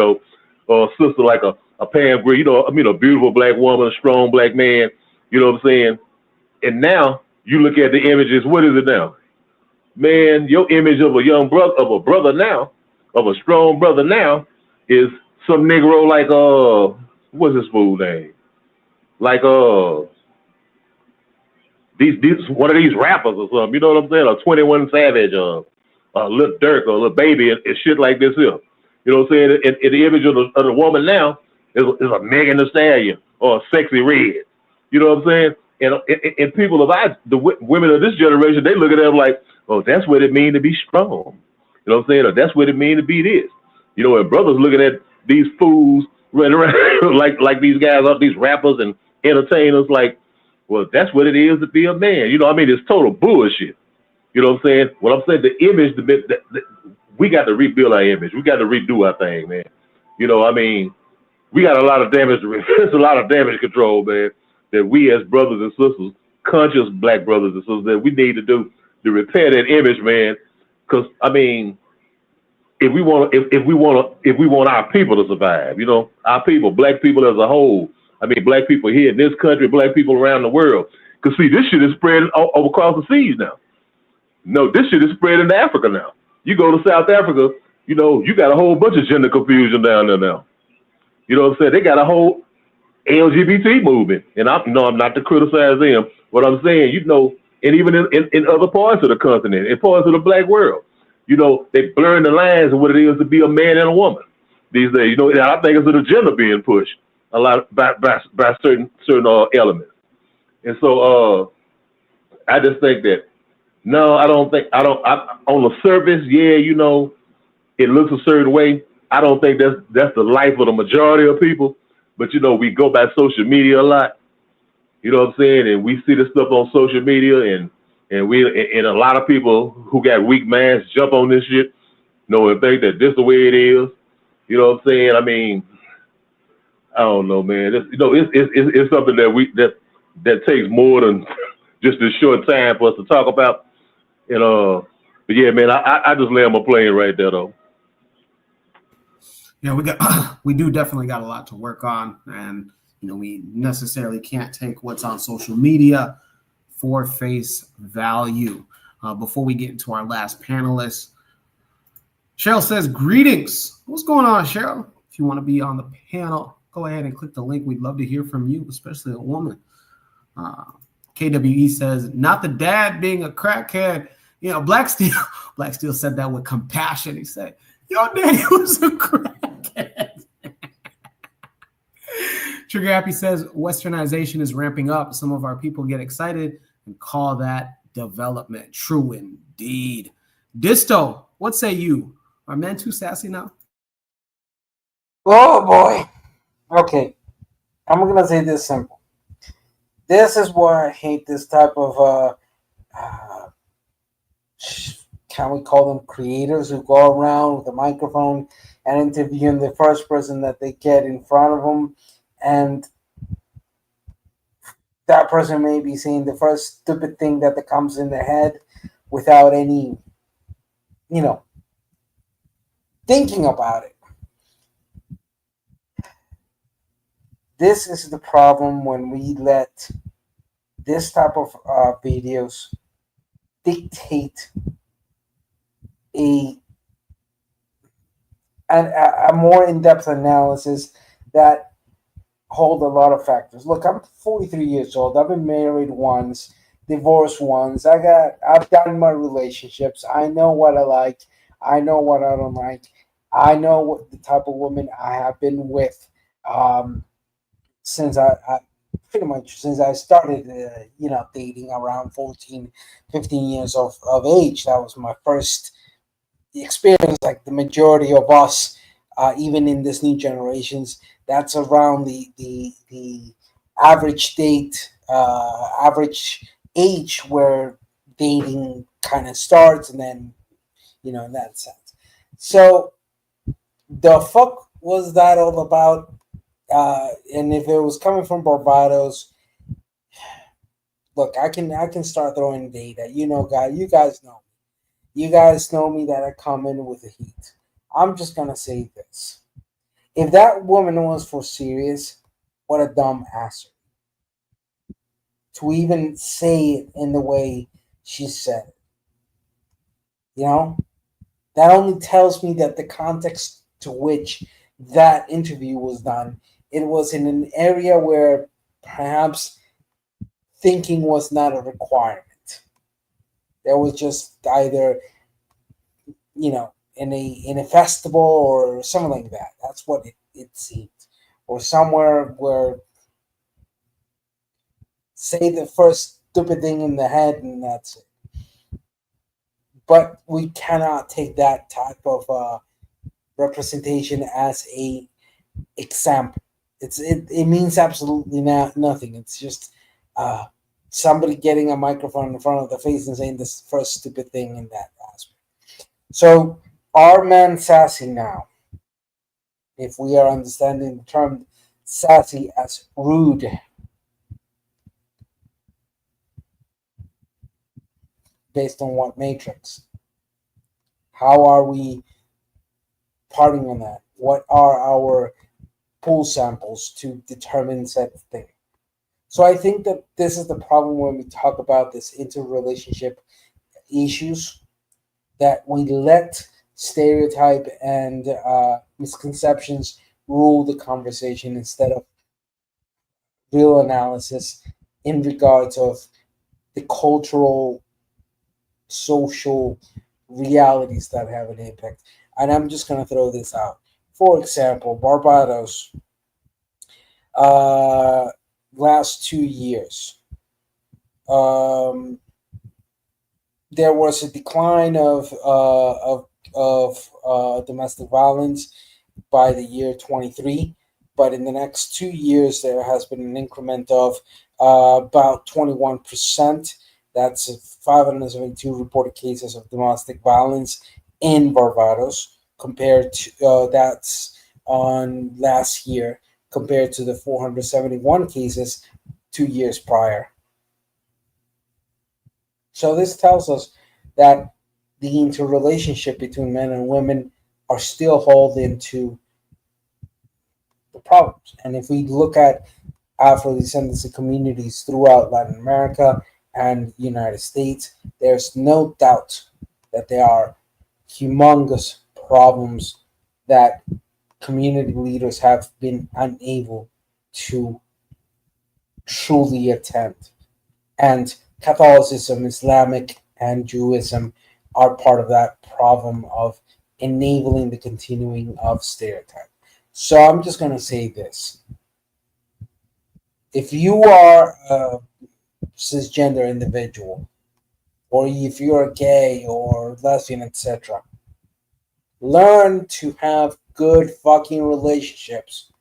a sister like a Pam Grier, a beautiful black woman, a strong black man, you know what I'm saying? And now you look at the images, what is it now? Man, your image of a brother now, of a strong brother now, is some Negro like what's his fool name? Like these one of these rappers or something, you know what I'm saying? Or 21 Savage or Lil Durk or Lil Baby and shit like this here. You know what I'm saying? And the image of the woman now is a Megan Thee Stallion or a Sexy Red. You know what I'm saying? And people the women of this generation, they look at them like, oh, that's what it means to be strong. You know what I'm saying? Or that's what it means to be this. And brothers looking at these fools running around like these guys are, these rappers and entertainers, like, well, that's what it is to be a man. It's total bullshit. You know what I'm saying? What I'm saying, the image, we got to rebuild our image. We got to redo our thing, man. We got a lot of damage. There's a lot of damage control, man, that we as brothers and sisters, conscious black brothers and sisters, that we need to do to repair that image, man. Because if we want our people to survive, our people, black people as a whole. Black people here in this country, black people around the world. Because see, this shit is spreading all across the seas now. No, this shit is spreading to Africa now. You go to South Africa, you got a whole bunch of gender confusion down there now. You know what I'm saying? They got a whole, LGBT movement. And I'm not to criticize them. What I'm saying, and even in other parts of the continent, in parts of the black world, they blurring the lines of what it is to be a man and a woman these days. And I think it's an agenda being pushed a lot by certain elements. And so I just think that no, I don't. On the surface, yeah, it looks a certain way. I don't think that's the life of the majority of people. But we go by social media a lot. You know what I'm saying? And we see this stuff on social media, and a lot of people who got weak minds jump on this shit, and think that this is the way it is. You know what I'm saying? I mean, I don't know, man. It's something that takes more than just a short time for us to talk about. But yeah, man, I just lay on my plane right there, though. Yeah, we do definitely got a lot to work on, and we necessarily can't take what's on social media for face value. Before we get into our last panelist, Cheryl says, greetings. What's going on, Cheryl? If you want to be on the panel, go ahead and click the link. We'd love to hear from you, especially a woman. KWE says, not the dad being a crackhead. Black Steel said that with compassion. He said, your daddy was a crackhead. Trigger Happy says, westernization is ramping up. Some of our people get excited and call that development. True indeed. Disto, what say you? Are men too sassy now? Oh boy. Okay. I'm gonna say this simple. This is why I hate this type of can we call them creators who go around with a microphone and interviewing the first person that they get in front of them, and that person may be saying the first stupid thing that comes in their head without any, thinking about it. This is the problem when we let this type of videos dictate a more in-depth analysis that hold a lot of factors. Look, I'm 43 years old. I've been married once, divorced once. I've done my relationships. I know what I like. I know what I don't like. I know what the type of woman I have been with since I pretty much since I started, dating around 14, 15 years of age. That was my first experience, like the majority of us, even in this new generations. That's around the average average age where dating kind of starts, and then, in that sense. So the fuck was that all about? And if it was coming from Barbados, look, I can start throwing data. You guys know. You guys know me that I come in with the heat. I'm just gonna say this. If that woman was for serious, what a dumb ass. To even say it in the way she said it. That only tells me that the context to which that interview was done, it was in an area where perhaps thinking was not a requirement. There was just either, in a festival or something like that. That's what it seemed. Or somewhere where say the first stupid thing in the head and that's it. But we cannot take that type of representation as a example. It means absolutely nothing. It's just somebody getting a microphone in front of the face and saying this first stupid thing in that aspect. So are men sassy now? If we are understanding the term sassy as rude. Based on what matrix? How are we parting on that? What are our pool samples to determine said thing? So I think that this is the problem when we talk about this interrelationship issues, that we let stereotype and misconceptions rule the conversation instead of real analysis in regards of the cultural, social realities that have an impact. And I'm just going to throw this out. For example, Barbados, last 2 years, there was a decline of domestic violence by the year 23, but in the next 2 years there has been an increment of about 21%. That's 572 reported cases of domestic violence in Barbados, compared to that's on last year, compared to the 471 cases 2 years prior. So this tells us that the interrelationship between men and women are still holding to the problems. And if we look at Afro-descendancy communities throughout Latin America and the United States, there's no doubt that there are humongous problems that community leaders have been unable to truly attend. And Catholicism, Islamic, and Judaism are part of that problem of enabling the continuing of stereotype. So I'm just going to say this. If you are a cisgender individual, or if you're gay or lesbian, etc., learn to have good fucking relationships.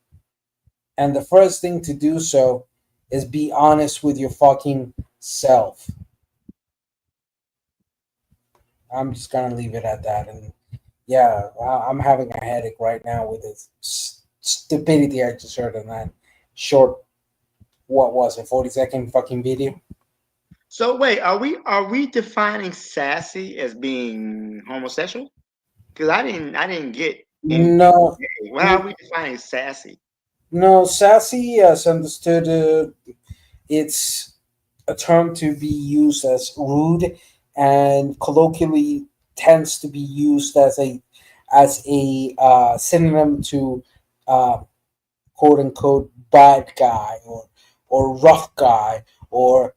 And the first thing to do so is be honest with your fucking self. I'm just gonna leave it at that. And yeah, I'm having a headache right now with this stupidity I just heard in that short, what was it, 40-second fucking video. So wait, are we defining sassy as being homosexual? Because I didn't get anything. No. Why are we defining sassy? No, sassy, as understood, it's a term to be used as rude, and colloquially tends to be used as a synonym to quote unquote bad guy or rough guy or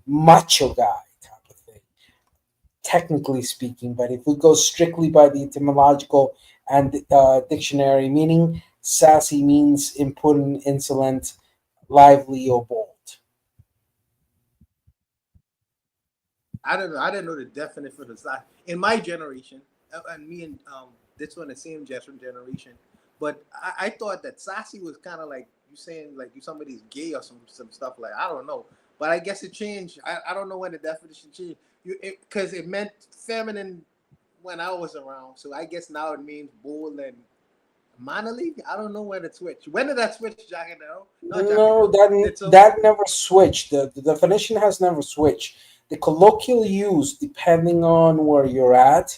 macho guy type of thing, technically speaking. But if we go strictly by the etymological and dictionary meaning, sassy means impudent, insolent, lively, or bold. I don't know. I didn't know the definition for the sassy. In my generation, and me and this one, the same generation, but I thought that sassy was kind of like you saying like you somebody's gay or some stuff like, I don't know. But I guess it changed. I don't know when the definition changed. Because it meant feminine when I was around. So I guess now it means bold and manly. I don't know when it switched. When did that switch, Jack? No, that never switched. The definition has never switched. The colloquial use, depending on where you're at,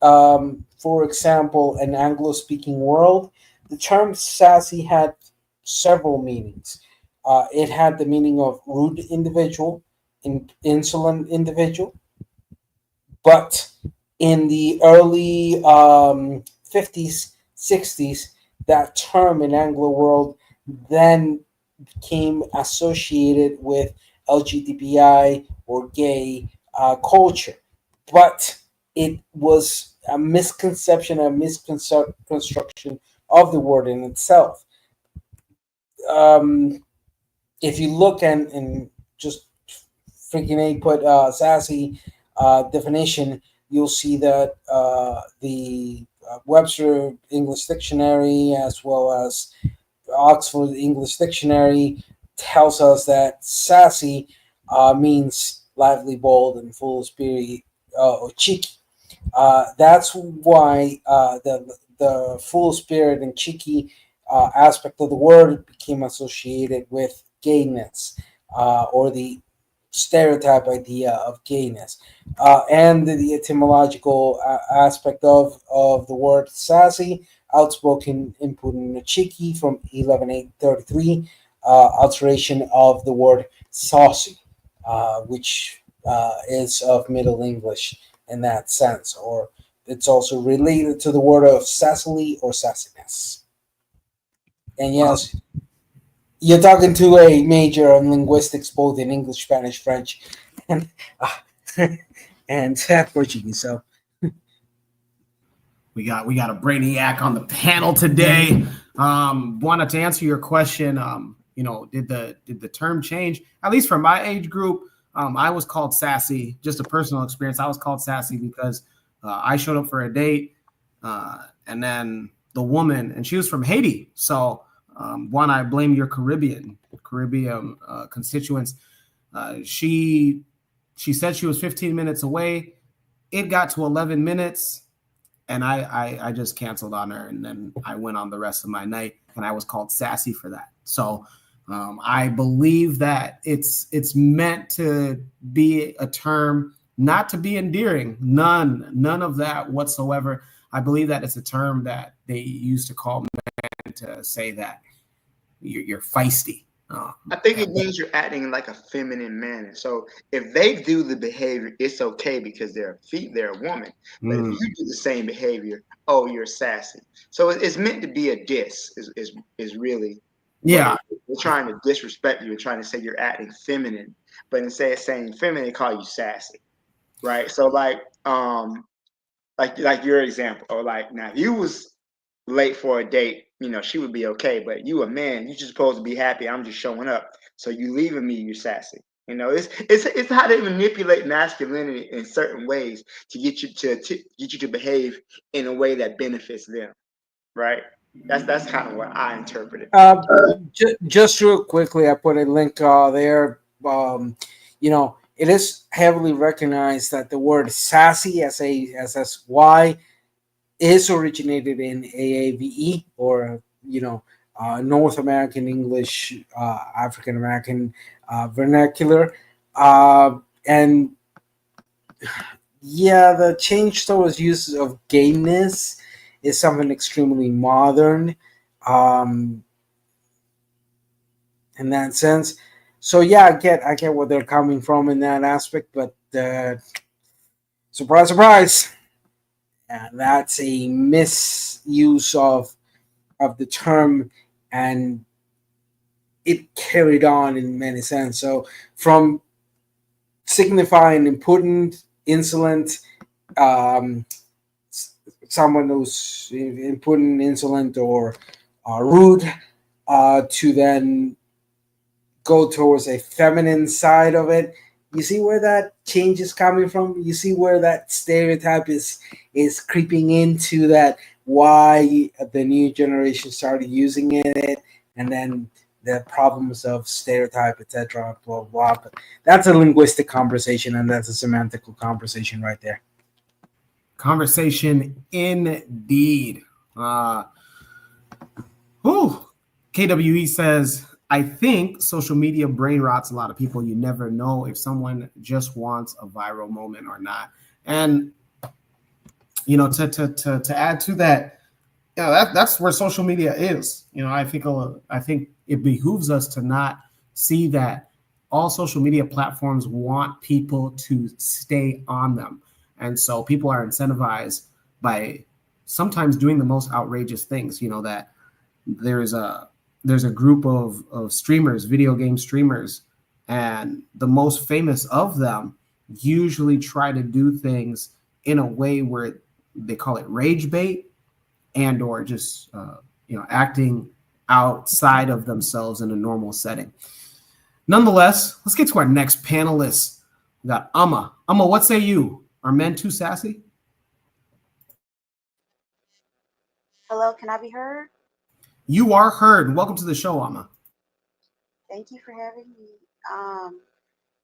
for example, an Anglo-speaking world, the term sassy had several meanings. It had the meaning of rude individual, insolent individual, but in the early 50s, 60s, that term in Anglo world then became associated with LGBTI or gay culture. But it was a misconception, a misconstruction of the word in itself. If you look and just freaking put sassy definition, you'll see that the Webster English Dictionary as well as Oxford English Dictionary tells us that sassy means lively, bold, and full of spirit or cheeky. That's why the full spirit and cheeky aspect of the word became associated with gayness or the stereotype idea of gayness, and the etymological aspect of the word sassy, outspoken, impudent, or cheeky, from 1133, alteration of the word saucy, which is of Middle English in that sense, or it's also related to the word of sassily or sassiness. And yes, You're talking to a major in linguistics, both in English, Spanish, French, and and Portuguese. So we got a brainiac on the panel today. Wanted to answer your question. Did the term change? At least for my age group, I was called sassy. Just a personal experience. I was called sassy because I showed up for a date, and then the woman, and she was from Haiti. So I blame your Caribbean constituents. She said she was 15 minutes away. It got to 11 minutes. And I just canceled on her, and then I went on the rest of my night, and I was called sassy for that. So I believe that it's meant to be a term, not to be endearing. None of that whatsoever. I believe that it's a term that they use to call men to say that you're feisty. I think it means you're acting in like a feminine manner. So if they do the behavior, it's okay because they're a woman. But if you do the same behavior, oh, you're sassy. So it's meant to be a diss. Is really Yeah. They're trying to disrespect you and trying to say you're acting feminine. But instead of saying feminine, they call you sassy, right? So like your example, or like now if you was late for a date, she would be okay. But you a man, you just supposed to be happy. I'm just showing up. So you leaving me, you're sassy. It's how they manipulate masculinity in certain ways to get you to behave in a way that benefits them, right? That's kind of what I interpret it. just real quickly, I put a link there. It is heavily recognized that the word sassy, SASSY, is originated in AAVE, or North American English, African American vernacular, and the change towards use of gameness is something extremely modern, in that sense. So I get where they're coming from in that aspect, but surprise, surprise. That's a misuse of the term, and it carried on in many sense. So from signifying important, insolent, someone who's important, insolent, or rude, to then go towards a feminine side of it. You see where that change is coming from? You see where that stereotype is creeping into that, why the new generation started using it, and then the problems of stereotype, etc. Blah, blah, blah. But that's a linguistic conversation, and that's a semantical conversation right there. Conversation indeed. KWE says, I think social media brain rots a lot of people. You never know if someone just wants a viral moment or not. And to add to that, that's where social media is. I think it behooves us to not see that all social media platforms want people to stay on them. And so people are incentivized by sometimes doing the most outrageous things. That there's a group of streamers, video game streamers, and the most famous of them usually try to do things in a way where they call it rage bait, and or just acting outside of themselves in a normal setting. Nonetheless, let's get to our next panelist. We got Amma. Amma, what say you? Are men too sassy? Hello, can I be heard? You are heard. Welcome to the show, Amma. Thank you for having me.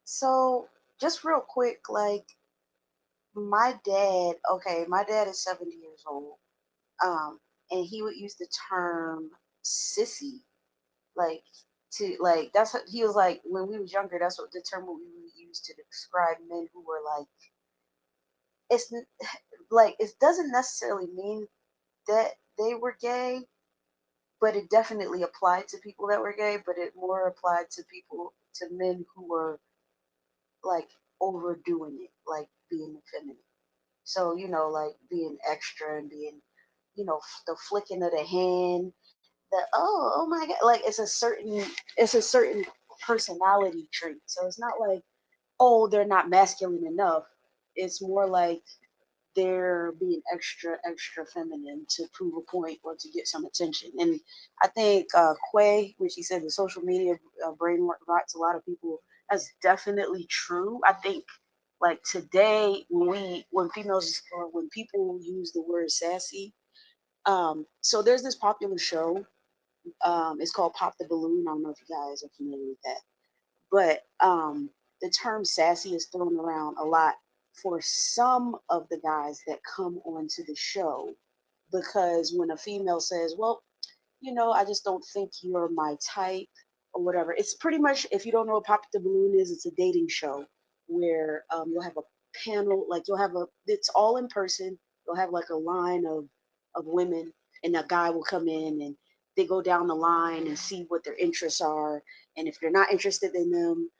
So just real quick, like my dad is 70 years old. And he would use the term sissy, like that's what he was like when we was younger. That's what the term we would use to describe men who were like, it's like, it doesn't necessarily mean that they were gay, but it definitely applied to people that were gay, but it more applied to men who were like overdoing it, like being feminine. So, like being extra and being, the flicking of the hand, oh my god, like it's a certain personality trait. So it's not like, oh, they're not masculine enough. It's more like they're being extra feminine to prove a point or to get some attention. And I think Quay, when she said the social media brain rots a lot of people, that's definitely true. I think like today when females or when people use the word sassy, so there's this popular show. It's called Pop the Balloon. I don't know if you guys are familiar with that, but the term sassy is thrown around a lot for some of the guys that come onto the show, because when a female says, well, I just don't think you're my type or whatever. It's pretty much, if you don't know what Pop the Balloon is, it's a dating show where you'll have a panel, like it's all in person. You'll have like a line of women, and a guy will come in and they go down the line and see what their interests are. And if you're not interested in them,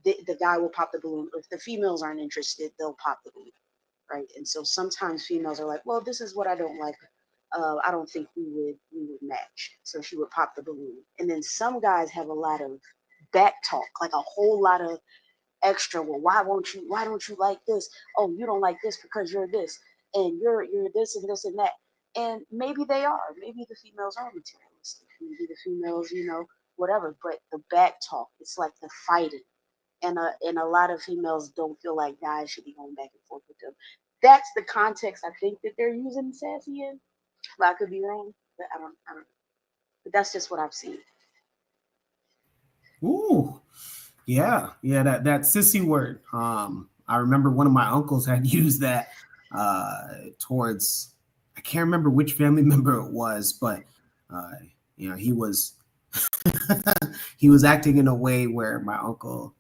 the guy will pop the balloon. If the females aren't interested, they'll pop the balloon, right? And so sometimes females are like, well, this is what I don't like. I don't think we would match. So she would pop the balloon. And then some guys have a lot of back talk, like a whole lot of extra. Well, why don't you like this? Oh, you don't like this because you're this, and you're this and this and that. And maybe they are. Maybe the females are materialistic. Maybe the females, whatever. But the back talk, it's like the fighting. And a lot of females don't feel like guys should be going back and forth with them. That's the context I think that they're using sassy in. But I could be wrong. But I don't know. But that's just what I've seen. Ooh, yeah, that sissy word. I remember one of my uncles had used that towards, I can't remember which family member it was, but he was he was acting in a way where my uncle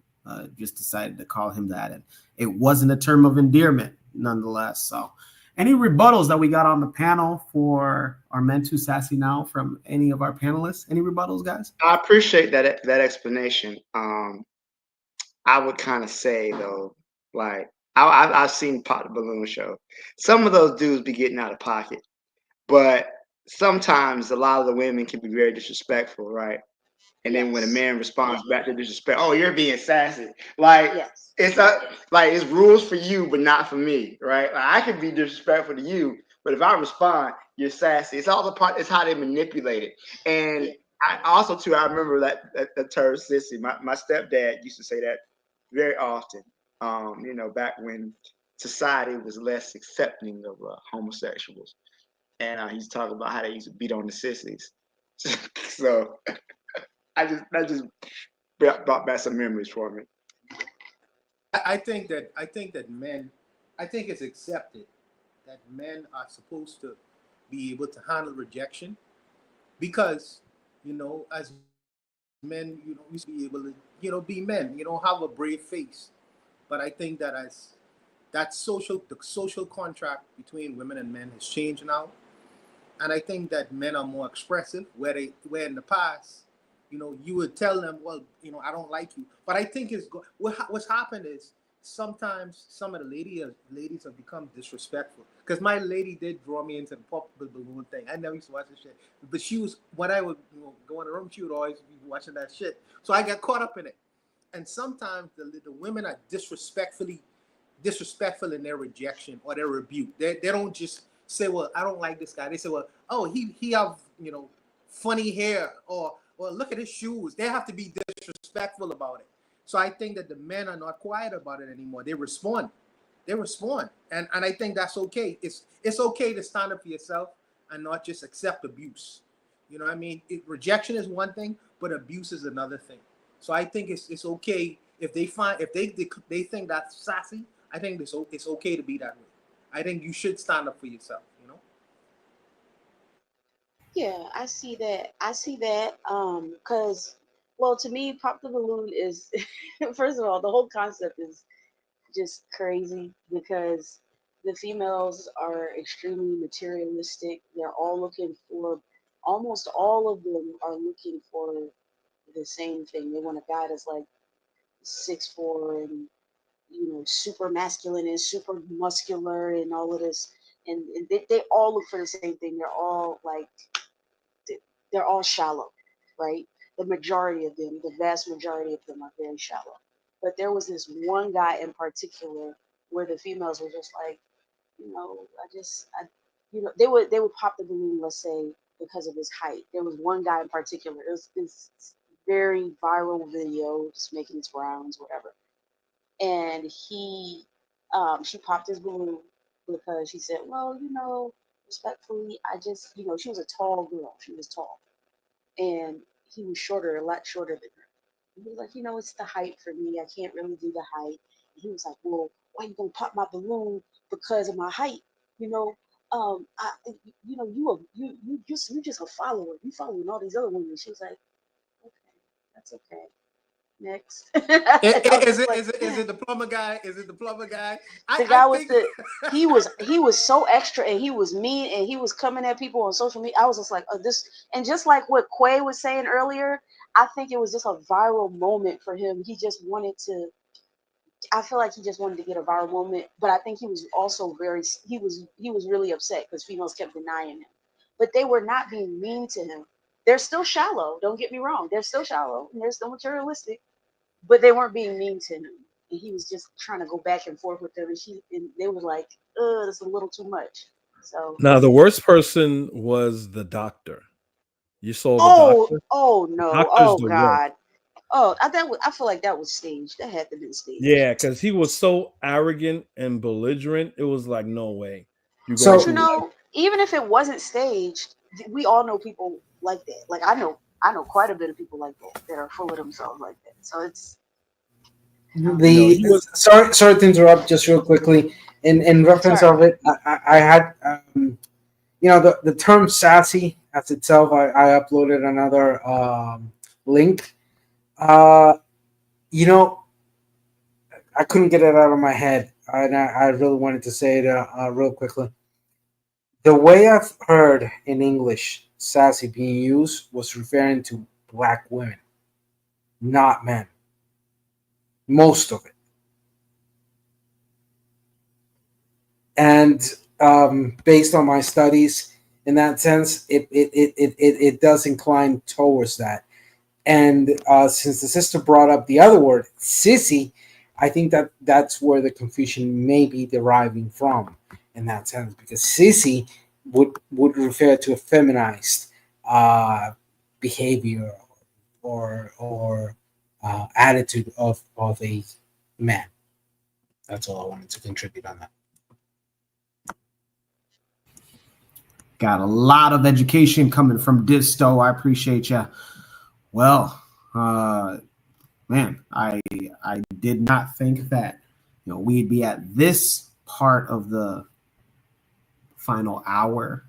just decided to call him that, and it wasn't a term of endearment nonetheless. So any rebuttals that we got on the panel for our Men Too Sassy Now from any of our panelists? Any rebuttals, guys? I appreciate that explanation. I would kind of say though, like I've seen Pop the Balloon show. Some of those dudes be getting out of pocket, but sometimes a lot of the women can be very disrespectful, right? And then when a man responds back to disrespect, oh, you're being sassy. Like it's not like it's rules for you, but not for me, right? Like, I can be disrespectful to you, but if I respond, you're sassy. It's all the part. It's how they manipulate it. And I also too, I remember that term sissy. My stepdad used to say that very often. Back when society was less accepting of homosexuals, and he's talking about how they used to beat on the sissies. So that just brought back some memories for me. I think that men, I think it's accepted that men are supposed to be able to handle rejection, because as men, we should be able to be men, have a brave face. But I think that as the social contract between women and men has changed now, and I think that men are more expressive, where in the past, you would tell them, well, I don't like you. But I think what's happened is sometimes some of the ladies have become disrespectful. Because my lady did draw me into the Pop the Balloon thing. I never used to watch this shit, but she was, when I would go in the room, she would always be watching that shit. So I got caught up in it. And sometimes the women are disrespectful in their rejection or their rebuke. They don't just say, well, I don't like this guy. They say, well, oh, he have funny hair, or look at his shoes. They have to be disrespectful about it. So I think that the men are not quiet about it anymore. They respond. And I think that's okay. It's okay to stand up for yourself and not just accept abuse. You know what I mean? Rejection is one thing, but abuse is another thing. So I think it's okay if they think that's sassy. I think it's okay to be that way. I think you should stand up for yourself. Yeah, I see that. Because, well, to me, Pop the Balloon is, first of all, the whole concept is just crazy, because the females are extremely materialistic. They're all looking for, almost all of them are looking for the same thing. They want a guy that's like 6'4" and super masculine and super muscular and all of this, and they all look for the same thing. They're all like they're all shallow, right? The majority of them, the vast majority of them are very shallow. But there was this one guy in particular where the females were just like, they would pop the balloon, let's say, because of his height. There was one guy in particular. It was this very viral video, just making its rounds, whatever. And she popped his balloon because she said, well, respectfully, she was a tall girl. She was tall. And he was shorter, a lot shorter than her. And he was like, it's the height for me. I can't really do the height. And he was like, well, why you gonna pop my balloon because of my height? You just a follower. You following all these other women. She was like, okay, that's okay. Next. Is it the plumber guy? Is it the plumber guy? The guy was he was so extra, and he was mean, and he was coming at people on social media. I was just like, this, and just like what Quay was saying earlier, I think it was just a viral moment for him. He just wanted to. I feel like he just wanted to get a viral moment, but I think he was also he was really upset because females kept denying him, but they were not being mean to him. They're still shallow. Don't get me wrong. They're still shallow and they're still materialistic, but they weren't being mean to him. And he was just trying to go back and forth with them, and they were like, "That's a little too much." So Now the worst person was the doctor. You saw the doctor. Oh no! Doctor's Oh the worst. God! I feel like that was staged. That had to be staged. Yeah, because he was so arrogant and belligerent. It was like, no way. But even if it wasn't staged, we all know people like that. Like I know quite a bit of people like that are full of themselves like that. So it's sorry to interrupt just real quickly. In reference of it, I had the term sassy as itself. I uploaded another link. I couldn't get it out of my head, and I really wanted to say it real quickly. The way I've heard in English sassy being used was referring to black women, not men. Most of it. And based on my studies, in that sense, it does incline towards that. And since the sister brought up the other word, sissy, I think that's where the confusion may be deriving from in that sense, because sissy would refer to a feminized behavior or attitude of a man. That's all I wanted to contribute on that. Got a lot of education coming from Disto. I appreciate you. Well, man, I did not think that we'd be at this part of the final hour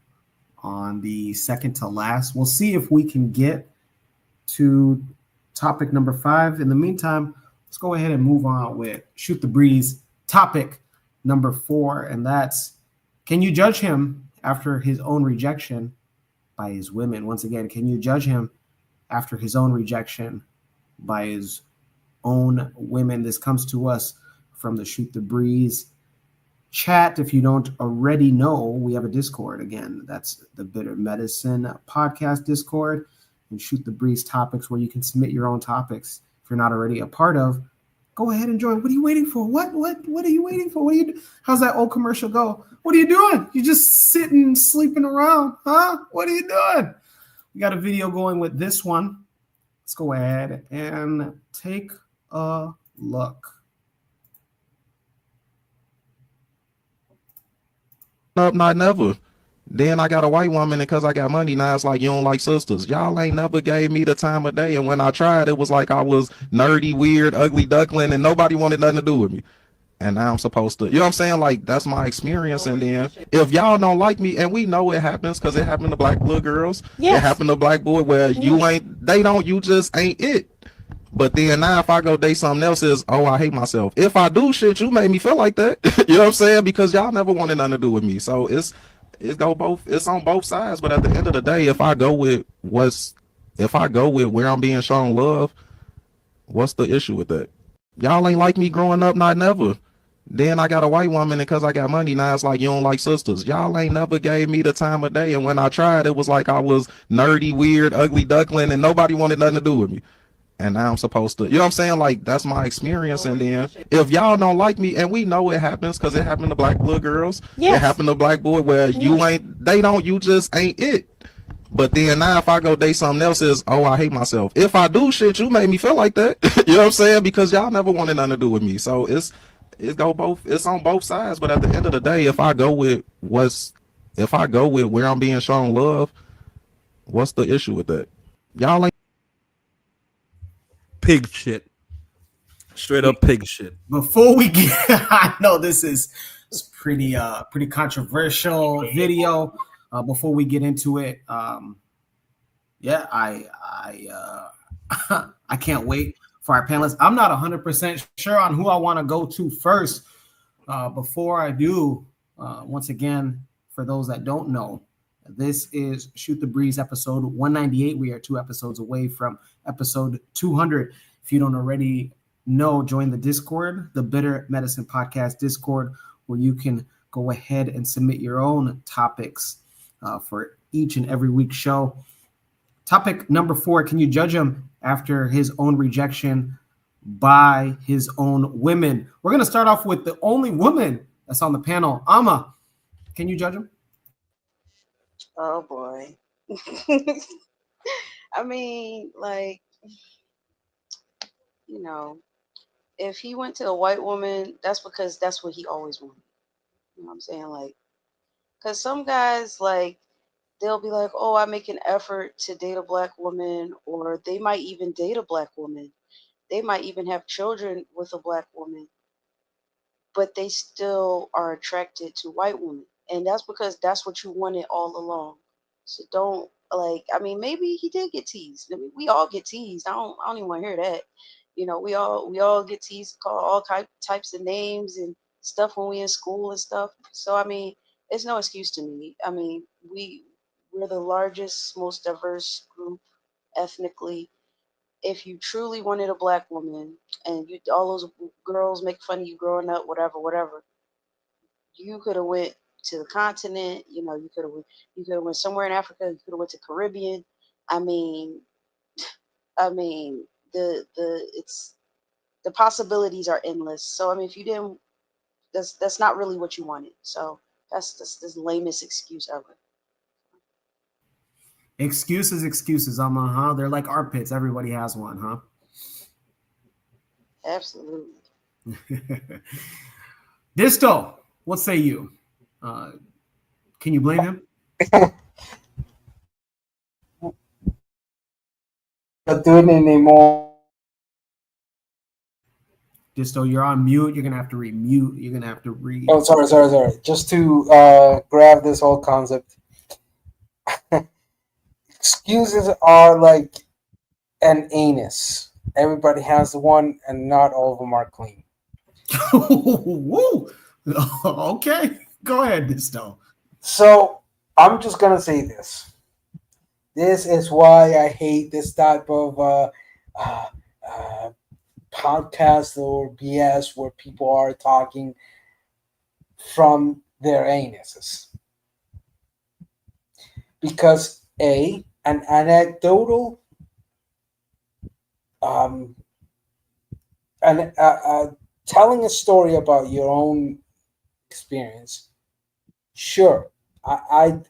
on the second to last. We'll see if we can get to topic number 5. In the meantime, let's go ahead and move on with Shoot the Breeze topic number 4, and that's, can you judge him after his own rejection by his women? Once again, can you judge him after his own rejection by his own women? This comes to us from the Shoot the Breeze chat. If you don't already know, we have a Discord. Again, that's the Bitter Medicine podcast Discord, and Shoot the Breeze topics, where you can submit your own topics. If you're not already a part of, go ahead and join. What are you waiting for? What are you waiting for? How's that old commercial go? What are you doing? You just sitting, sleeping around, huh? What are you doing? We got a video going with this one. Let's go ahead and take a look. Up, not never. Then I got a white woman, and because I got money now, it's like you don't like sisters. Y'all ain't never gave me the time of day, and when I tried, it was like I was nerdy, weird, ugly duckling, and nobody wanted nothing to do with me. And now I'm supposed to, you know what I'm saying? Like, that's my experience. And then if y'all don't like me, and we know it happens because it happened to black little girls. Yes. It happened to black boy where you just ain't it. But then now if I go date something else, I hate myself. If I do shit, you made me feel like that. You know what I'm saying? Because y'all never wanted nothing to do with me. So it's on both sides. But at the end of the day, if I go with where I'm being shown love, what's the issue with that? Y'all ain't like me growing up, not never. Then I got a white woman, and because I got money now, it's like you don't like sisters. Y'all ain't never gave me the time of day, and when I tried, it was like I was nerdy, weird, ugly duckling, and nobody wanted nothing to do with me. And now I'm supposed to, you know what I'm saying? Like, that's my experience. And then if y'all don't like me, and we know it happens because it happened to black little girls, it happened to black boy where you ain't, they don't, you just ain't it. But then now if I go date something else, is, oh, I hate myself. If I do shit, you made me feel like that. You know what I'm saying? Because y'all never wanted nothing to do with me. So it's on both sides. But at the end of the day, if I go with where I'm being shown love, what's the issue with that? Y'all ain't Pig shit. Straight up pig shit. Before we get, I know this is pretty controversial video. Before we get into it, yeah, I can't wait for our panelists. I'm not 100% sure on who I want to go to first. Before I do, once again, for those that don't know, this is Shoot the Breeze episode 198. We are 2 episodes away from episode 200. If you don't already know, join the Discord, the Bitter Medicine Podcast Discord, where you can go ahead and submit your own topics for each and every week's show. Topic number 4, can you judge him after his own rejection by his own women? We're going to start off with the only woman that's on the panel. Amma, can you judge him? Oh boy. I mean, like, you know, if he went to a white woman, that's because that's what he always wanted. You know what I'm saying? Like, because some guys, like, they'll be like, oh, I make an effort to date a black woman, or they might even date a black woman. They might even have children with a black woman, but they still are attracted to white women. And that's because that's what you wanted all along. So don't, like, I mean, maybe he did get teased. I mean, we all get teased. I don't even want to hear that. You know, we all get teased, called all types of names and stuff when we in school and stuff. So I mean, it's no excuse to me. I mean, we're the largest, most diverse group ethnically. If you truly wanted a black woman and you all those girls make fun of you growing up, whatever, you could have went to the continent. You know, you could have went somewhere in Africa. You could have went to Caribbean. I mean, the possibilities are endless. So I mean, if you didn't, that's not really what you wanted. So that's the lamest excuse ever. Excuses, Amma, huh? They're like armpits. Everybody has one, huh? Absolutely. Disto, what say you? Can you blame him? Not doing it anymore. Disto, you're on mute. You're gonna have to remute. You're gonna have to read. Oh, sorry. Just to grab this whole concept. Excuses are like an anus. Everybody has one, and not all of them are clean. Woo! Okay, go ahead, Disto. So I'm just gonna say this. This is why I hate this type of podcast or BS where people are talking from their anuses. Because an anecdotal telling a story about your own experience, sure, I'm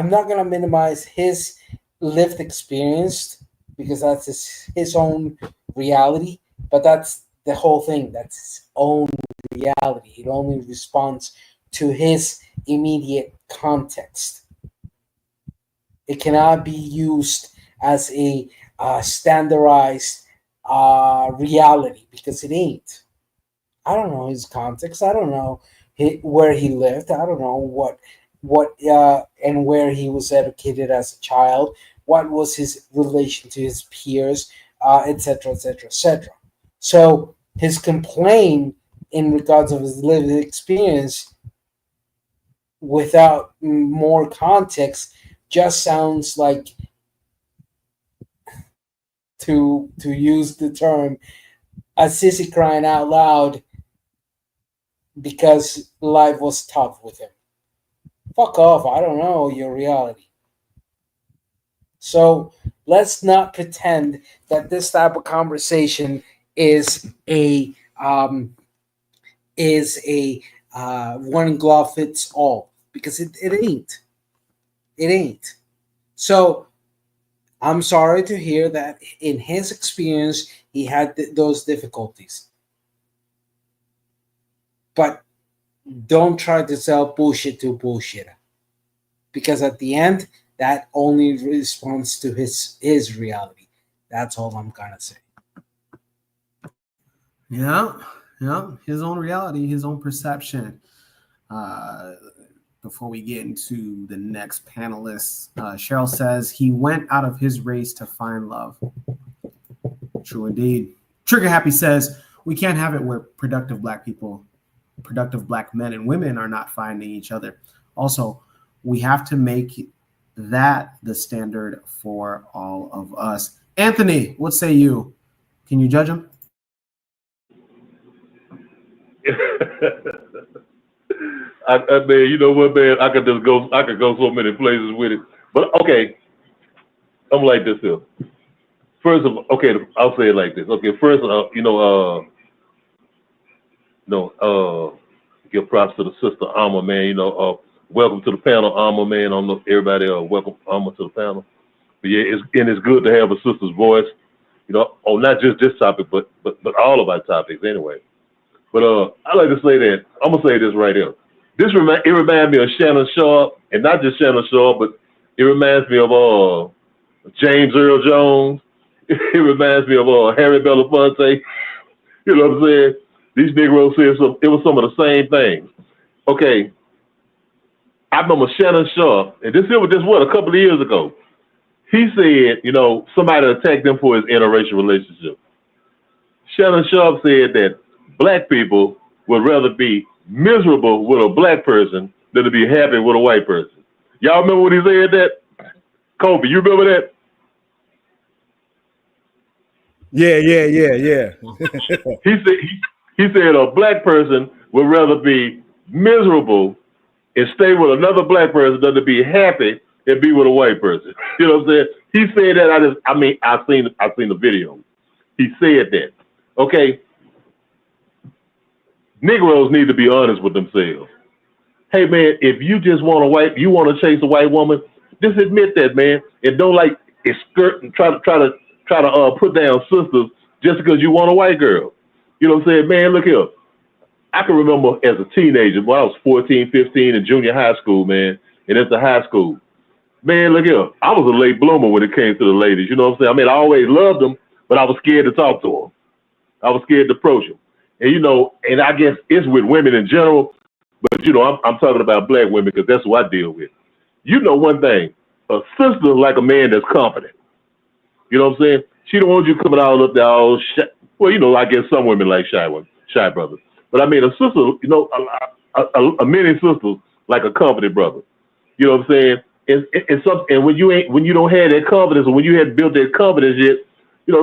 not gonna minimize his lived experience because that's his own reality, but that's the whole thing. That's his own reality. It only responds to his immediate context. It cannot be used as a standardized reality because it ain't. I don't know his context. I don't know where he lived. I don't know what and where he was educated as a child. What was his relation to his peers, etc., etc., etc. So his complaint in regards of his lived experience, without more context, just sounds like, to use the term, a sissy crying out loud, because life was tough with him. Fuck off. I don't know your reality. So let's not pretend that this type of conversation is a one glove fits all, because it ain't. It ain't. So I'm sorry to hear that in his experience he had those difficulties. But don't try to sell bullshit to a bullshitter, because at the end, that only responds to his reality. That's all I'm gonna say. Yeah, his own reality, his own perception. Before we get into the next panelist, Cheryl says he went out of his race to find love. True indeed. Trigger Happy says we can't have it where productive black men and women are not finding each other. Also, we have to make that the standard for all of us. Anthony, what say you? Can you judge him? I mean, you know what, man? I could go so many places with it. But okay, I'm like this here. First of all, okay, I'll say it like this. Okay, first, give props to the sister Alma, man. Welcome to the panel, Alma, man. I don't know if everybody welcome Alma to the panel. But yeah, it's good to have a sister's voice. On not just this topic, but all of our topics anyway. But I like to say that I'm gonna say this right here. It reminds me of Shannon Sharp, and not just Shannon Sharp, but it reminds me of James Earl Jones. It reminds me of Harry Belafonte. You know what I'm saying? These Negroes said it was some of the same things. Okay, I remember Shannon Sharp, and this was just a couple of years ago. He said, somebody attacked him for his interracial relationship. Shannon Sharp said that black people would rather be miserable with a black person than to be happy with a white person. Y'all remember when he said that? Kobe, you remember that? Yeah. he said a black person would rather be miserable and stay with another black person than to be happy and be with a white person. You know what I'm saying? He said that. I've seen the video. He said that. Okay. Negroes need to be honest with themselves. Hey man, if you just want you want to chase a white woman, just admit that, man, and don't skirt and try to put down sisters just because you want a white girl. You know what I'm saying? Man, look here. I can remember as a teenager when I was 14, 15 in junior high school, man, and at the high school. Man, look here. I was a late bloomer when it came to the ladies. You know what I'm saying? I always loved them, but I was scared to talk to them. I was scared to approach them. And, and I guess it's with women in general, but, I'm talking about black women because that's who I deal with. One thing, a sister like a man that's confident. You know what I'm saying? She don't want you coming all up there all shy. Well, I guess some women like shy brothers. But I mean, a sister, a many sisters like a confident brother. You know what I'm saying? And when you don't have that confidence, or when you hadn't built that confidence yet,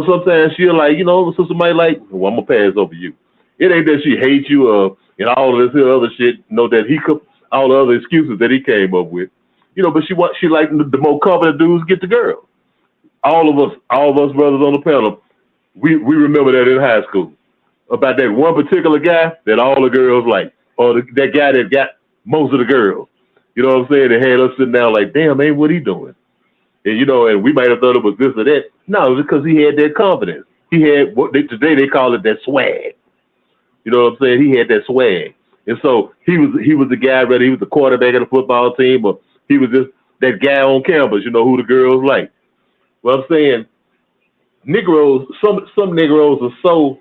sometimes she'll the sister might well, I'm gonna pass over you. It ain't that she hates you and all of this other shit. That all the other excuses that he came up with. But she like the more confident dudes get the girl. All of us brothers on the panel, we remember that in high school about that one particular guy that all the girls like, or that guy that got most of the girls. You know what I'm saying? They had us sitting down like, damn, man, what he doing? And and we might have thought it was this or that. No, it was because he had that confidence. He had today they call it that swag. You know what I'm saying? He had that swag. And so he was the guy, whether he was the quarterback of the football team or he was just that guy on campus, who the girls like. Well, I'm saying Negroes, some Negroes are so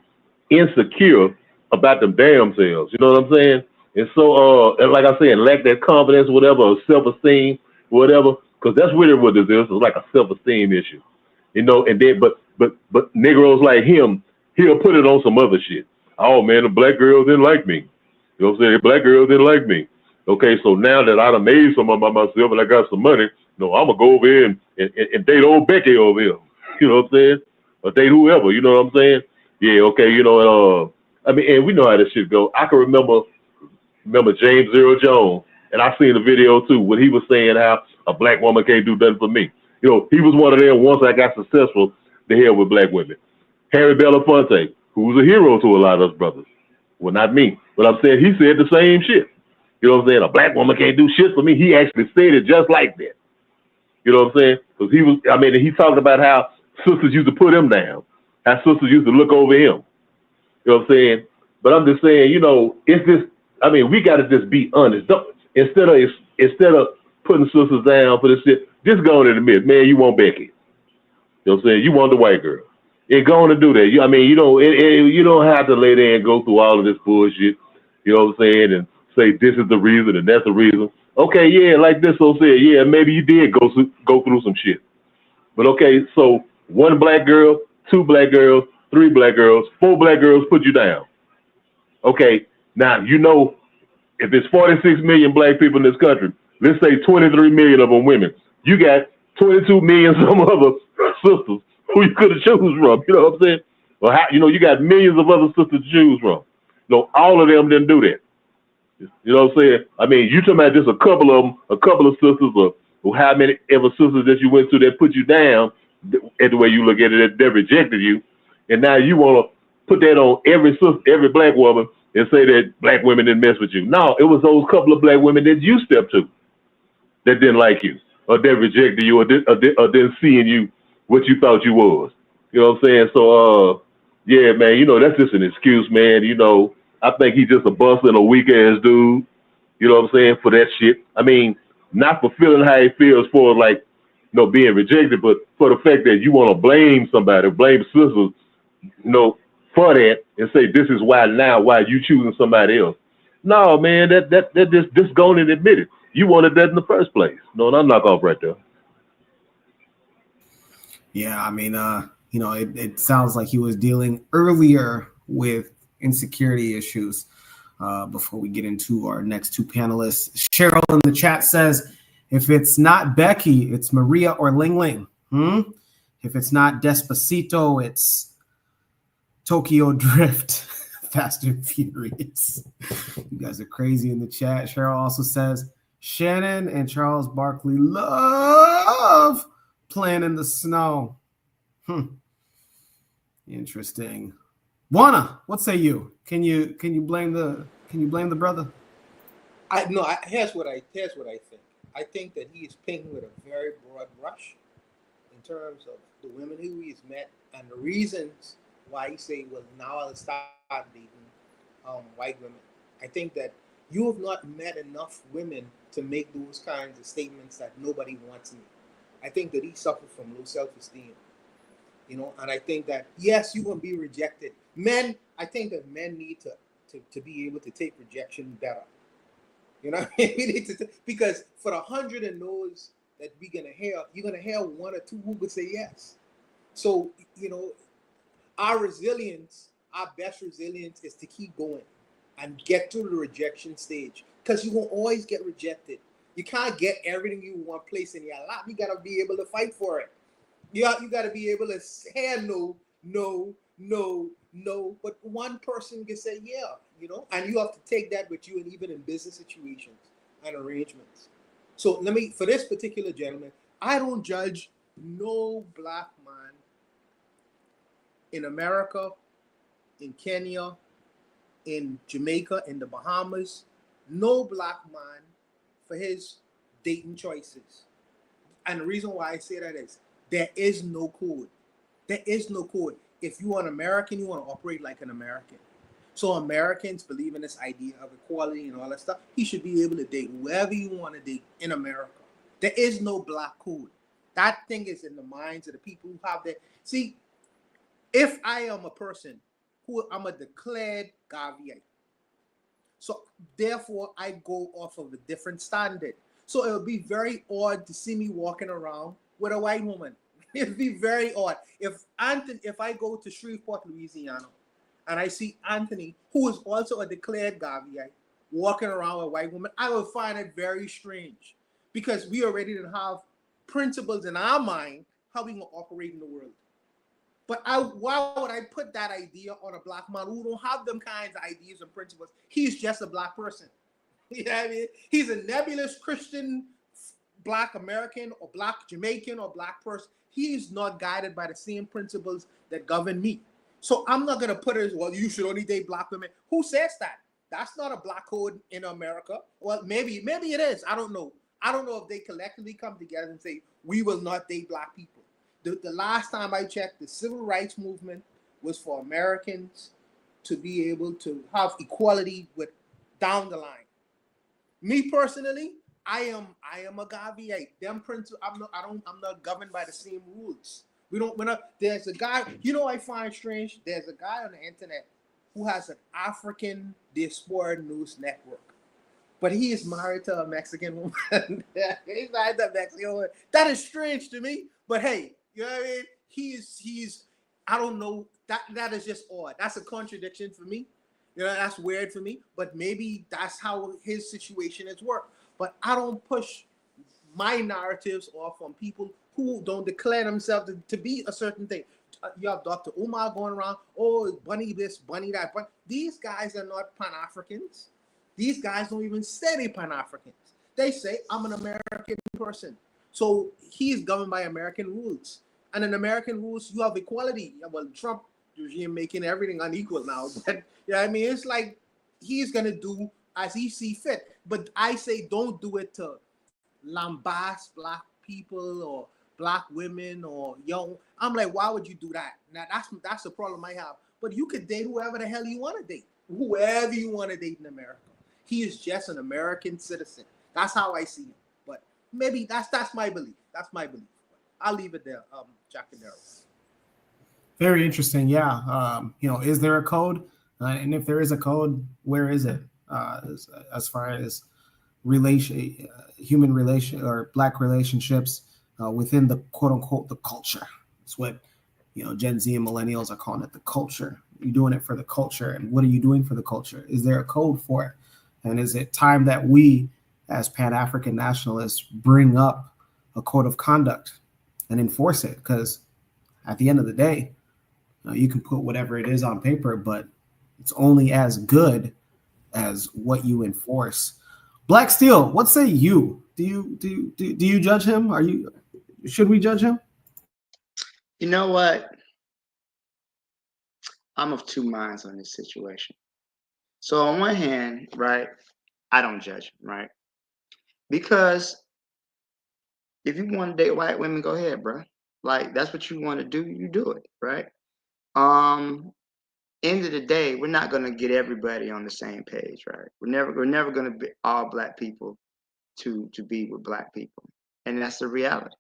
insecure about them damn selves. You know what I'm saying? And so, like I said, lack that confidence, whatever, or self-esteem, whatever, because that's really what this is. It's like a self-esteem issue, And then, but Negroes like him, he'll put it on some other shit. Oh man, the black girls didn't like me. You know what I'm saying? The black girls didn't like me. Okay, so now that I done made something by myself and I got some money, I'm gonna go over here and date old Becky over here. You know what I'm saying? Or date whoever. You know what I'm saying? Yeah. Okay. And we know how this shit go. I can remember remember James Earl Jones, and I seen the video too when he was saying how a black woman can't do nothing for me. You know, he was one of them. Once I got successful, the hell with black women. Harry Belafonte, who was a hero to a lot of us brothers. Well, not me, but I'm saying he said the same shit. You know what I'm saying? A black woman can't do shit for me. He actually said it just like that. You know what I'm saying? Because he talked about how sisters used to put him down, how sisters used to look over him. You know what I'm saying? But I'm just saying, you know, it's just, we got to just be honest. Instead of putting sisters down for this shit, just go on and admit, man, you want Becky. You know what I'm saying? You want the white girl. And go on and do that. You don't have to lay there and go through all of this bullshit. You know what I'm saying? And say this is the reason and that's the reason. Okay, yeah, like this so said, yeah, maybe you did go through some shit. But okay, so 1 black girl, 2 black girls, 3 black girls, 4 black girls put you down. Okay, now you know if it's 46 million black people in this country, let's say 23 million of them women. You got 22 million some other sisters who you could have choose from. You know what I'm saying? Well, you got millions of other sisters to choose from. No, all of them didn't do that. You know what I'm saying? You talking about just a couple of sisters, or how many ever sisters that you went to that put you down, at the way you look at it, that rejected you, and now you want to put that on every sister, every black woman, and say that black women didn't mess with you. No, it was those couple of black women that you stepped to that didn't like you, or that rejected you, or didn't see in you what you thought you was. You know what I'm saying? So, yeah, man, that's just an excuse, man. I think he's just a buster and a weak ass dude. You know what I'm saying? For that shit. Not for feeling how he feels for being rejected, but for the fact that you want to blame somebody, blame sisters, for that, and say this is why you choosing somebody else. No, man, that just go on and admit it. You wanted that in the first place. No, and I'll knock off right there. Yeah, it sounds like he was dealing earlier with insecurity issues. Before we get into our next 2 panelists, Cheryl in the chat says, if it's not Becky, it's Maria or Ling Ling. If it's not Despacito, it's Tokyo Drift, Fast and Furious. You guys are crazy in the chat. Cheryl also says, Shannon and Charles Barkley love playing in the snow. Interesting. Juana, what say you? Can you blame the brother? Here's what I think. I think that he is painting with a very broad brush in terms of the women who he's met and the reasons why he say, well, now I'll start dating white women. I think that you have not met enough women to make those kinds of statements that nobody wants me. I think that he suffered from low self-esteem. And I think that, yes, you're going to be rejected. Men, I think that men need to be able to take rejection better. You know what I mean? Because for the 100 of those that we're going to hear, you're going to hear 1 or 2 who would say yes. So, our resilience, our best resilience is to keep going and get through the rejection stage, because you will always get rejected. You can't get everything you want placed in your lap. You got to be able to fight for it. You got to be able to say no, but one person can say yeah, and you have to take that with you, and even in business situations and arrangements. So for this particular gentleman, I don't judge no black man in America, in Kenya, in Jamaica, in the Bahamas, no black man for his dating choices. And the reason why I say that is there is no code. There is no code. If you are an American, you want to operate like an American. So Americans believe in this idea of equality and all that stuff. He should be able to date whoever you want to date in America. There is no black code. That thing is in the minds of the people who have that. See, if I am a person who I'm a declared Gaviite, so therefore I go off of a different standard. So it would be very odd to see me walking around with a white woman. It'd be very odd. If I go to Shreveport, Louisiana, and I see Anthony, who is also a declared Gaviite, walking around with a white woman, I would find it very strange, because we already have principles in our mind how we gonna operate in the world. But why would I put that idea on a black man who don't have them kinds of ideas and principles? He's just a black person. You know what I mean? He's a nebulous Christian, Black American or Black Jamaican or Black person. He's not guided by the same principles that govern me. So I'm not gonna put it as, well, you should only date Black women. Who says that? That's not a Black code in America. Well, maybe it is. I don't know. I don't know if they collectively come together and say, we will not date Black people. The last time I checked, the civil rights movement was for Americans to be able to have equality with down the line. Me personally, I am a Gaviite. Them principles, I'm not governed by the same rules. There's a guy, I find strange. There's a guy on the internet who has an African diaspora news network. But he is married to a Mexican woman. He's married to a Mexican woman. That is strange to me. But hey, you know what I mean? He's I don't know. That is just odd. That's a contradiction for me. That's weird for me. But maybe that's how his situation is worked. But I don't push my narratives off on people who don't declare themselves to be a certain thing. You have Dr. Umar going around, bunny this, bunny that. But these guys are not Pan-Africans. These guys don't even say they're Pan-Africans. They say, I'm an American person. So he's governed by American rules. And in American rules, you have equality. Well, Trump regime making everything unequal now. But I mean, it's like he's going to do as he sees fit. But I say don't do it to lambast Black people or Black women or young. I'm like, why would you do that? Now, that's the problem I have. But you could date whoever the hell you want to date. Whoever you want to date in America. He is just an American citizen. That's how I see him. But maybe that's my belief. That's my belief. I'll leave it there, Jack and Daryl. Very interesting. Yeah. Is there a code? And if there is a code, where is it? As far as human relation or Black relationships within the quote unquote the culture. It's what Gen Z and millennials are calling it, the culture. You're doing it for the culture, and what are you doing for the culture? Is there a code for it? And is it time that we, as Pan-African nationalists, bring up a code of conduct and enforce it? Because at the end of the day, you can put whatever it is on paper, but it's only as good as what you enforce. Black Steel, what say you? Do you judge him? Should we judge him? You know what? I'm of two minds on this situation. So on one hand, right, I don't judge him, right? Because if you want to date white women, go ahead, bro. Like, that's what you want to do, you do it, right? End of the day, we're not gonna get everybody on the same page, right? We're never gonna be all Black people to be with Black people. And that's the reality.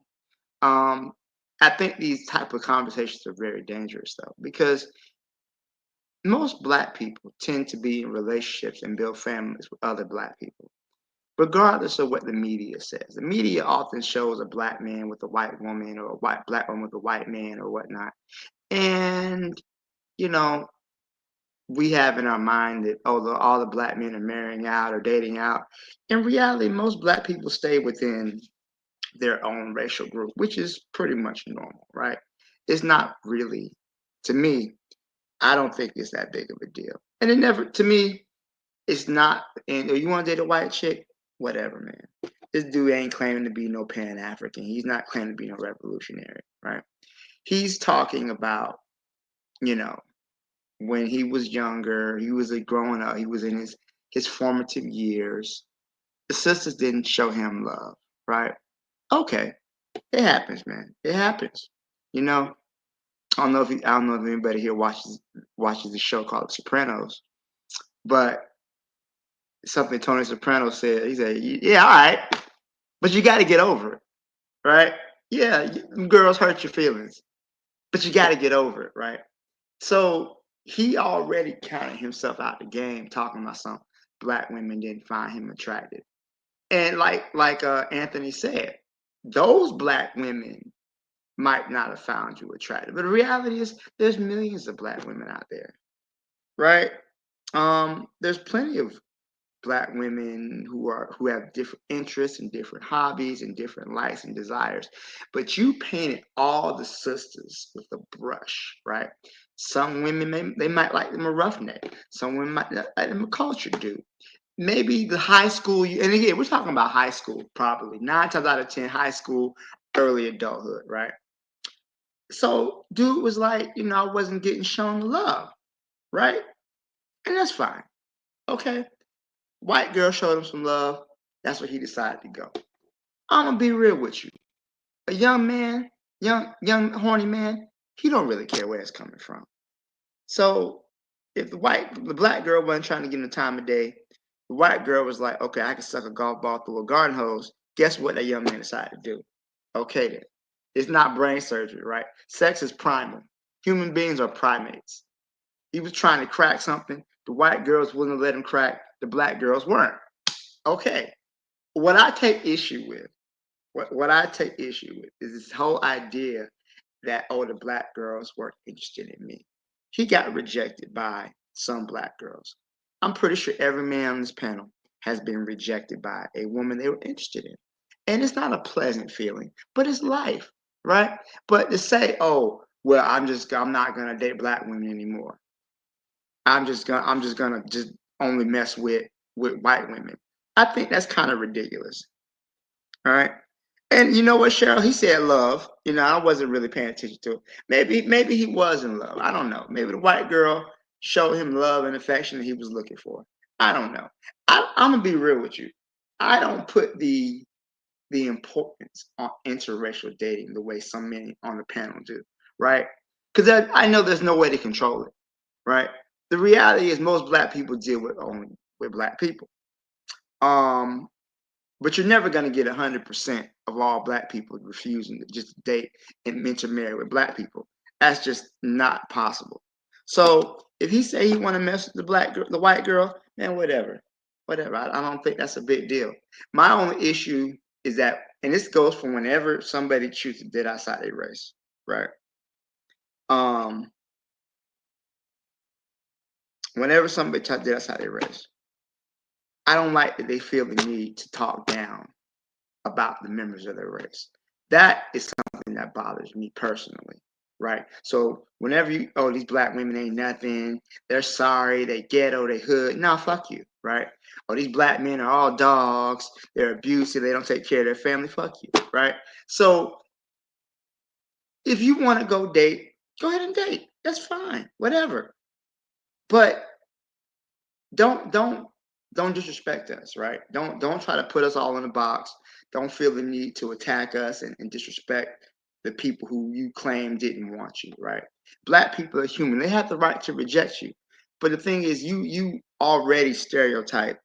I think these type of conversations are very dangerous though, because most Black people tend to be in relationships and build families with other Black people, regardless of what the media says. The media often shows a Black man with a white woman or a Black woman with a white man or whatnot. And, we have in our mind that, all the Black men are marrying out or dating out. In reality, most Black people stay within their own racial group, which is pretty much normal, right? It's not really, to me, I don't think it's that big of a deal. And it never, to me, it's not, and you want to date a white chick? Whatever, man. This dude ain't claiming to be no Pan-African. He's not claiming to be no revolutionary, right? He's talking about, when he was younger, he was growing up, he was in his formative years. The sisters didn't show him love, right? Okay, it happens, man. It happens. I don't know if anybody here watches the show called The Sopranos, but something Tony Soprano said. He said, "Yeah, all right, but you got to get over it, right? Yeah, girls hurt your feelings, but you got to get over it, right?" So he already counted himself out the game, talking about some Black women didn't find him attractive, and like Anthony said, those Black women might not have found you attractive, but the reality is there's millions of Black women out there, right? There's plenty of Black women who have different interests and different hobbies and different likes and desires, but you painted all the sisters with a brush, right? Some women they might like them a roughneck. Some women might like them a cultured dude. maybe the high school, and again, we're talking about high school, probably 9 times out of 10, high school, early adulthood, right? So dude was like, I wasn't getting shown love, right? And that's fine. Okay. White girl showed him some love. That's where he decided to go. I'm gonna be real with you. A young man, young horny man, he don't really care where it's coming from. So if the black girl wasn't trying to give him the time of day, the white girl was like, okay, I can suck a golf ball through a garden hose. Guess what that young man decided to do? Okay then. It's not brain surgery, right? Sex is primal. Human beings are primates. He was trying to crack something. The white girls wouldn't let him crack. The black girls weren't. Okay. What I take issue with, is this whole idea that, the black girls weren't interested in me. He got rejected by some black girls. I'm pretty sure every man on this panel has been rejected by a woman they were interested in. And it's not a pleasant feeling, but it's life, right? But to say, oh, well, I'm not gonna date black women anymore. I'm just gonna only mess with white women. I think that's kind of ridiculous. All right. And you know what, Cheryl? He said love. I wasn't really paying attention to it. Maybe he was in love. I don't know. Maybe the white girl showed him love and affection that he was looking for. I don't know. I'm gonna be real with you. I don't put the importance on interracial dating the way some men on the panel do, right? Because I know there's no way to control it, right? The reality is most black people deal only with black people. But you're never going to get 100% of all black people refusing to just date and intermarry with black people. That's just not possible. So if he say he want to mess with the white girl, man, whatever. I don't think that's a big deal. My only issue is that, and this goes from whenever somebody chooses to date outside their race, right? Whenever somebody tries to date outside their race, I don't like that they feel the need to talk down about the members of their race. That is something that bothers me personally, right? So whenever these black women ain't nothing, they're sorry, they ghetto, they hood. No, fuck you, right? These black men are all dogs, they're abusive, they don't take care of their family. Fuck you, right? So if you want to go date, go ahead and date. That's fine, whatever. But don't disrespect us, right? Don't try to put us all in a box. Don't feel the need to attack us and disrespect the people who you claim didn't want you, right? Black people are human. They have the right to reject you. But the thing is, you already stereotype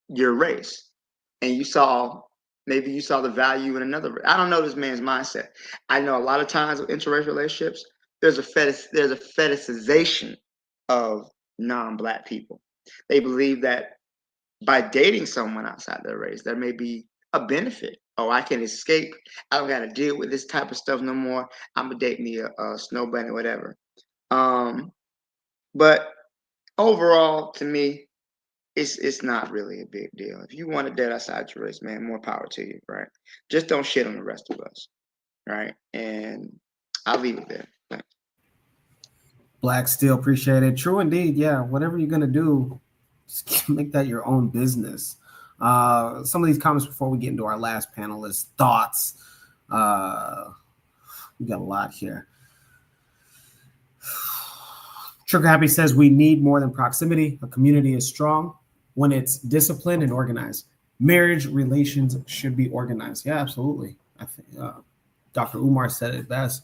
your race, and maybe you saw the value in another race. I don't know this man's mindset. I know a lot of times with interracial relationships, there's a fetishization of non-black people. They believe that by dating someone outside their race, there may be a benefit. Oh, I can escape. I don't got to deal with this type of stuff no more. I'm gonna date me a snow bunny, whatever. But overall, to me, it's not really a big deal. If you want to date outside your race, man, more power to you, right? Just don't shit on the rest of us, right? And I'll leave it there. Thanks. Black still appreciated. True indeed. Yeah. Whatever you're gonna do, just make that your own business. Some of these comments before we get into our last panelist thoughts. We got a lot here. Trigger Happy says we need more than proximity. A community is strong when it's disciplined and organized. Marriage relations should be organized. Yeah, absolutely. I think Dr. Umar said it best.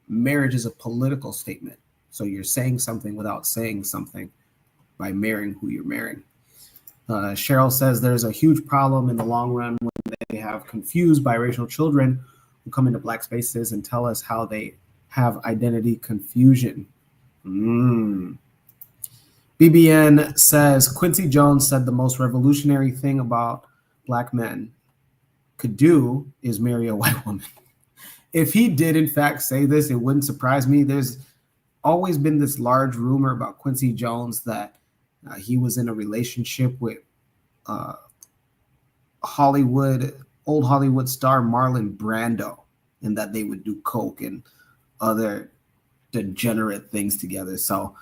Marriage is a political statement. So you're saying something without saying something by marrying who you're marrying. Cheryl says there's a huge problem in the long run when they have confused biracial children who come into Black spaces and tell us how they have identity confusion. BBN says Quincy Jones said the most revolutionary thing about Black men could do is marry a white woman. If he did in fact say this, it wouldn't surprise me. There's always been this large rumor about Quincy Jones that he was in a relationship with old Hollywood star Marlon Brando, and that they would do coke and other degenerate things together. So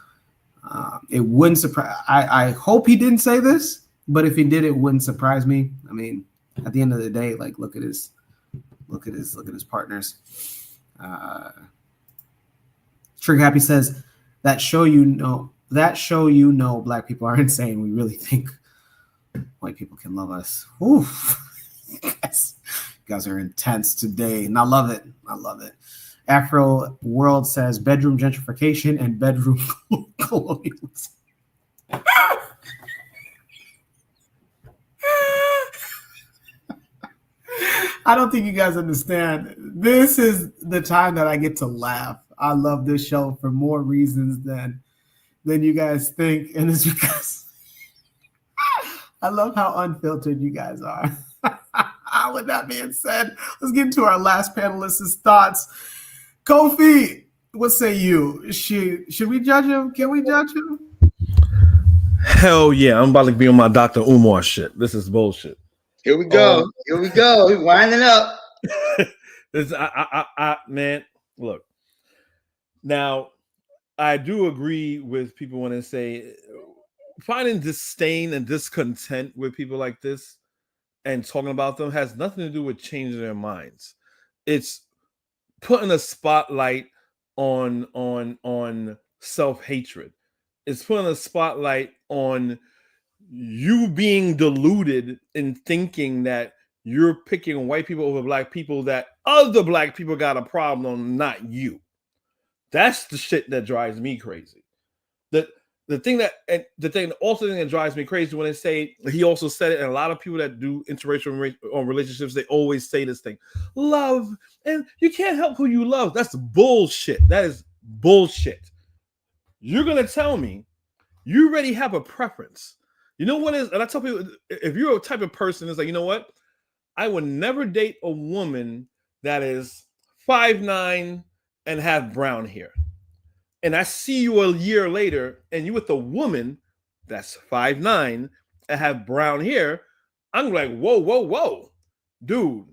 It wouldn't surprise. I hope he didn't say this, but if he did, it wouldn't surprise me. I mean, at the end of the day, like look at his partners. Trigger Happy says that show black people are insane. We really think white people can love us. Oof. You guys are intense today, and I love it. Afro World says bedroom gentrification and bedroom colonialism. I don't think you guys understand. This is the time that I get to laugh. I love this show for more reasons than you guys think, and it's because I love how unfiltered you guys are. With that being said, let's get into our last panelist's thoughts. Kofi, what say you? Should we judge him? Can we judge him? Hell yeah, I'm about to be on my Dr. Umar shit. This is bullshit. Here we go. We're winding up. Man, look. Now, I do agree with people when they say finding disdain and discontent with people like this and talking about them has nothing to do with changing their minds. It's putting a spotlight on self-hatred. It's putting a spotlight on you being deluded in thinking that you're picking white people over black people, that other black people got a problem, not you. That's the shit that drives me crazy. The thing that drives me crazy when they say, he also said it, and a lot of people that do interracial relationships, they always say this thing, love, and you can't help who you love. That's bullshit. That is bullshit. You're going to tell me you already have a preference. You know what is, and I tell people, if you're a type of person that's like, you know what, I would never date a woman that is 5'9" and have brown hair. And I see you a year later and you with a woman that's 5'9" and have brown hair, I'm like, whoa. Dude,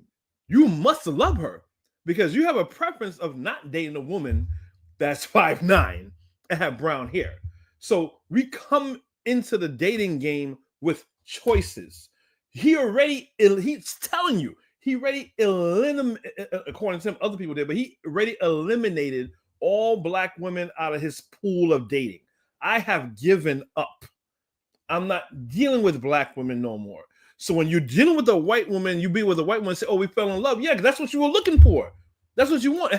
you must love her because you have a preference of not dating a woman that's 5'9" and have brown hair. So we come into the dating game with choices. He's telling you, he already eliminated, according to him, other people did, but he already eliminated all black women out of his pool of dating. I have given up. I'm not dealing with black women no more. So when you're dealing with a white woman, you be with a white woman and say, oh, we fell in love. Yeah, that's what you were looking for. That's what you want.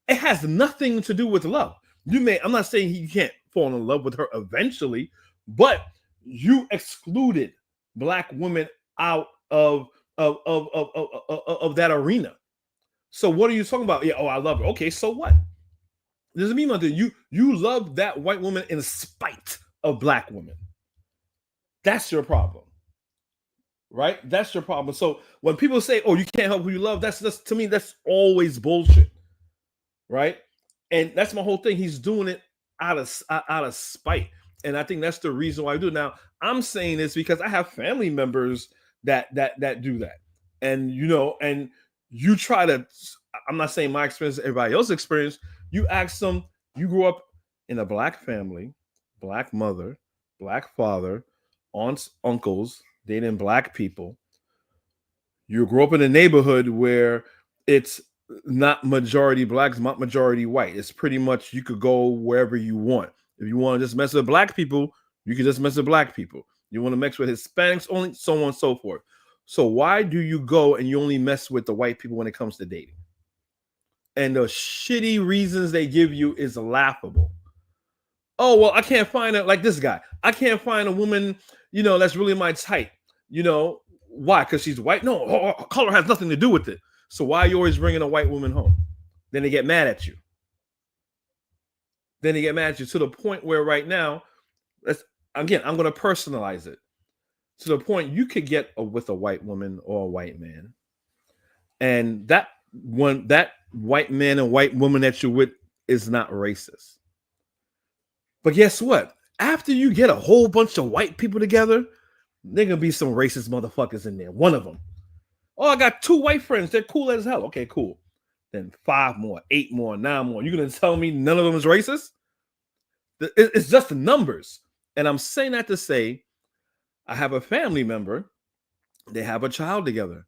It has nothing to do with love. I'm not saying you can't fall in love with her eventually, but you excluded black women out of that arena. So what are you talking about? Yeah, oh, I love her. Okay, so what? Doesn't mean nothing. You love that white woman in spite of black women. That's your problem, right? That's your problem. So when people say, "Oh, you can't help who you love," that's to me, that's always bullshit, right? And that's my whole thing. He's doing it out of spite, and I think that's the reason why I do it. Now, I'm saying this because I have family members that do that, and and you try to. I'm not saying my experience, everybody else's experience. You ask them, you grew up in a black family, black mother, black father, aunts, uncles, dating black people. You grew up in a neighborhood where it's not majority blacks, not majority white. It's pretty much you could go wherever you want. If you want to just mess with black people, you can just mess with black people. You want to mess with Hispanics only, so on and so forth. So why do you go and you only mess with the white people when it comes to dating? And the shitty reasons they give you is laughable. Oh, well, I can't find it like this guy. I can't find a woman, that's really my type. Why? Because she's white? No, color has nothing to do with it. So why are you always bringing a white woman home? Then they get mad at you. To the point where right now, I'm going to personalize it. To the point you could get with a white woman or a white man. And that white man and white woman that you're with is not racist. But guess what? After you get a whole bunch of white people together, there gonna be some racist motherfuckers in there. One of them. Oh, I got 2 white friends. They're cool as hell. Okay, cool. Then 5 more, 8 more, 9 more. You gonna tell me none of them is racist? It's just the numbers. And I'm saying that to say, I have a family member. They have a child together.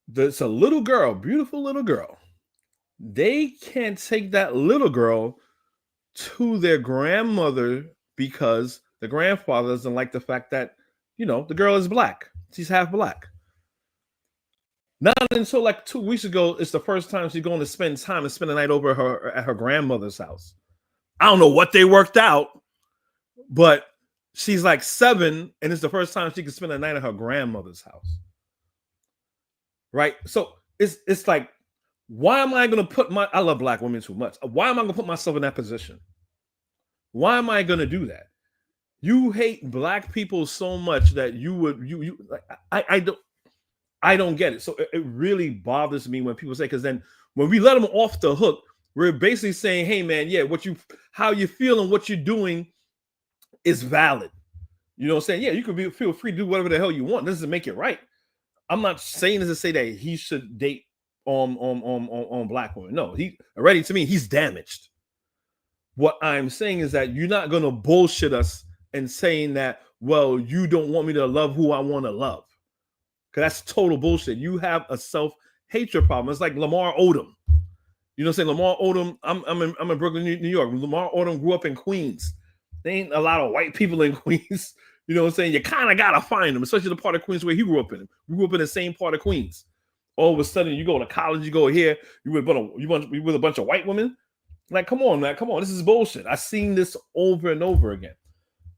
There's a little girl, beautiful little girl. They can't take that little girl to their grandmother because the grandfather doesn't like the fact that, the girl is black. She's half black. Not until like 2 weeks ago, it's the first time she's going to spend time and spend the night over at her grandmother's house. I don't know what they worked out, but she's like 7, and it's the first time she can spend the night at her grandmother's house. Right? So it's like, why am I going to put I love black women too much. Why am I going to put myself in that position? Why am I going to do that? You hate black people so much that I don't get it. So it really bothers me when people say, because then when we let them off the hook, we're basically saying, hey man, yeah, how you feel and what you're doing is valid. You know what I'm saying? Yeah, you could feel free to do whatever the hell you want. This doesn't make it right. I'm not saying this to say that he should date on black women. No, to me, he's damaged. What I'm saying is that you're not gonna bullshit us and saying that, well, you don't want me to love who I want to love. Because that's total bullshit. You have a self-hatred problem. It's like Lamar Odom. You know what I'm saying? Lamar Odom, I'm in Brooklyn, New York. Lamar Odom grew up in Queens. There ain't a lot of white people in Queens. You know what I'm saying? You kind of got to find them, especially the part of Queens where he grew up in. We grew up in the same part of Queens. All of a sudden, you go to college, you go here, you with a bunch of white women. Like, come on, man. Come on. This is bullshit. I've seen this over and over again.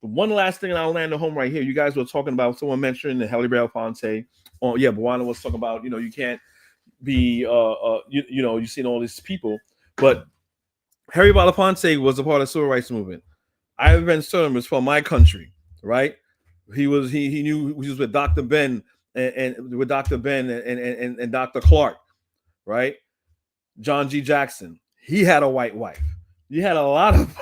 But one last thing, and I'll land the home right here. You guys were talking about, someone mentioned the Halle Belafonte. Oh, yeah, Buwana was talking about, you can't be, you've seen all these people. But Harry Belafonte was a part of the civil rights movement. Ivan Van Sertima was from my country, right? He knew he was with Dr. Ben and with Dr. Ben and Dr. Clark, right? John G. Jackson. He had a white wife. You had a lot of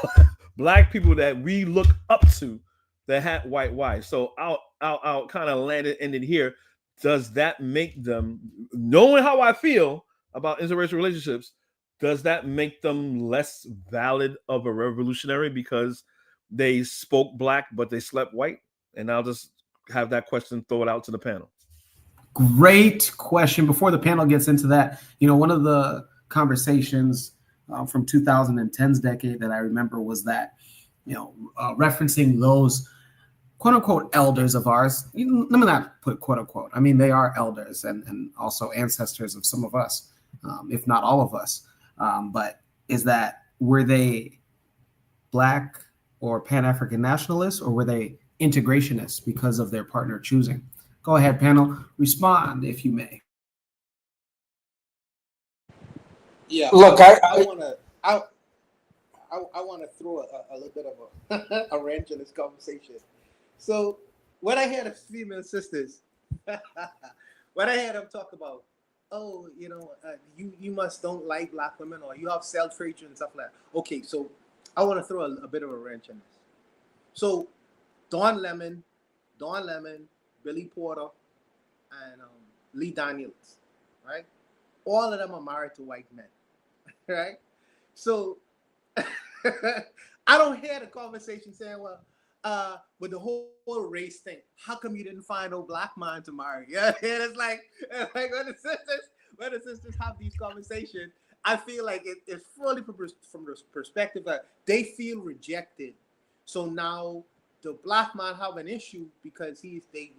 black people that we look up to that had white wives. So I'll kind of land it ended here. Does that make them, knowing how I feel about interracial relationships, does that make them less valid of a revolutionary because they spoke black but they slept white? And I'll just have that question, throw it out to the panel. Great question. Before the panel gets into that, one of the conversations from 2010's decade that I remember was that, referencing those quote unquote elders of ours. Let me not put quote unquote. I mean, they are elders and also ancestors of some of us, if not all of us. But were they black or Pan-African nationalists, or were they integrationists because of their partner choosing? Go ahead, panel. Respond if you may. Yeah, Look, I want to throw a little bit of a wrench in this conversation. So when I hear the female sisters, when I hear them talk about, you must don't like black women, or you have self-hatred and stuff like that. Okay, so I want to throw a bit of a wrench in this. So Don Lemon, Billy Porter, and Lee Daniels, right? All of them are married to white men, right? So I don't hear the conversation saying, well, with the whole race thing, how come you didn't find no black man to marry? Yeah, it's like when the sisters have these conversations, I feel like it's fully from the perspective that they feel rejected. So now the black man have an issue because he's dating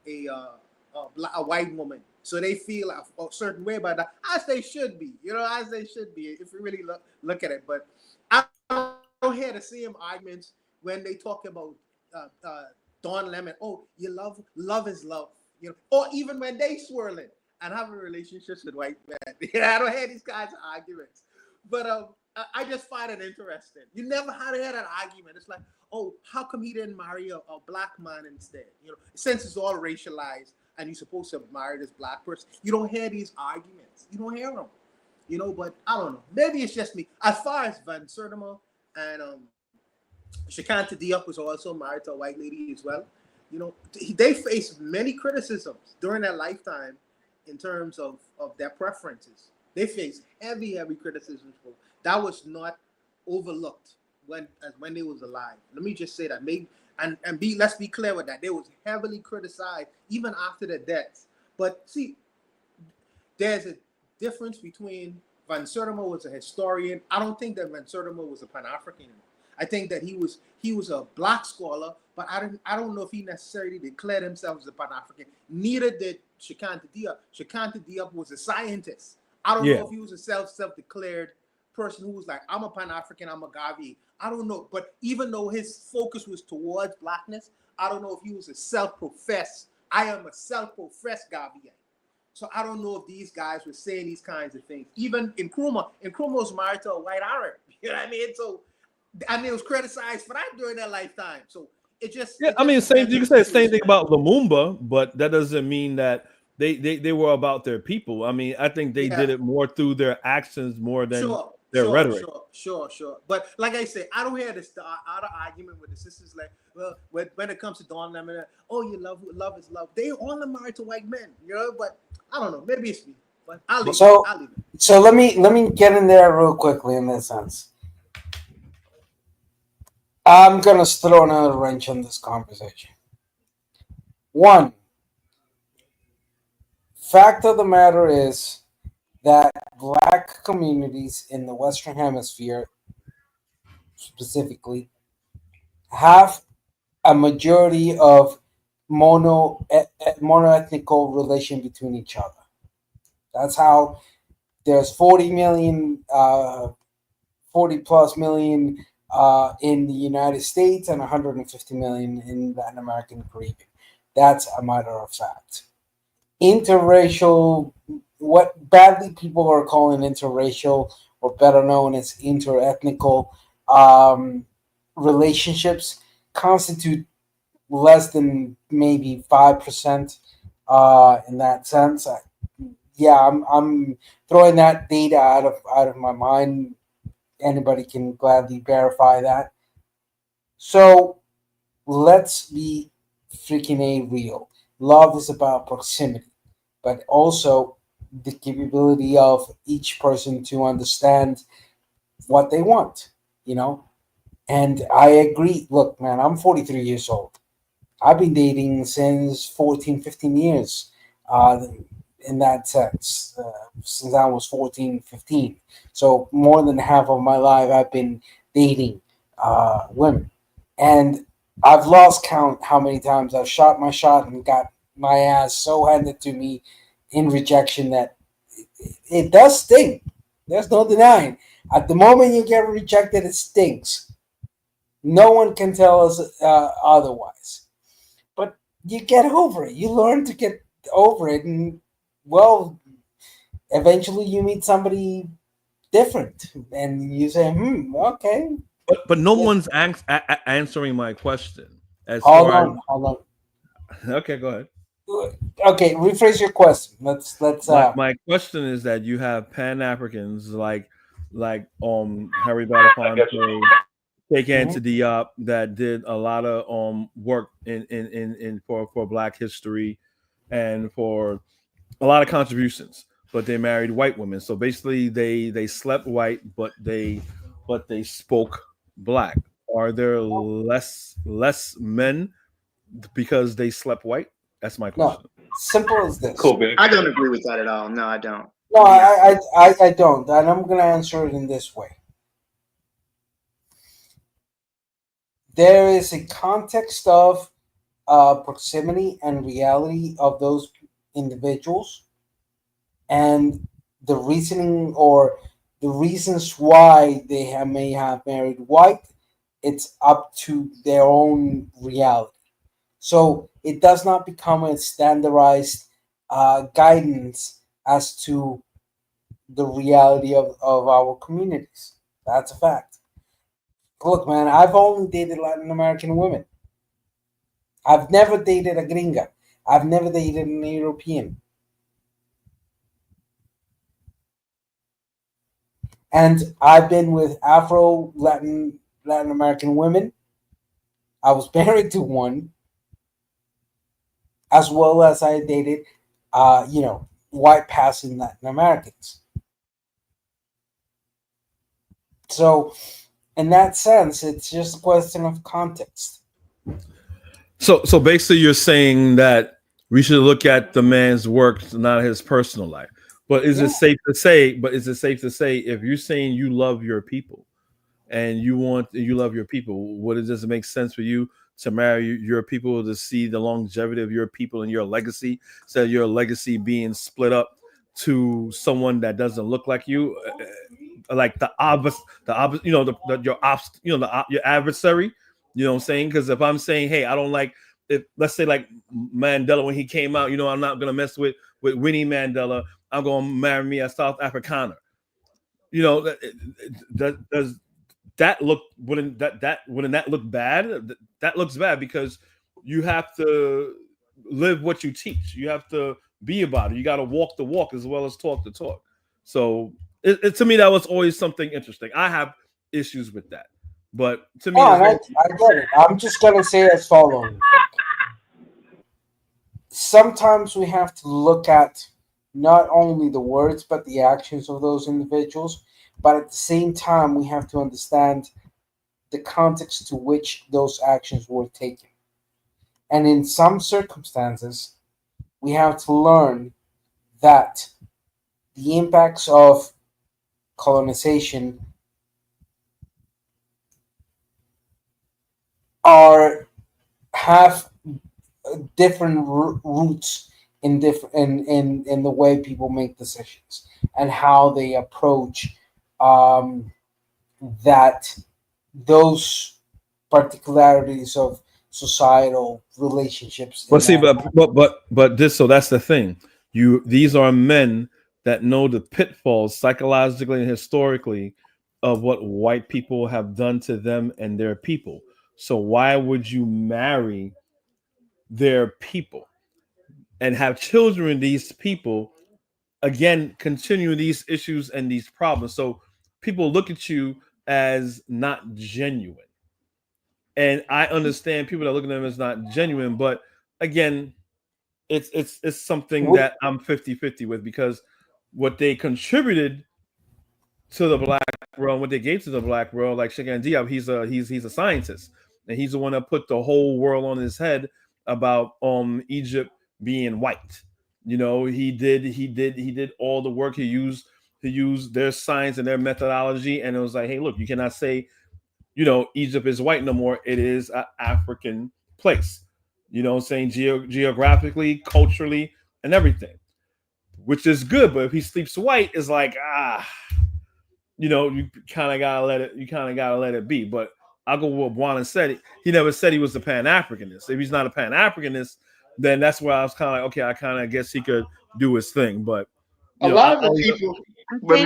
a white woman. So they feel a certain way about that, as they should be, as they should be, if you really look at it. But I don't hear the same arguments when they talk about Don Lemon. Oh, you love is love, or even when they swirling and having relationships with white men. I don't hear these kinds of arguments. But I just find it interesting. You never had to hear that argument. It's like, oh, how come he didn't marry a black man instead? Since it's all racialized and you're supposed to marry this black person, you don't hear these arguments. You don't hear them. But I don't know. Maybe it's just me. As far as Van Sertima and Shakanta Diop was also married to a white lady as well. They faced many criticisms during their lifetime in terms of their preferences. They faced heavy criticisms for that was not overlooked when they was alive. Let me just say that. Maybe let's be clear with that. They was heavily criticized even after the deaths. But see, there's a difference between Van Sertima was a historian. I don't think that Van Sertima was a Pan-African. I think that he was a black scholar, but I don't know if he necessarily declared himself as a Pan-African. Neither did Shekanta Diop. Shekanta Diop was a scientist. I don't know if he was a self-declared person who was like, I'm a Pan-African, I'm a Gavi. I don't know. But even though his focus was towards blackness, I don't know if he was a self-professed, I am a self-professed Gavian. So I don't know if these guys were saying these kinds of things. Even in Nkrumah was married to a white Arab. You know what I mean? So, it was criticized for that during their lifetime. So it just you can say the same thing about Lumumba, but that doesn't mean that they were about their people. I mean, I think they did it more through their actions more than their rhetoric. Sure. But like I say, I don't hear this other argument with the sisters like, well, when it comes to Dawn Lemon, oh, you love is love. They all are married to white men, you know. But I don't know. Maybe it's me. But I'll leave it. So let me get in there real quickly in that sense. I'm gonna throw another wrench on this conversation. One, fact of the matter is that black communities in the Western Hemisphere specifically have a majority of monoethnical relation between each other. That's how there's 40 plus million in the United States and 150 million in Latin American Caribbean. That's a matter of fact. Interracial, what badly people are calling interracial, or better known as interethnical relationships, constitute less than maybe 5% in that sense. I'm throwing that data out of my mind. Anybody can gladly verify that. So let's be freaking real. Love is about proximity, but also the capability of each person to understand what they want, you know? And I agree. Look, man, I'm 43 years old. I've been dating since 14, 15 years in that sense, since I was 14, 15. So more than half of my life, I've been dating women. And I've lost count how many times I've shot my shot and got my ass so handed to me in rejection that it does sting. There's no denying. At the moment you get rejected, it stings. No one can tell us otherwise. But you get over it. You learn to get over it. And, well, eventually you meet somebody different. And you say, okay. But no one's answering my question. Hold on. Okay, go ahead. Okay, rephrase your question. Let's. My question is that you have Pan Africans like Harry Belafonte, Anta Diop that did a lot of work in for Black history and for a lot of contributions, but they married white women. So basically, they slept white, but they spoke Black. Are there less men because they slept white? That's my question. No, simple as this. Cool, I don't agree with that at all. No, I don't. No, I don't, and I'm going to answer it in this way. There is a context of proximity and reality of those individuals, and the reasoning or the reasons why they may have married white. It's up to their own reality. So it does not become a standardized guidance as to the reality of our communities. That's a fact. Look, man, I've only dated Latin American women. I've never dated a gringa. I've never dated an European. And I've been with Afro Latin American women. I was married to one, as well as I dated, white passing Latin Americans. So in that sense, it's just a question of context. So basically, you're saying that we should look at the man's work, not his personal life. But is it safe to say? But is it safe to say if you're saying you love your people and you love your people, does it make sense for you to marry your people to see the longevity of your people and your legacy, instead of your legacy being split up to someone that doesn't look like you, like your adversary? You know what I'm saying? Because if I'm saying, hey, I don't like, if let's say like Mandela when he came out, I'm not gonna mess with Winnie Mandela. I'm gonna marry me a South Afrikaner. Does that look wouldn't that look bad? That looks bad because you have to live what you teach. You have to be about it. You got to walk the walk as well as talk the talk. So to me, that was always something interesting. I have issues with that, but to me, I get it. I'm just gonna say as following. Sometimes we have to look at not only the words but the actions of those individuals, but at the same time we have to understand the context to which those actions were taken. And in some circumstances, we have to learn that the impacts of colonization have different roots in the way people make decisions and how they approach those particularities of societal relationships. But see, but this, so that's the thing. These are men that know the pitfalls psychologically and historically of what white people have done to them and their people. So why would you marry their people and have children with these people, again, continuing these issues and these problems? So people look at you as not genuine. And I understand people that look at them as not genuine, but again, it's something that I'm 50-50 with, because what they contributed to the black world, what they gave to the black world, like Sheikh Diab, he's a scientist, and he's the one that put the whole world on his head about Egypt being white. He did all the work. He used their science and their methodology, and it was like, hey, look, you cannot say Egypt is white no more. It is an African place. What I'm saying? Geographically, culturally, and everything, which is good. But if he sleeps white, it's like, you kind of gotta let it be. But I'll go with what Juan said. He never said he was a Pan-Africanist. If he's not a Pan-Africanist, then that's where I was kind of like, okay, I kind of guess he could do his thing. But a lot of people were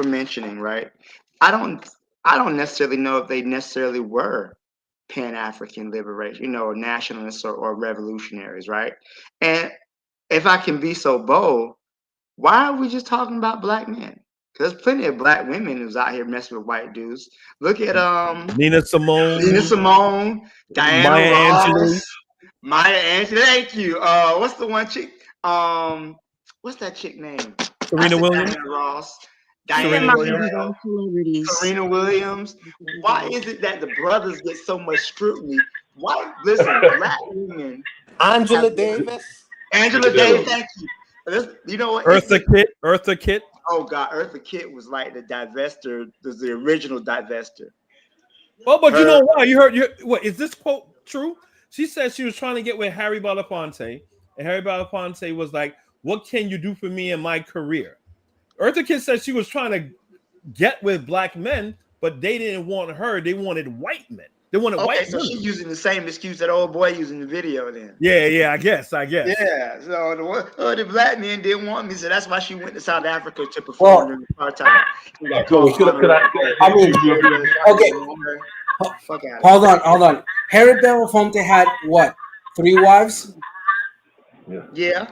mentioning, right? I don't necessarily know if they necessarily were Pan-African liberation, nationalists or revolutionaries, right? And if I can be so bold, why are we just talking about black men? Because there's plenty of black women who's out here messing with white dudes. Look at Nina Simone, Diana Maya Ross, Angelou. Maya Angelou. Thank you. What's the one chick? What's that chick name? Serena Williams. Diana Ross. Serena Serena Williams. Why is it that the brothers get so much scrutiny? Why? Listen, black women. Angela Davis. Angela Davis. Thank you. You know what? Eartha Kitt. Oh God, Eartha Kitt was like the divester, the original divester. Oh, but you know why? What is this quote true? She said she was trying to get with Harry Belafonte, and Harry Belafonte was like, "What can you do for me in my career?" Eartha Kitt said she was trying to get with black men, but they didn't want her. They wanted white men. They wanted white men. So she's using the same excuse that old boy using the video then. Yeah, I guess. Yeah, so the black men didn't want me, so that's why she went to South Africa to perform in apartheid. I mean, okay. Hold on. Harry Belafonte had what? 3 wives? Yeah.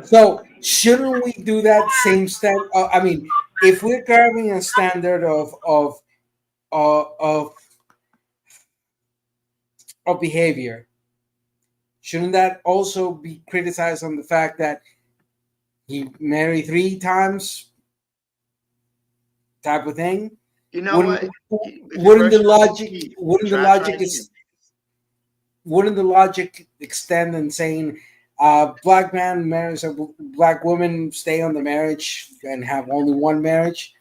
So shouldn't we do that same standard? I mean, if we're grabbing a standard of behavior, shouldn't that also be criticized on the fact that he married 3 times? type of thing. You know what? Wouldn't the logic extend in saying black man marries a black woman, stay on the marriage and have only one marriage?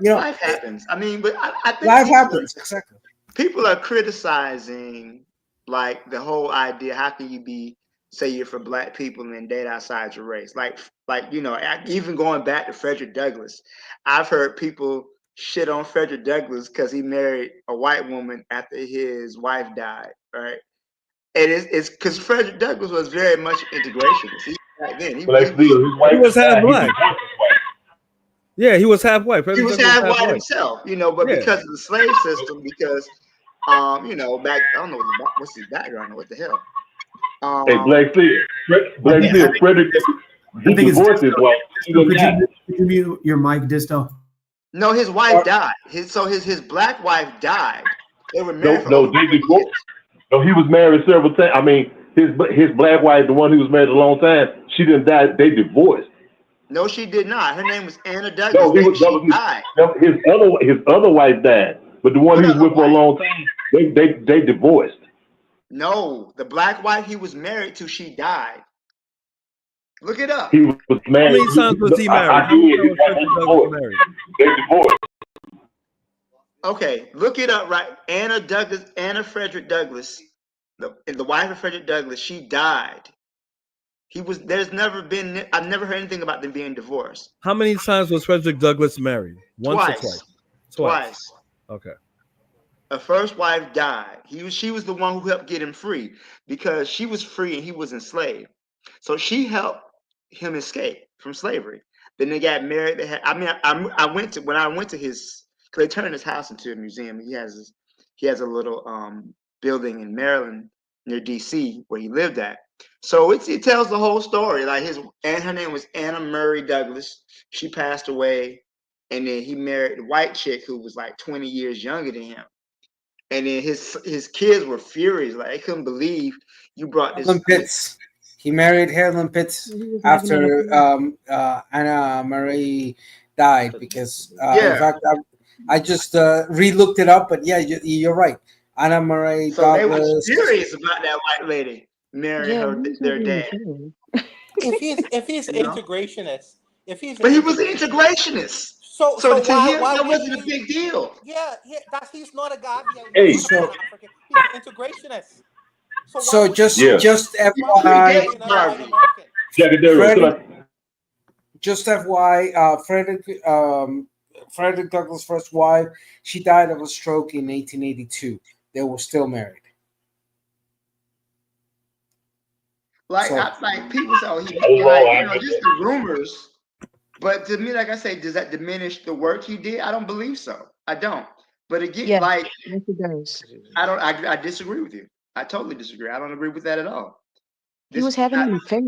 Life happens. I mean, but I think life happens, exactly. People are criticizing like the whole idea. How can you say you're for black people and then date outside your race? Like even going back to Frederick Douglass, I've heard people shit on Frederick Douglass because he married a white woman after his wife died, right? And it's because Frederick Douglass was very much integrationist. He was half black. Yeah, he was half white. He was half white himself, but because of the slave system, because back I don't know what's his background or what the hell. Hey, Black Steel, Frederick, he divorced his wife. Could you mute your mic, Disto? No, his wife died. His black wife died. They were married for they divorced. No, he was married several times. I mean, his black wife, the one who was married a long time, she didn't die. They divorced. No, she did not. Her name was Anna Douglas. She died. His other wife died, but the one he was with for a long time, they divorced. No, the black wife he was married to, she died. Look it up. He was married. How many times was he married? They divorced. Okay, look it up. Right, Anna Frederick Douglass, the wife of Frederick Douglass, she died. I've never heard anything about them being divorced. How many times was Frederick Douglass married? Once or twice? Twice. Okay. A first wife died. She was the one who helped get him free because she was free and he was enslaved. So she helped him escape from slavery. Then they got married. When I went to his, because they turned his house into a museum. He has a little building in Maryland near DC where he lived at. So it tells the whole story. Like her name was Anna Murray Douglas. She passed away, and then he married a white chick who was like 20 years younger than him. And then his kids were furious. Like they couldn't believe you brought this. Helen Pitts. He married Helen Pitts after Anna Murray died because in fact I just re-looked it up, but yeah, you're right. Anna Murray So Douglas. they were serious about that white lady marrying their dad. If he's integrationist, but he was an integrationist. So to why, him, why that would wasn't a big deal. Yeah, he's not a god. Hey, he's an integrationist. So just FYI, just FYI, Frederick Douglass' first wife, she died of a stroke in 1882. They were still married. Like people say, just the rumors. But to me, like I say, does that diminish the work he did? I don't believe so. I don't. But again, yes, it does. I disagree with you. I totally disagree. I don't agree with that at all. He was having an affair.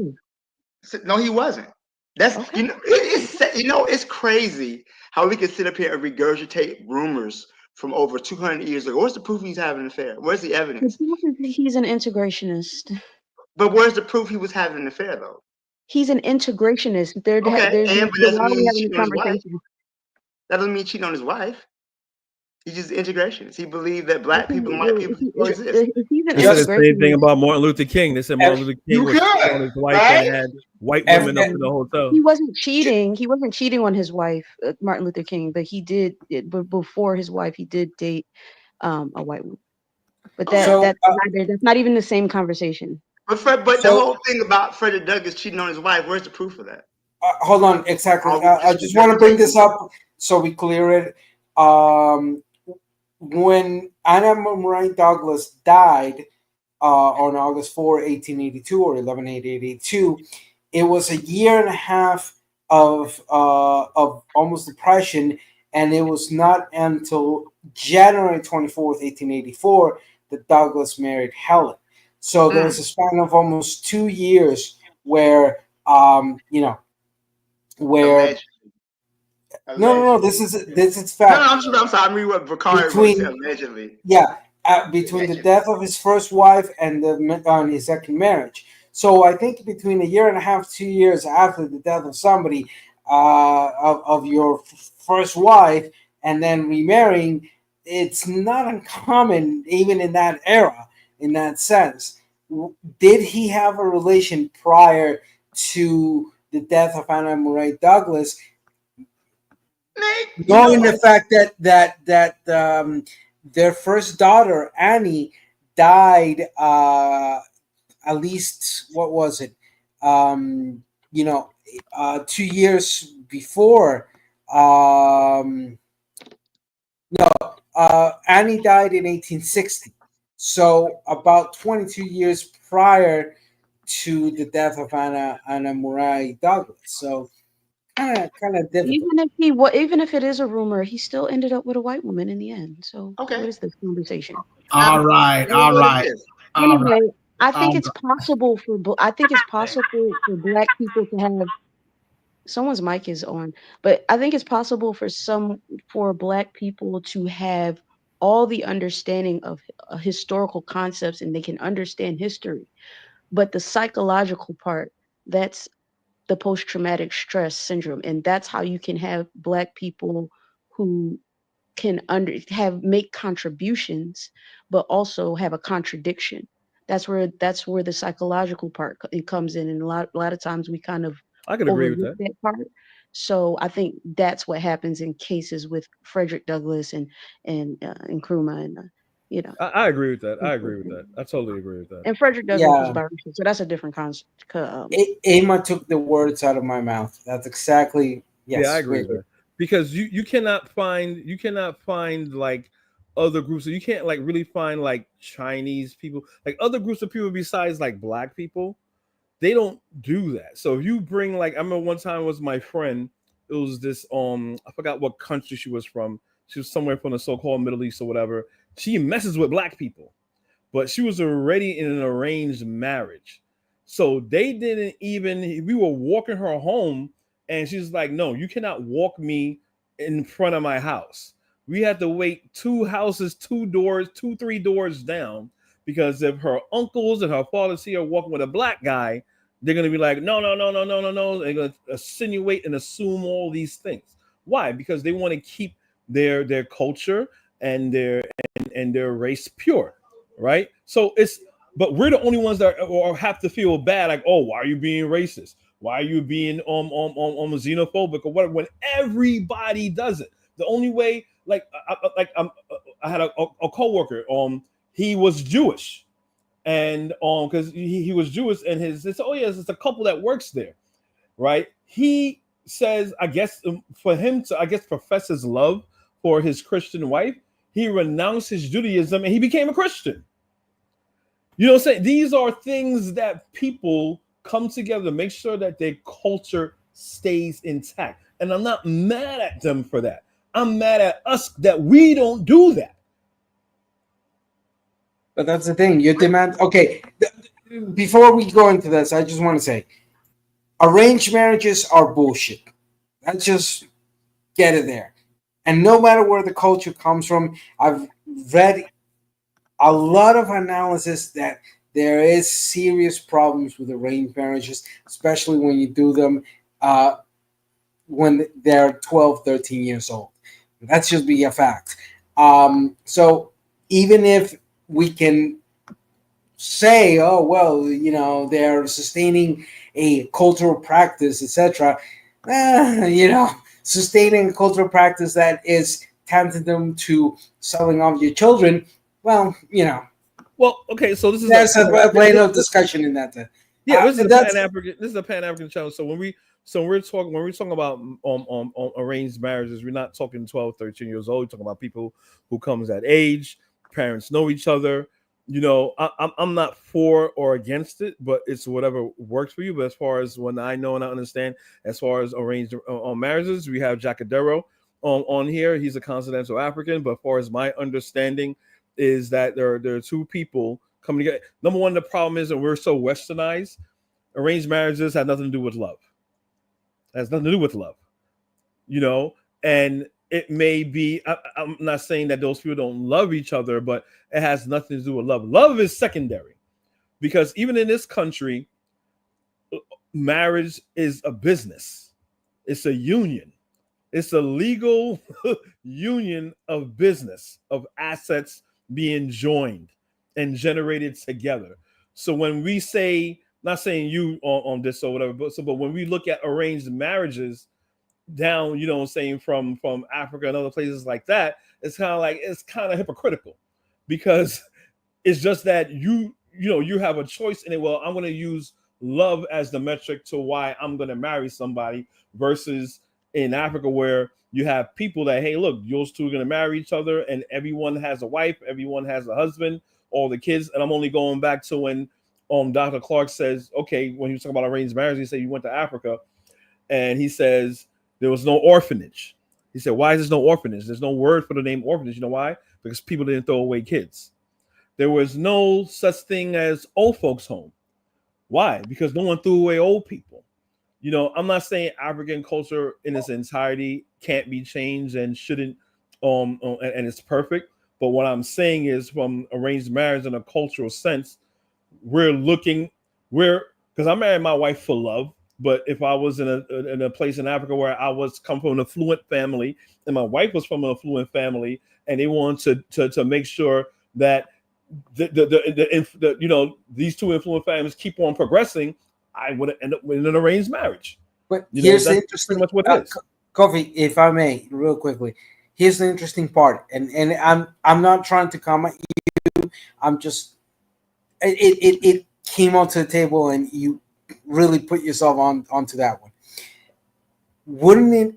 No, he wasn't. That's okay. It's crazy how we can sit up here and regurgitate rumors from over 200 years ago. Where's the proof he's having an affair? Where's the evidence? He's an integrationist. But where's the proof he was having an affair, though? He's an integrationist. That doesn't mean cheating on his wife. He's just integrationist. He believed that black people and white people coexist. They said the same thing about Martin Luther King. They said Martin Luther King was cheating on his wife and had white women up in the hotel. He wasn't cheating. He wasn't cheating on his wife, Martin Luther King, but he did. But before his wife, he did date a white woman. But that's not even the same conversation. But the whole thing about Frederick Douglass cheating on his wife, where's the proof of that? Hold on, exactly. I just want to bring this up so we clear it. When Anna Murray Douglass died on August 4, 1882, or 11/8/82, it was a year and a half of almost depression, and it was not until January 24th, 1884, that Douglass married Helen. So there was a span of almost 2 years where where. No. This is fact. No, I'm sorry. I'm reading what Vicari said allegedly. Yeah, between the death of his first wife and on his second marriage. So I think between a year and a half, 2 years after the death of somebody, of your first wife, and then remarrying, it's not uncommon even in that era, in that sense. Did he have a relation prior to the death of Anna Murray Douglas? Knowing the fact that their first daughter Annie died, at least what was it? 2 years before. Annie died in 1860, so about 22 years prior to the death of Anna Murray Douglas. So kind of difficult. Even if it is a rumor, he still ended up with a white woman in the end. So what is this conversation? All right. Anyway, I think it's possible for Black people to have. Someone's mic is on, but I think it's possible for Black people to have all the understanding of historical concepts, and they can understand history, but the psychological part, that's the post-traumatic stress syndrome, and that's how you can have Black people who can make contributions but also have a contradiction. That's where the psychological part it comes in, and a lot of times we kind of I can agree with overlook that. that part. So I think that's what happens in cases with Frederick Douglass and Nkrumah, and I agree with that. I agree with that. I totally agree with that. and Frederick Douglass was biracial, so that's a different concept. Emma took the words out of my mouth. That's exactly yes. Yeah, I agree with that. Because you cannot find like other groups. So you can't like really find like Chinese people, like other groups of people besides like Black people. They don't do that. So if you bring like, I remember one time was my friend. It was this I forgot what country she was from. She was somewhere from the so-called Middle East or whatever. She messes with Black people, but she was already in an arranged marriage. So they didn't even. We were walking her home, and she's like, "No, you cannot walk me in front of my house. We had to wait 2 houses, 2 doors, 3 doors down." Because if her uncles and her father see her walking with a Black guy, they're gonna be like, no. They're gonna insinuate and assume all these things. Why? Because they want to keep their culture and their race pure, right? So but we're the only ones that have to feel bad, like, oh, why are you being racist? Why are you being xenophobic or whatever? When everybody does it, the only way, I had a coworker, he was Jewish, and because he was Jewish, and it's a couple that works there, right? He says, I guess for him to profess his love for his Christian wife, he renounced his Judaism and he became a Christian. You know what I'm saying? These are things that people come together to make sure that their culture stays intact. And I'm not mad at them for that. I'm mad at us that we don't do that. But that's the thing. You demand. Okay, before we go into this, I just want to say, arranged marriages are bullshit. Let's just get it there. And no matter where the culture comes from, I've read a lot of analysis that there is serious problems with arranged marriages, especially when you do them when they're 12, 13 years old. That's just be a fact. So even if we can say, oh, well, they're sustaining a cultural practice, etc. Sustaining a cultural practice that is tantamount to selling off your children. Well, Well, okay, so this is there's a plain of discussion in that. Yeah, this is a Pan-African channel. So when we're talking about arranged marriages, we're not talking 12, 13 years old. We're talking about people who comes at age, parents know each other. I'm not for or against it, but it's whatever works for you. But as far as when I know and I understand, as far as arranged marriages, we have Jacadero on here. He's a continental African, but as far as my understanding is that there are 2 people coming together. Number one, the problem is that we're so westernized. Arranged marriages have nothing to do with love. It has nothing to do with love, and it may be, I'm not saying that those people don't love each other, but it has nothing to do with love. Love is secondary, because even in this country, marriage is a business. It's a union. It's a legal union of business, of assets being joined and generated together. So when we say, not saying you on this or whatever, but when we look at arranged marriages down, you know what I'm saying, from Africa and other places like that, it's kind of hypocritical, because it's just that you have a choice in it. Well, I'm going to use love as the metric to why I'm going to marry somebody, versus in Africa where you have people that, hey, look, yours two are going to marry each other, and everyone has a wife, everyone has a husband, all the kids. And I'm only going back to when Dr. Clark says, okay, when he was talking about arranged marriage, he said you went to Africa, and he says there was no orphanage. He said, why is there no orphanage? There's no word for the name orphanage. You know why? Because people didn't throw away kids. There was no such thing as old folks home. Why? Because no one threw away old people. You know, I'm not saying African culture in its entirety can't be changed and shouldn't, and it's perfect. But what I'm saying is, from arranged marriage in a cultural sense, because I married my wife for love. But if I was in a place in Africa where I come from an affluent family, and my wife was from an affluent family, and they wanted to make sure that these two affluent families keep on progressing, I would end up with an arranged marriage. But Here's the interesting, pretty much what it is. Kofi, if I may, real quickly, here's the interesting part, and I'm not trying to comment you. I'm just it came onto the table, and you really put yourself onto that one. Wouldn't it?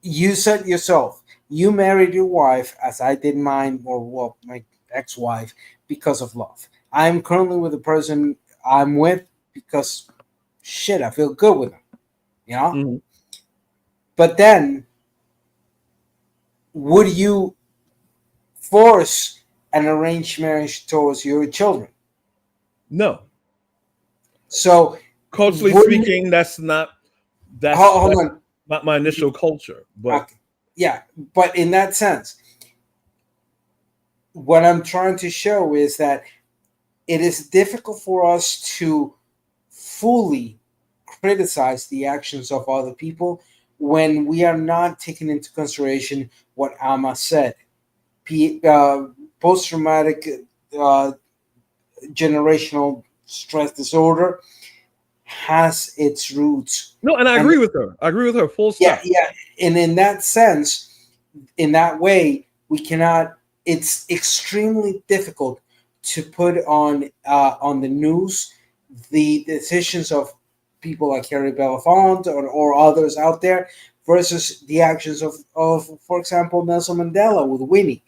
You said yourself, you married your wife, as I did mine, or my ex-wife, because of love. I'm currently with the person I'm with because shit, I feel good with them, you know. Mm-hmm. But then, would you force an arranged marriage towards your children? No. So, culturally speaking, that's not my initial culture. But okay. Yeah, but in that sense, what I'm trying to show is that it is difficult for us to fully criticize the actions of other people when we are not taking into consideration what Alma said. Post-traumatic generational stress disorder has its roots. No, and I agree with her. I agree with her full stop. Yeah. And in that sense, in that way, we cannot. It's extremely difficult to put on the news the decisions of people like Harry Belafonte or others out there versus the actions of for example, Nelson Mandela with Winnie.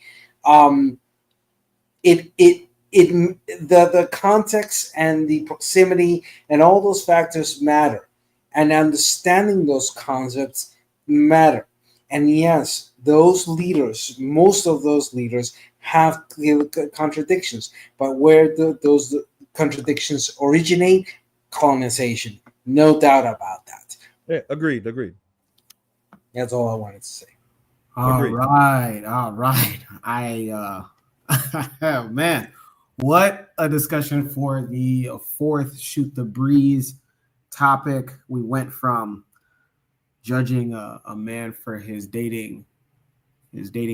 The context and the proximity and all those factors matter, and understanding those concepts matter. And yes, those leaders, most of those leaders have contradictions, but where those contradictions originate, colonization, no doubt about that. Yeah, agreed. That's all I wanted to say. All right. Oh man, what a discussion for the fourth Shoot the Breeze topic. We went from judging a man for his dating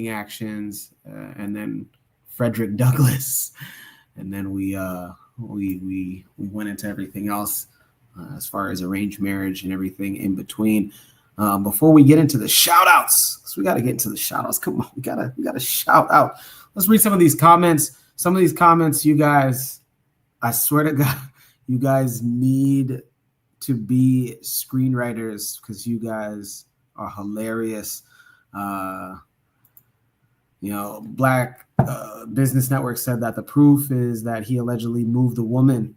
actions, and then Frederick Douglass, and then we went into everything else as far as arranged marriage and everything in between. Before we get into the shout outs, because we got to get into the shout outs. Come on, we gotta shout out. Let's read some of these comments. Some of these comments, you guys, I swear to God, you guys need to be screenwriters because you guys are hilarious. Black Business Network said that the proof is that he allegedly moved a woman.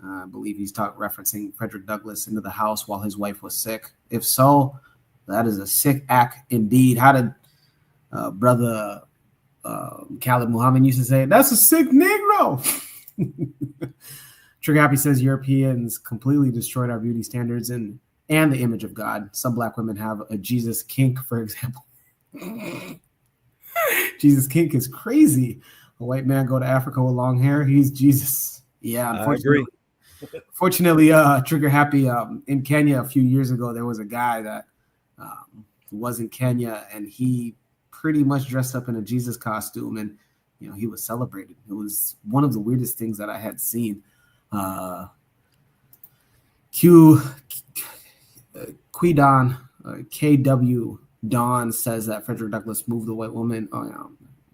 I believe he's referencing Frederick Douglass into the house while his wife was sick. If so, that is a sick act indeed. How did brother Khalid Muhammad used to say, that's a sick Negro. Trigger Happy says Europeans completely destroyed our beauty standards and the image of God. Some black women have a Jesus kink, for example. Jesus kink is crazy. A white man go to Africa with long hair, he's Jesus. Yeah, unfortunately. Fortunately, Trigger Happy, in Kenya a few years ago, there was a guy that was in Kenya, and he pretty much dressed up in a Jesus costume, and he was celebrated. It was one of the weirdest things that I had seen. KW Don says that Frederick Douglass moved the white woman. Oh yeah,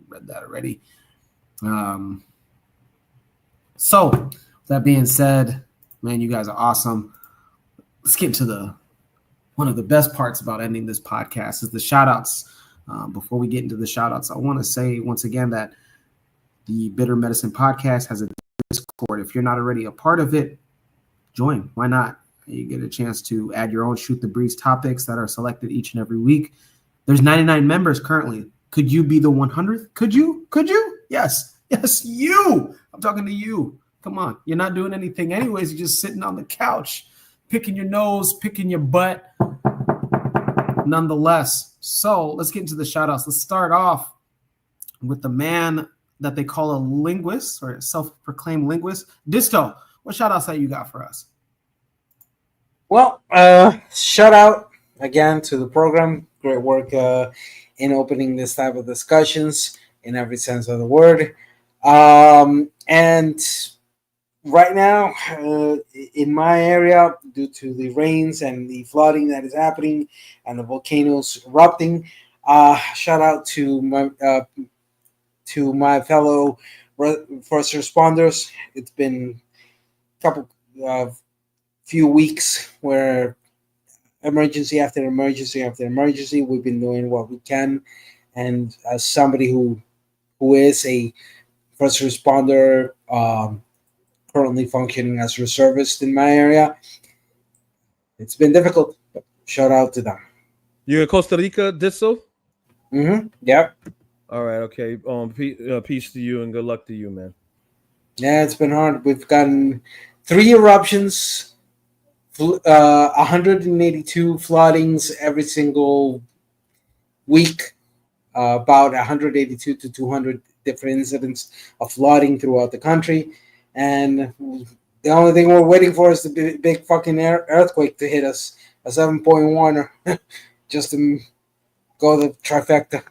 read that already. So that being said, man, you guys are awesome. Let's get to one of the best parts about ending this podcast is the shout outs. Before we get into the shout outs, I want to say once again that the Bitter Medicine Podcast has a Discord. If you're not already a part of it, join. Why not? You get a chance to add your own Shoot the Breeze topics that are selected each and every week. There's 99 members currently. Could you be the 100th? Could you? Yes, you. I'm talking to you. Come on. You're not doing anything anyways. You're just sitting on the couch, picking your nose, picking your butt. Nonetheless. So let's get into the shout outs. Let's start off with the man that they call a linguist or a self-proclaimed linguist. Disto, what shout outs that you got for us? Well, shout out again to the program. Great work in opening this type of discussions in every sense of the word. And right now, in my area, due to the rains and the flooding that is happening and the volcanoes erupting, shout out to my fellow first responders. It's been a few weeks where emergency after emergency after emergency, we've been doing what we can. And as somebody who is a first responder, currently functioning as reservist in my area, it's been difficult, but shout out to them. You in Costa Rica, Disso? Mm-hmm. Yep. All right. Okay. Peace to you and good luck to you, man. Yeah, it's been hard. We've gotten 3 eruptions, 182 floodings every single week, about 182 to 200 different incidents of flooding throughout the country. And the only thing we're waiting for is the big fucking earthquake to hit us, a 7.1, just to go the trifecta.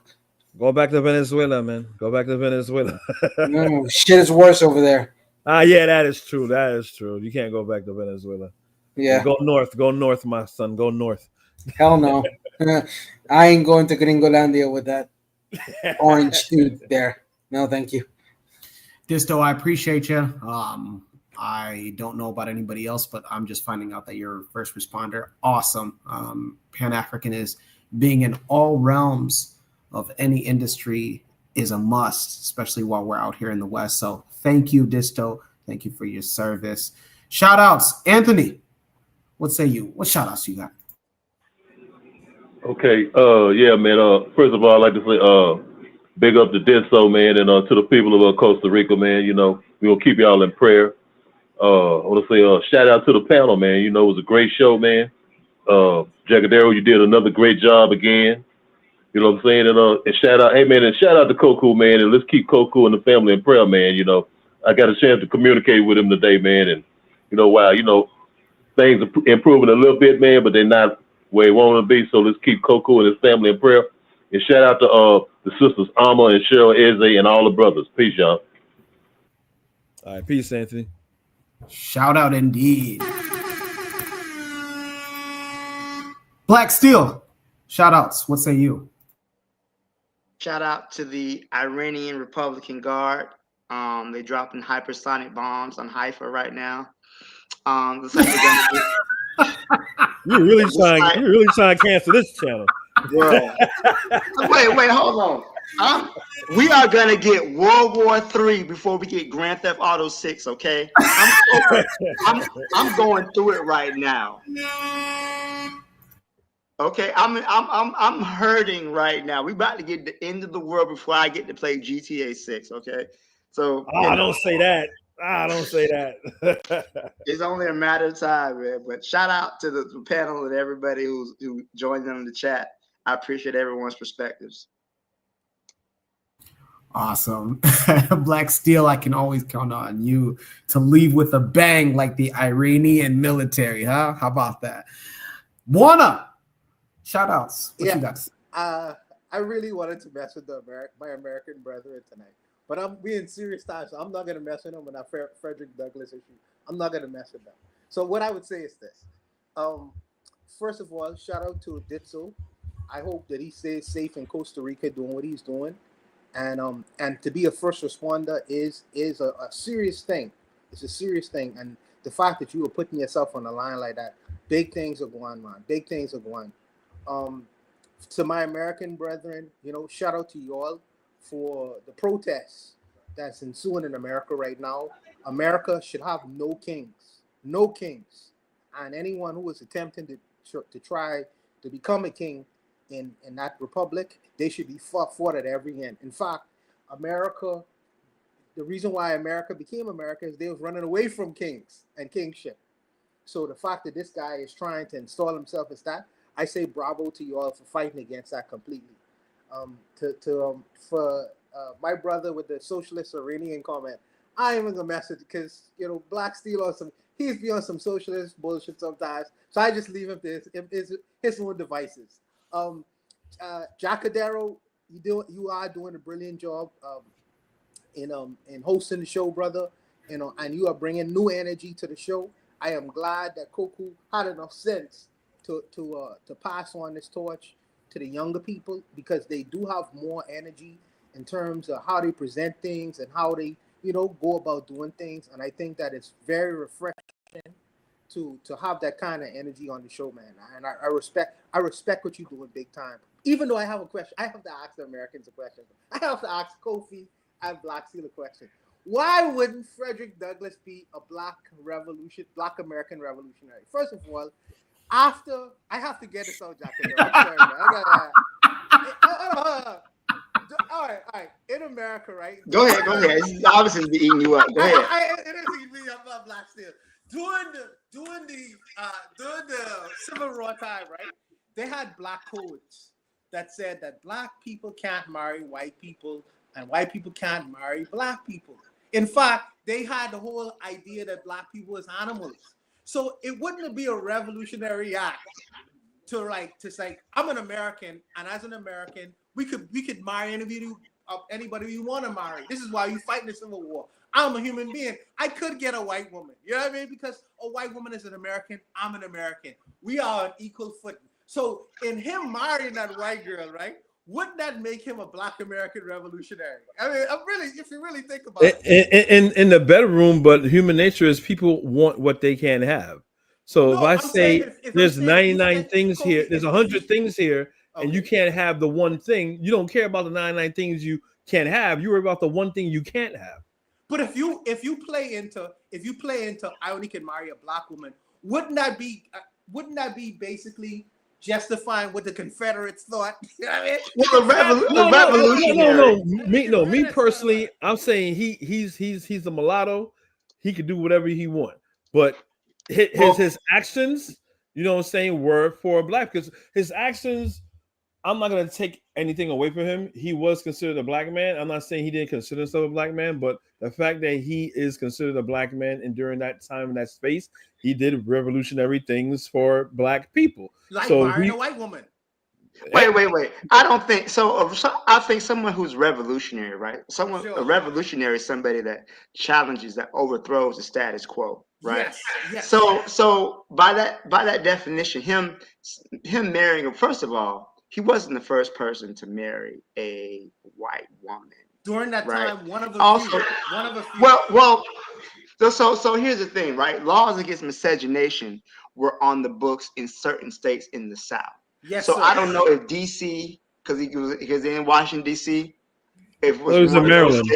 Go back to Venezuela, man. Go back to Venezuela. No, shit is worse over there. Yeah, that is true. That is true. You can't go back to Venezuela. Yeah. Go north. Go north, my son. Go north. Hell no. I ain't going to Gringolandia with that orange dude there. No, thank you. Disto, I appreciate you. I don't know about anybody else, but I'm just finding out that you're a first responder. Awesome. Pan-Africanist, being in all realms of any industry is a must, especially while we're out here in the West. So thank you, Disto. Thank you for your service. Shout outs. Anthony, what say you? What shout outs you got? Okay. Yeah, man. First of all, I'd like to say big up to Disto, man, and to the people of Costa Rica, man. We're going to keep y'all in prayer. I want to say shout out to the panel, man. It was a great show, man. Jacadero, you did another great job again. You know what I'm saying? And shout out, hey, man, and shout out to Koku, man. And let's keep Koku and the family in prayer, man. I got a chance to communicate with him today, man. And, wow, things are improving a little bit, man, but they're not where they want to be. So let's keep Koku and his family in prayer. And shout out to the sisters Alma and Cheryl Eze and all the brothers. Peace, y'all. All right, peace, Anthony. Shout out indeed. Black Steel, shout outs. What say you? Shout out to the Iranian Republican Guard. They dropping hypersonic bombs on Haifa right now. Looks like they're gonna You're really trying to cancel this channel. Bro. Wait, hold on. We are gonna get World War III before we get Grand Theft Auto 6. Okay, I'm going through it right now. Okay, I'm hurting right now. We about to get the end of the world before I get to play GTA 6. Okay, so don't say that. Don't say that. It's only a matter of time, man. But shout out to the panel and everybody who joined in the chat. I appreciate everyone's perspectives. Awesome. Black Steel, I can always count on you to leave with a bang like the Iranian military, huh? How about that? Wanna, Shout outs. What Yeah. you got? I really wanted to mess with my American brethren tonight, but I'm being serious time, so I'm not gonna mess with them on that Frederick Douglass issue. I'm not gonna mess with them. So what I would say is this: first of all, shout out to Ditso. I hope that he stays safe in Costa Rica doing what he's doing, and to be a first responder is a serious thing. It's a serious thing, and the fact that you are putting yourself on the line like that, big things are going on. Big things are going. To my American brethren, shout out to you all for the protests that's ensuing in America right now. America should have no kings, and anyone who is attempting to try to become a king in that republic, they should be fought at every end. In fact, America, the reason why America became America is they was running away from kings and kingship. So the fact that this guy is trying to install himself as that, I say bravo to you all for fighting against that completely. For my brother with the socialist Iranian comment, I ain't even gonna mess with it because Black Steel on he's beyond some socialist bullshit sometimes. So I just leave him to his own devices. Jacadero, you are doing a brilliant job in hosting the show, brother. And you are bringing new energy to the show. I am glad that Koku had enough sense to pass on this torch to the younger people, because they do have more energy in terms of how they present things and how they go about doing things. And I think that it's very refreshing to have that kind of energy on the show, man. And I respect what you're doing big time. Even though I have a question, I have to ask the Americans a question. I have to ask Kofi and Black Seal a question. Why wouldn't Frederick Douglass be a Black American revolutionary? First of all, after I have to get this out, Jack. Sorry, man. All right. In America, right? Go ahead. He's obviously be eating you up. Go ahead. It is eating me up, Black Steel. During the Civil War time, right? They had Black codes that said that Black people can't marry white people and white people can't marry Black people. In fact, they had the whole idea that Black people is animals. So it wouldn't be a revolutionary act to say, I'm an American, and as an American, we could marry anybody we want to marry. This is why you fight in the Civil War. I'm a human being. I could get a white woman. You know what I mean? Because a white woman is an American. I'm an American. We are on equal footing. So in him marrying that white girl, right? Wouldn't that make him a Black American revolutionary? I mean, if you really think about it. In the bedroom, but human nature is people want what they can't have. So if I say there's 99 things here, there's 100 things here, and you can't have the one thing, you don't care about the 99 things you can't have. You worry about the one thing you can't have. But if you play into I only can marry a Black woman, wouldn't that be basically justifying what the Confederates thought? You know what I mean? No. Me personally, I'm saying he's a mulatto. He could do whatever he wants, but his actions, what I'm saying, were for Black, because his actions, I'm not gonna take anything away from him. He was considered a Black man. I'm not saying he didn't consider himself a Black man, but the fact that he is considered a Black man, and during that time in that space, he did revolutionary things for Black people. Like marrying a white woman. Wait. I don't think so. I think someone who's revolutionary, right? A revolutionary is somebody that challenges, that overthrows the status quo, right? Yes. So by that definition, him marrying, first of all, he wasn't the first person to marry a white woman. During that time, right? one of the few. Well. So here's the thing, right? Laws against miscegenation were on the books in certain states in the South. Yes, so sir. I don't know if DC, because he in Washington D.C. If it was in Maryland.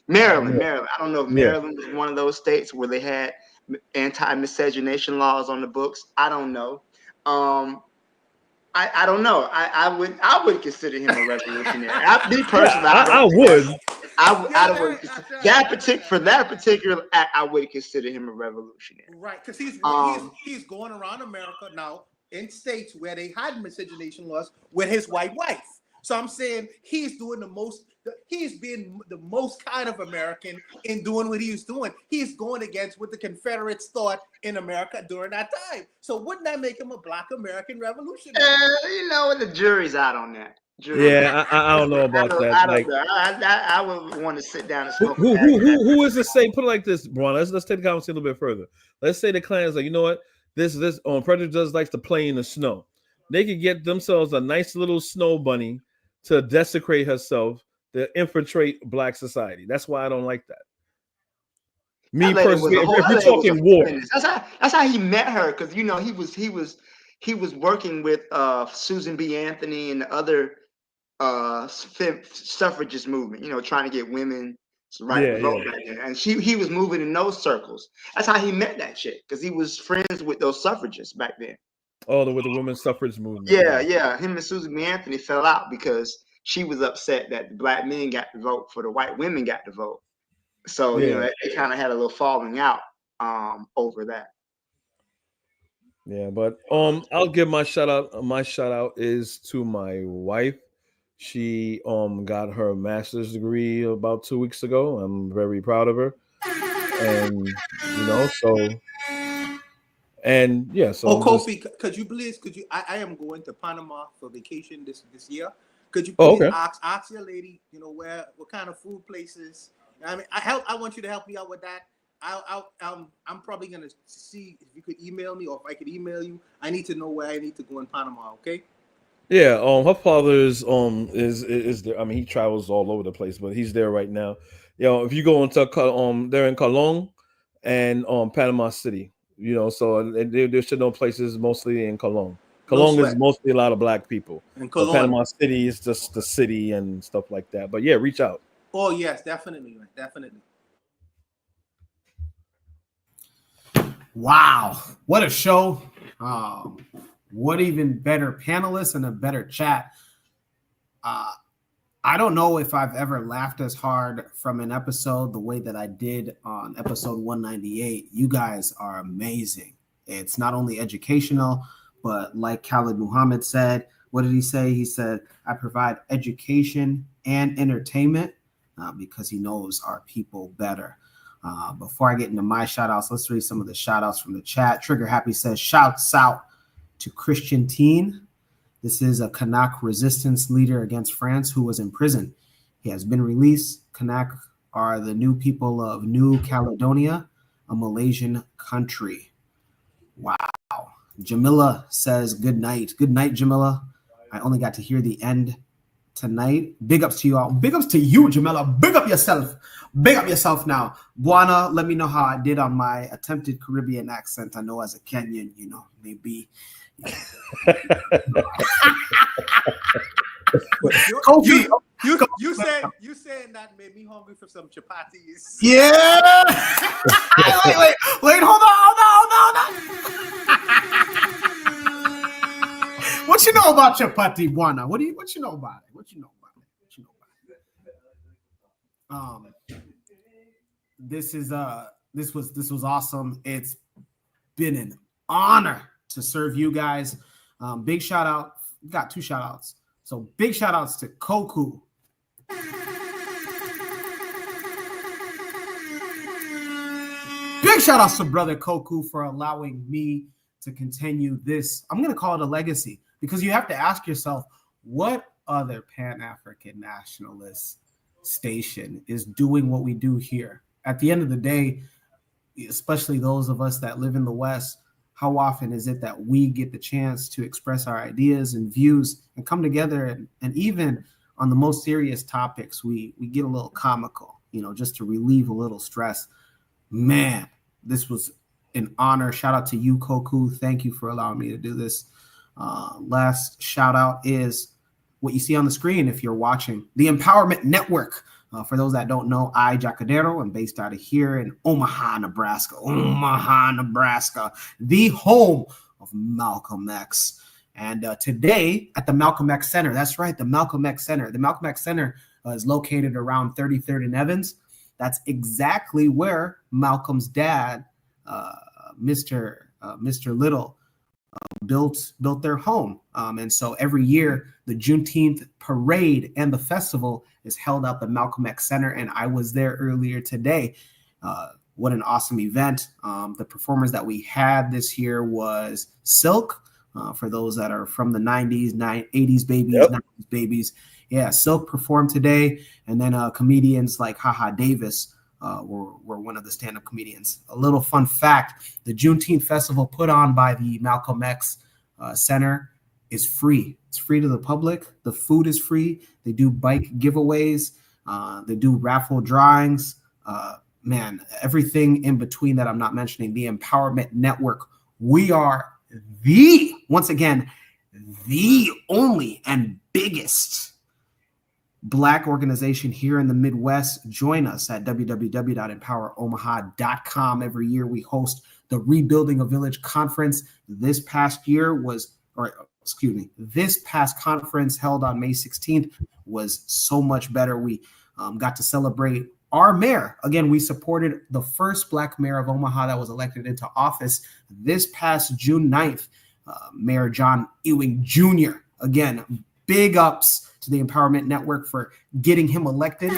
Maryland. I don't know if Maryland was one of those states where they had anti-miscegenation laws on the books. I don't know. I don't know. I would consider him a revolutionary. I would. For that particular act, I would consider him a revolutionary. Right, because he's going around America now in states where they had miscegenation laws with his white wife. So I'm saying he's doing he's being the most kind of American in doing what he was doing. He's going against what the Confederates thought in America during that time. So wouldn't that make him a Black American revolutionary? You know, the jury's out on that. Yeah, I don't know about that. I Like, don't know. I would want to sit down and who smoke. who is to say? Put it like this, Braun. Let's take the conversation a little bit further. Let's say the Klan is like, you know what? This Predator does likes to play in the snow. They could get themselves a nice little snow bunny to desecrate herself, to infiltrate Black society. That's why I don't like that. Me personally, if you're talking war, that's how he met her, because you know he was working with Susan B. Anthony and the other suffragist movement, you know, trying to get women to vote back then. And he was moving in those circles. That's how he met that chick, because he was friends with those suffragists back then. Oh, with the women's suffrage movement. Yeah. Him and Susan B. Anthony fell out because she was upset that the Black men got to vote for the white women got to vote. So you know, they kind of had a little falling out over that. Yeah, but I'll give my shout out. My shout out is to my wife. She got her master's degree about 2 weeks ago. I'm very proud of her. And you know, so Kofi, could you please I am going to Panama for vacation this year. Could you please ask your lady, you know, what kind of food places? I mean, I want you to help me out with that. I'm probably gonna see if you could email me, or if I could email you. I need to know where I need to go in Panama. Okay. Yeah. Her father is there. I mean, he travels all over the place, but he's there right now. You know, if you go into they're in Colón and Panama City. You know, so there should know places mostly in Colón. Colón is mostly a lot of Black people. And Panama City is just the city and stuff like that. But yeah, reach out. Oh yes, definitely. Wow, what a show. What even better panelists and a better chat. I don't know if I've ever laughed as hard from an episode the way that I did on episode 198. You guys are amazing. It's not only educational, but like Khalid Muhammad said, what did he say? He said, I provide education and entertainment because he knows our people better. Before I get into my shout outs, let's read some of the shout outs from the chat. Trigger Happy says, shouts out to Christian Teen. This is a Kanak resistance leader against France who was in prison. He has been released. Kanak are the new people of New Caledonia, a Malaysian country. Wow. Jamila says, good night. Good night, Jamila. I only got to hear the end tonight. Big ups to you all. Big ups to you, Jamila. Big up yourself. Big up yourself now. Buana, let me know how I did on my attempted Caribbean accent. I know as a Kenyan, you know, maybe. Kofi, you saying that made me hungry for some chapatis. Yeah. Wait, hold on. What you know about chapati, Buana? What you know about it? This was awesome. It's been an honor to serve you guys. Big shout out. Got 2 shout outs. So big shout outs to Koku. Big shout outs to brother Koku for allowing me to continue this. I'm going to call it a legacy, because you have to ask yourself, what other Pan-African nationalist station is doing what we do here? At the end of the day, especially those of us that live in the West, how often is it that we get the chance to express our ideas and views and come together, and even on the most serious topics, we get a little comical, you know, just to relieve a little stress. Man, this was an honor. Shout out to you, Koku. Thank you for allowing me to do this. Last shout out is what you see on the screen if you're watching, the Empowerment Network. For those that don't know, I, Jacadero, am based out of here in Omaha, Nebraska. The home of Malcolm X. And today at the Malcolm X Center, that's right, the Malcolm X Center. The Malcolm X Center is located around 33rd and Evans. That's exactly where Malcolm's dad, Mr. Little, built their home. And so every year, the Juneteenth parade and the festival is held at the Malcolm X Center. And I was there earlier today. What an awesome event. The performers that we had this year was Silk, for those that are from the 90s, 80s babies, 90s babies. Yeah, Silk performed today. And then comedians like Haha Davis were one of the stand-up comedians. A little fun fact, the Juneteenth festival put on by the Malcolm X Center is free. It's free to the public. The food is free. They do bike giveaways. They do raffle drawings. Man, everything in between that I'm not mentioning. The Empowerment Network. We are once again, the only and biggest Black organization here in the Midwest. Join us at www.empoweromaha.com. Every year we host the Rebuilding a Village Conference. This past conference held on May 16th was so much better. We got to celebrate our mayor. Again, we supported the first Black mayor of Omaha that was elected into office this past June 9th, Mayor John Ewing Jr. Again, big ups to the Empowerment Network for getting him elected.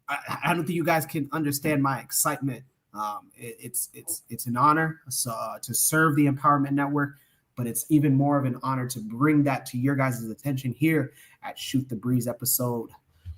I don't think you guys can understand my excitement. It's an honor to serve the Empowerment Network, but it's even more of an honor to bring that to your guys' attention here at Shoot the Breeze episode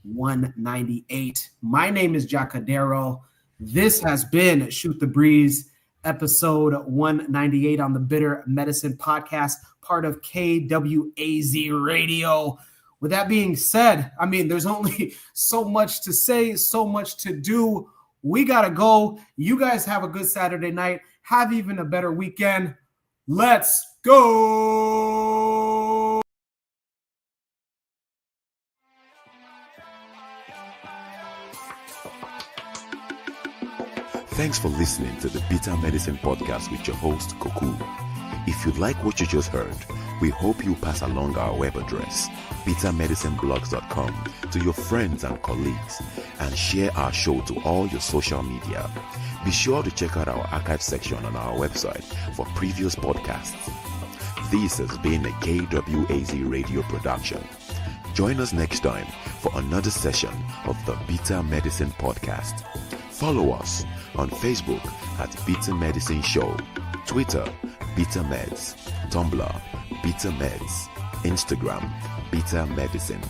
198. My name is Jacadero. This has been Shoot the Breeze episode 198 on the Bitter Medicine Podcast, part of KWAZ Radio. With that being said, I mean, there's only so much to say, so much to do. We got to go. You guys have a good Saturday night. Have even a better weekend. Let's go. Thanks for listening to the Bitter Medicine Podcast with your host, Koku. If you like what you just heard, we hope you pass along our web address, bittermedicineblogs.com, to your friends and colleagues, and share our show to all your social media. Be sure to check out our archive section on our website for previous podcasts. This has been a KWAZ radio production. Join us next time for another session of the Bitter Medicine Podcast. Follow us on Facebook at Bitter Medicine Show, Twitter, Bitter Meds, Tumblr, Bitter Meds, Instagram, Bitter Medicine.